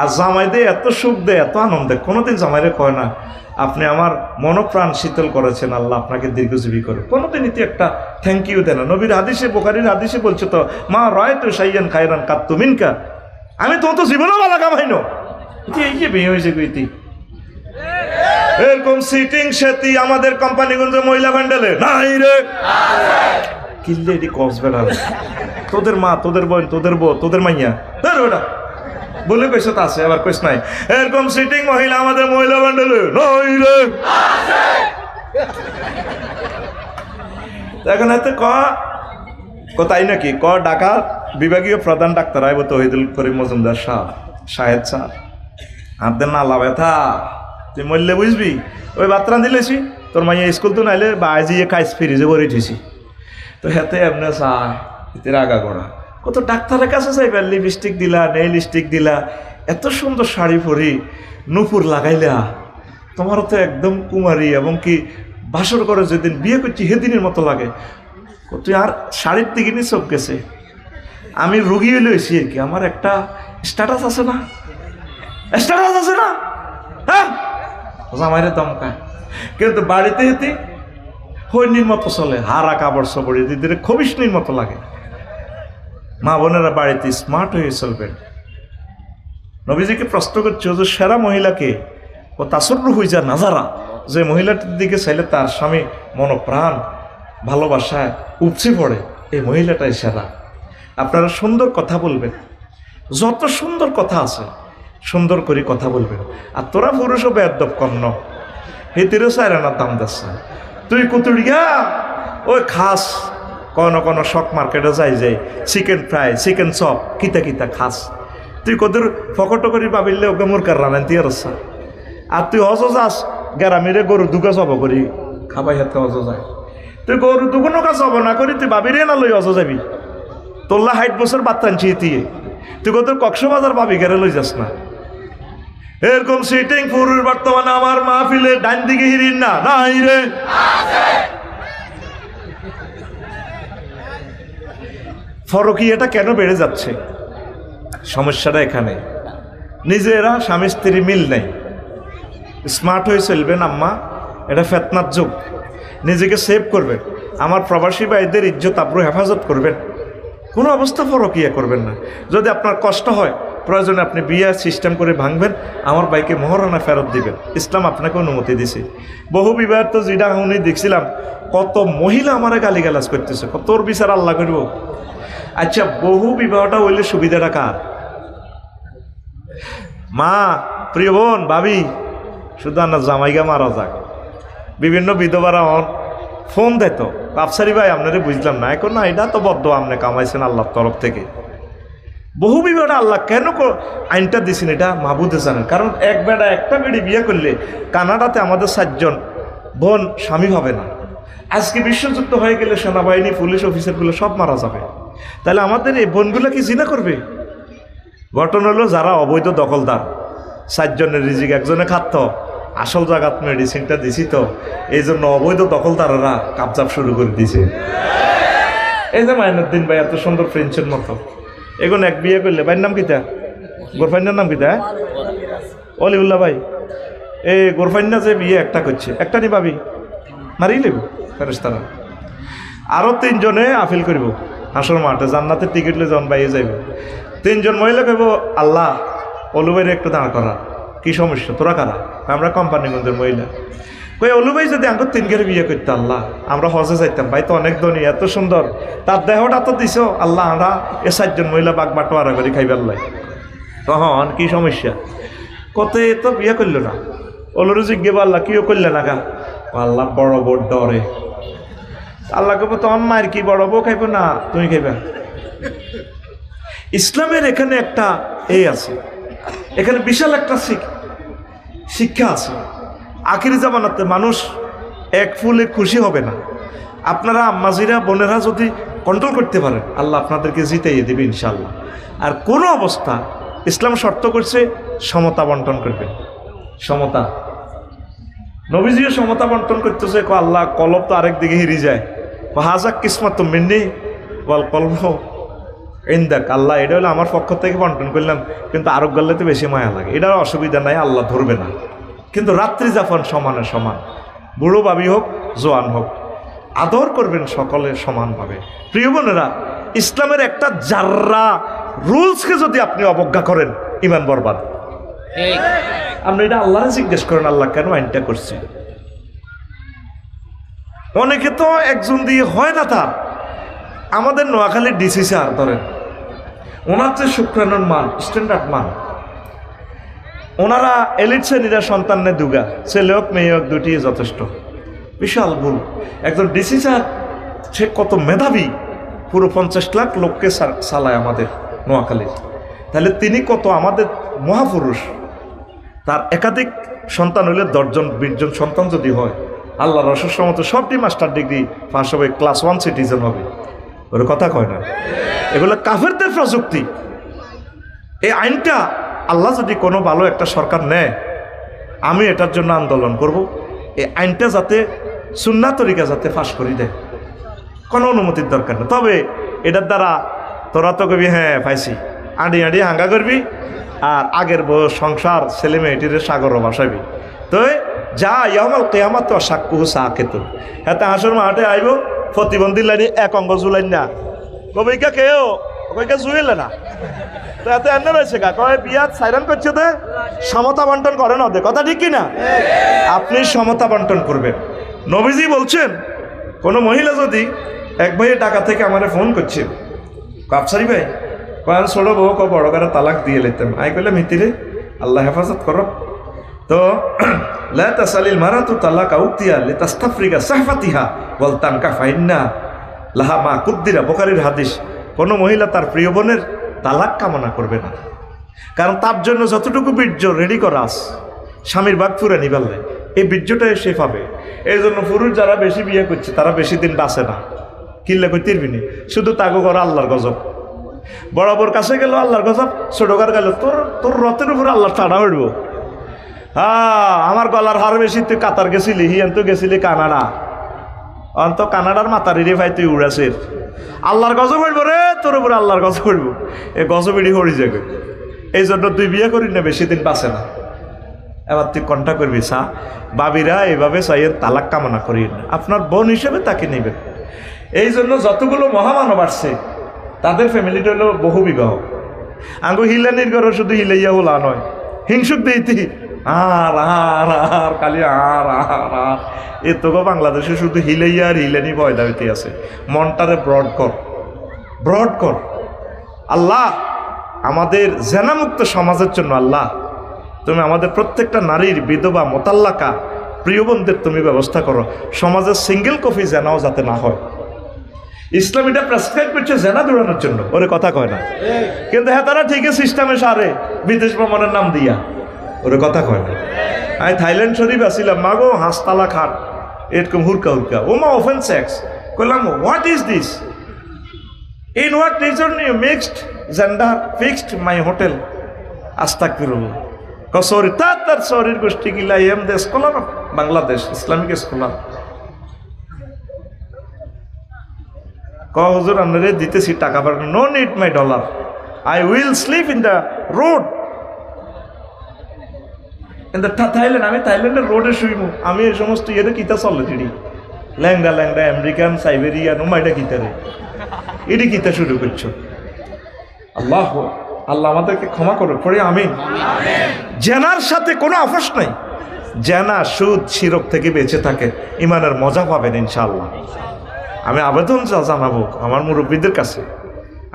আর জামাই দিয়ে এত সুখ দেয়, এত আনন্দ দেয়, কোনোদিন জামাইরে কয় না আপনি আমার মনপ্রাণ শীতল করেছেন, আল্লাহ আপনাকে দীর্ঘজীবী করে। কোনোদিন ইতি একটা থ্যাংক ইউ দেয় না। নবীর হাদিসে, বুখারীর হাদিসে বলছে তো, মা রায়তু শাইয়ান খায়রান কাত্তু মিনকা, আমি তো জীবনে ভালো কামাইনো। এই যে বিয়ে হয়েছে কইতি এরকম সিটিং সেটি আমাদের কোম্পানিগঞ্জে মহিলা ভ্যান্ডেলে নাই রে, কিল্লে এটি কস বেড়া, তোদের মা, তোদের বোন, তোদের বউ, তোদের মাইয়া ওটা বলে কইস তো আছে, আবার কইস নাই এরকম সিটিং মহিলা আমাদের মহিলা ভ্যান্ডেলে নাই রে। এখন হাতে তাই নাকি ঢাকা বিভাগীয় প্রধান ডাক্তার আইব তহিদুল করিম মজুমদার সাহেব স্যার, হাতের নালা ব্যথা তুই মরলে বুঝবি। ওই বাত্রা দিলেছি তোর মাইয়া স্কুল তো নাইলে বা আজিয়ে খাইস ফ্রিজে ভরে উঠেছি, তো হেতে এমনি চায় এতে রাগা করা। কত ডাক্তারের কাছে চাইবার লিপস্টিক দিলা, নেই লিপস্টিক দিলা, এত সুন্দর শাড়ি পরি, নুপুর লাগাইলা, তোমারও তো একদম কুমারী, এবং কি বাসর করে যেদিন বিয়ে করছি সেদিনের মতো লাগে। তুই আর শাড়ির দিকে নিয়ে চোখ গেছে। আমি রুগী হইলে হয়েছি আর কি, আমার একটা স্ট্যাটাস আছে না, স্ট্যাটাস আছে না, হ্যাঁ জামাইরে দমকা। কিন্তু বাড়িতে হেতে হৈনির মতো চলে, হারা কাপড় সপড়ে দিদিরে খবিশনির মতো লাগে। মা বোনেরা বাড়িতে স্মার্ট হয়ে চলবেন। নবীজিকে প্রশ্ন করছে যে সেরা মহিলাকে ও তাসররু হয়ে যা নাজারা, যে মহিলাটির দিকে চাইলে তার স্বামী মনপ্রাণ ভালোবাসায় উপচে পড়ে, এই মহিলাটাই সেরা। আপনারা সুন্দর কথা বলবেন, যত সুন্দর কথা আছে সুন্দর করে কথা বলবেন। আর তোরা পুরুষও বেয়াদব কম ন, হেতিরও সাইরানার দাম দিচ্ছে। তুই কুতুড়িয়া ওই খাস কোনো শক মার্কেটে যাই চিকেন ফ্রাই, চিকেন চপ, কিতা খাস। তুই কদর ফকট করি পাবিলে ওকে মুরকার রানেন দিয়ে রসা। আর তুই হজ যাস গ্যারামিরে গরু দুগা চব করি খাবাই হাতে হজ যায়। তুই গরু দুগুনো কাজ হব না করি তুই ভাবিরে না লই হজ যাবি, তোল্লা 60 বছর বাচ্চানছি দিয়ে তুই কত কক্সবাজার পাবি গেরে লই যাস না। এরকম সিটিং পুরুষ বর্তমানে আমার মাহফিলে ডান দিকে হিরিন না নাই রে। ফরকিয়াটা কেন বেড়ে যাচ্ছে? সমস্যাটা এখানে, নিজেরা স্বামী স্ত্রী মিল নেই। স্মার্ট হয়ে চলবেন আম্মা, এটা ফেতনার যুগ। নিজেকে সেভ করবেন, আমার প্রবাসী ভাইদের ইজ্জত আব্রু হেফাজত করবেন, কোনো অবস্থা ফরকিয়া করবেন না। যদি আপনার কষ্ট হয় প্রয়োজনে আপনি বিয়ে সিস্টেম করে ভাঙবেন, আমার বাইকে মহারণা ফেরত দিবেন, ইসলাম আপনাকে অনুমতি দিছে। বহু বিবাহ তো যেটা উনি দেখছিলাম, কত মহিলা আমার গালিগালাজ করতেছে, তোর বিচার আল্লাহ করব। আচ্ছা বহু বিবাহটা হইলে সুবিধাটা কার? মা, প্রিয় বোন, ভাবি, শুধু না জামাইগা মারা যাক। বিভিন্ন বিধবারা ফোন দেয়, আফসারি ভাই আপনারে বুঝলাম না, এখন না এটা তো বদ্ধ আপনি কামাইছেন আল্লাহর তরফ থেকে। বহু বিবাহটা আল্লাহ কেন আইনটা দিছেন এটা মাহবুদে জানেন। কারণ এক বেড়া একটা বেড়ি বিয়ে করলে কানাডাতে আমাদের 7 জন বোন স্বামী হবে না। আজকে বিশ্বযুদ্ধ হয়ে গেলে সেনাবাহিনী, পুলিশ অফিসারগুলো সব মারা যাবে, তাহলে আমাদের এই বোনগুলো কি জিনা করবে? ঘটনা হলো যারা অবৈধ দখলদার, 7 জনের রিজিক একজনে খাত, আসল জায়গাত মেডিসিনটা দিছি তো, এই জন্য অবৈধ দখলদাররা কাবজাব শুরু করে দিছে। এই যে মাইনুদ্দিন ভাই এত সুন্দর ফ্রেঞ্চের মতো, এখন এক বিয়ে করলে ভাইয়ের নাম কিতা? গোরফাইনার নাম কিতা? অলিউল্লাহ ভাই। এই গোরফাইনা যে বিয়ে একটা করছে, একটা নি ভাবি মারিয়ে নেব ফেরেশতারা। আরও 3 জনে আপিল করব হাসর মাঠে, জান্নাতের টিকিট লে জন বাইয়ে যাইব। 3 জন মহিলা কইব আল্লাহ অলু ভাইরে একটু দাঁড় করা, কি সমস্যা, তোরা কারা? আমরা কোম্পানিগঞ্জের মহিলা। কই অলু ভাই যদি আমাকে 3 ঘরে বিয়ে করতে আল্লাহ, আমরা হজে যাইতাম, ভাই তো অনেক ধনী, এত সুন্দর, তার দেহটা তো দিছ আল্লাহ, আমরা এ 7 জন মহিলা বাঘ বাটোয়ারা করে খাইবার লাই, তখন কি সমস্যা? কত তো বিয়ে করলো না, অলুরে জিজ্ঞেব আল্লাহ কিও করলে না গা? আল্লাহ বড় বড় ডরে। আল্লাহ কব তোমার মায়ের কি বড় বউ খাইব না তুমি খাইবা? ইসলামের এখানে একটা আছে, এখানে বিশাল একটা শিক্ষা আছে। আখিরি জামানাতে মানুষ এক ফুলে খুশি হবে না। আপনারা আম্মাজিরা বোনেরা যদি কন্ট্রোল করতে পারেন, আল্লাহ আপনাদেরকে জিতাইয়ে দেবে ইনশাআল্লাহ। আর কোনো অবস্থা ইসলাম শর্ত করছে সমতা বন্টন করবেন। সমতা, নবীজিও সমতা বন্টন করতেছে। আল্লাহ কলব তো আরেক দিকে হিরে যায়, হাজাক কিসমত তো মিন্নি বল কলব ইন্দাক। আল্লাহ এটা হলো আমার পক্ষ থেকে বন্টন করলাম, কিন্তু আরব গল্লাতে বেশি মায়া লাগে। এটার অসুবিধা নাই, আল্লাহ ধরবে না। কিন্তু রাত্রি যাপন সমানে সমান, বুড়ো বাবি হোক জোয়ান হোক, আদর করবেন সকলে সমানভাবে। প্রিয় বোনেরা, ইসলামের একটা জাররা রুলসকে যদি আপনি অবজ্ঞা করেন, ইমান বরবাদ। আপনি এটা আল্লাহরে জিজ্ঞেস করেন, আল্লাহ কেন আইনটা করছে? অনেকে তো একজন দিয়ে হয় না তার। আমাদের নোয়াখালীর ডিসি স্যার ধরেন, ওনার যে শুক্রাণুর মান, স্ট্যান্ডার্ড মান, ওনারা এলিট শ্রেণীরা সন্তানের দুগা, ছেলে হোক মেয়ে হোক দুটি যথেষ্ট। বিশাল ভুল। একজন ডিসি স্যার সে কত মেধাবী, পুরো 50 লাখ লোককে চালায় আমাদের নোয়াখালীর। তাহলে তিনি কত আমাদের মহাপুরুষ। তার একাধিক সন্তান হইলে 10 জন 20 জন সন্তান যদি হয়, আল্লাহ রসুল মতো সবটি মাস্টার ডিগ্রি পাস হবে, ক্লাস 1 সিটিজেন হবে। ওর কথা কয় না, এগুলো কাফেরদের প্রযুক্তি। এই আইনটা আল্লাহ যদি কোনো ভালো একটা সরকার নেয়, আমি এটার জন্য আন্দোলন করব। এই আইনটা যাতে সুন্নাহ তরিকা যাতে ফাঁস করে দেয়, কোনো অনুমতির দরকার নেই। তবে এটার দ্বারা তোরা তো কবি হ্যাঁ পাইছি, আঁড়ি আঁড়ি হাঙ্গা করবি, আর আগের বউ সংসার ছেলে মেয়েটিরে সাগরও বাসাবি। তো যা ইয়ামাল কেয়ামাত তো সাক্ষু সাকেত, হাতে হাসর মাঠে আইব প্রতিবন্ধী লাইনে এক অঙ্গ জুলাইন না, কবিকা কেউ কবিকা জুয়েলে না। তো এত এনে রয়েছে গা কয় বিয়াত সাইরান করছে, তো সমতা বন্টন করে না ওদের। কথা ঠিক কিনা? আপনি সমতা বন্টন করবেন। নবীজি বলছেন, কোনো মহিলা যদি এক ভাইয়ের টাকা থেকে আমার ফোন করছে, কাপসারি ভাই কয়েন ছোড়ো বউ ক বড় করে তালাক দিয়ে লেতাম। আই করলাম মিতিরে আল্লাহ হেফাজত করো। তো লা তাসালিল মারাতু তালাকা উক্তিয়া লিতাস্তাফরিগা সাহফাতিহা ওয়াল তানকা ফাইন্না লাহা মা কুদ্দিরা। বুখারীর হাদিস। কোনো মহিলা তার প্রিয় বোনের তালাক কামনা করবে না, কারণ তার জন্য যতটুকু বীর্য রেডি করা আছে স্বামীর বাগ পুরে নিবালে এই বীর্যটাই সে পাবে। এই জন্য পুরুষ যারা বেশি বিয়ে করছে তারা বেশি দিন বাঁচে না। কিল্লা করতে পারবি, শুধু তাগো করা আল্লাহর গজব। বরাবর কাছে গেল আল্লাহর গজব, ছোটকার গেল তোর তোর রথের উপর আল্লাহ টানা উঠব। আমার গলার হার বেশি, তুই কাতার গেছিলি, হিয়ান তো গেছিলি কানাডা, অন্ত কানাডার মাতারি রে ভাই তুই উড়াছের। আল্লাহর গজব হইব রে তোর উপরে, আল্লাহর গজব হইব। এই গজবিড়ি হরি যাবে। এই জন্য তুই বিয়ে করি না, বেশি দিন বাঁচে না। এবার তুই কন্টা করবি সা বাবিরা এভাবে চাইয়ের তালাক কামনা করি না, আপনার বোন হিসেবে তাকে নেবেন। এই জন্য যতগুলো মহামানব আসছে তাদের ফ্যামিলিটা হলো বহু বিবাহ। আঙ্গু হিলানির ঘরে শুধু হিলাইয়া হলা নয়, হিংসুক দিইতি আর আর আর খালি আর আর আর। এ তো বাংলাদেশে শুধু হিলাইয়া আর হিলানি পয়দা হইতে আছে। মনটারে ব্রড কর, ব্রড কর। আল্লাহ আমাদের জেনামুক্ত সমাজের জন্য আল্লাহ তুমি আমাদের প্রত্যেকটা নারীর বিধবা মোতাল্লাকা প্রিয় বোনদের তুমি ব্যবস্থা করো। সমাজের সিঙ্গেল কফি জেনাও যাতে না হয়। ইসলাম এটা প্রেসক্রাইব করছে জেনা দৌড়ানোর জন্য, ওরে কথা কয় না। কিন্তু হ্যাঁ তারা ঠিকই সিস্টেমে সারে বিদেশ ভ্রমণের নাম দিয়া, ওরে কথা কয় না। আমি থাইল্যান্ড শরীফ আসিলাম, মাগো হাসতালা খাট এরকম হুরকা হুরকা, ও মা ওপেন সেক্স। কইলাম what is this, in what reason you mixed gender fixed my hotel. আস্তাগফিরুল্লাহ। সরি তার শরীর গোষ্ঠী গিলা am the scholar of Bangladesh, Islamic scholar. হুজুর আপনারে দিতেছি টাকা পাঠানো, no need my dollar, I will sleep in the road in the Thailand. আমি থাইল্যান্ডের রোডে শুইব। আমি এই সমস্ত ইয়েতে কিতা চলে চিড়ি ল্যাংডা ল্যাংডা আমেরিকান সাইবেরিয়ান ওমাইটা কিতা রে, এটি কিতা শুরু করছো। আল্লাহ আল্লাহ আমাদেরকে ক্ষমা করো পড়ে আমিন। জেনার সাথে কোনো আপোষ নাই। জেনা সুদ শিরক থেকে বেঁচে থাকে, ইমানের মজা পাবেন ইনশাআল্লাহ। আমি আবেদন জানাবো আমার মুরব্বীদের কাছে,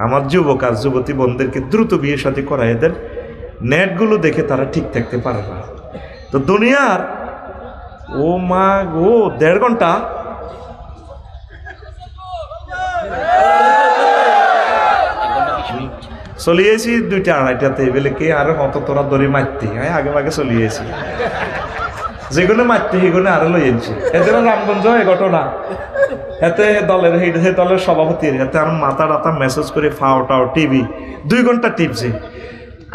আমার যুবক আর যুবতী বোনদেরকে দ্রুত বিয়ে শাদী করাই দেন। নেটগুলো দেখে তারা ঠিক থাকতে পারে না। তো দুনিয়ার ও মা গো 1.5 ঘন্টা চলিয়েছি 2টা 2:30 বলে কে আরো হত তোরা দড়ি মারতি হ্যাঁ আগে আগে চলিয়েছি যেগুলো মারতে সেগুলো আরো লই আনছি এদের রামগঞ্জ এই ঘটনা এতে দলের সভাপতির এতে আমার মাথা টাতা মেসেজ করে ফাওটাও টিভি 2 ঘন্টা টিপছে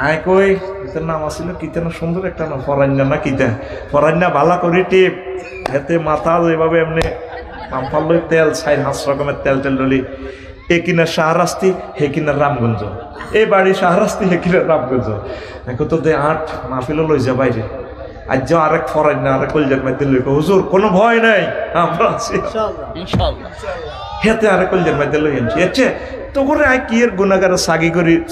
আয় কই এটার নাম আসছিল কিতা না সুন্দর একটা নাম ফরান্না না কিতা ফরান্না ভালা করে টিপ এতে মাথা যেভাবে এমনি পাম্পাল তেল 4-5 রকমের তেল ডলি এ কিনা শাহরাস্তি হে কিনা রামগঞ্জ এই বাড়ি শাহরাস্তি হে কিনা রামগঞ্জ এখন তো দে 8 মাহফিলও লই যা বাইরে আজ যা আরেক ফরান্না আরেক কলজার মধ্যে লই হুজুর কোনো ভয় নাই আমরা আছি ইনশাআল্লাহ হেতে আরেক কলজার মধ্যে লই আনছি এচ্ছে তো করে আয় কি এর গুনাহগার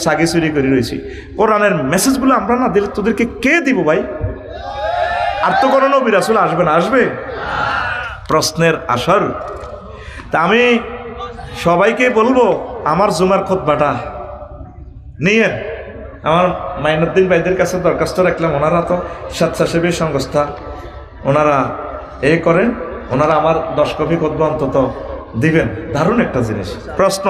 সাগি চুরি করে রয়েছি কোরআনের মেসেজগুলো আমরা না দিলে তোদেরকে কে দিব ভাই আর তো কোনো নবী রাসূল আসবে না আসবে প্রশ্নের আসর তা আমি সবাইকে বলবো আমার জুমার খুতবাটা নিয়েন আমার মাইনুদ্দিন ভাইদের কাছে দরখাস্ত রাখলাম ওনারা তো স্বেচ্ছাসেবী সংস্থা ওনারা করেন ওনারা আমার 10 কপি খুতবা অন্তত দিবেন দারুণ একটা জিনিস প্রশ্ন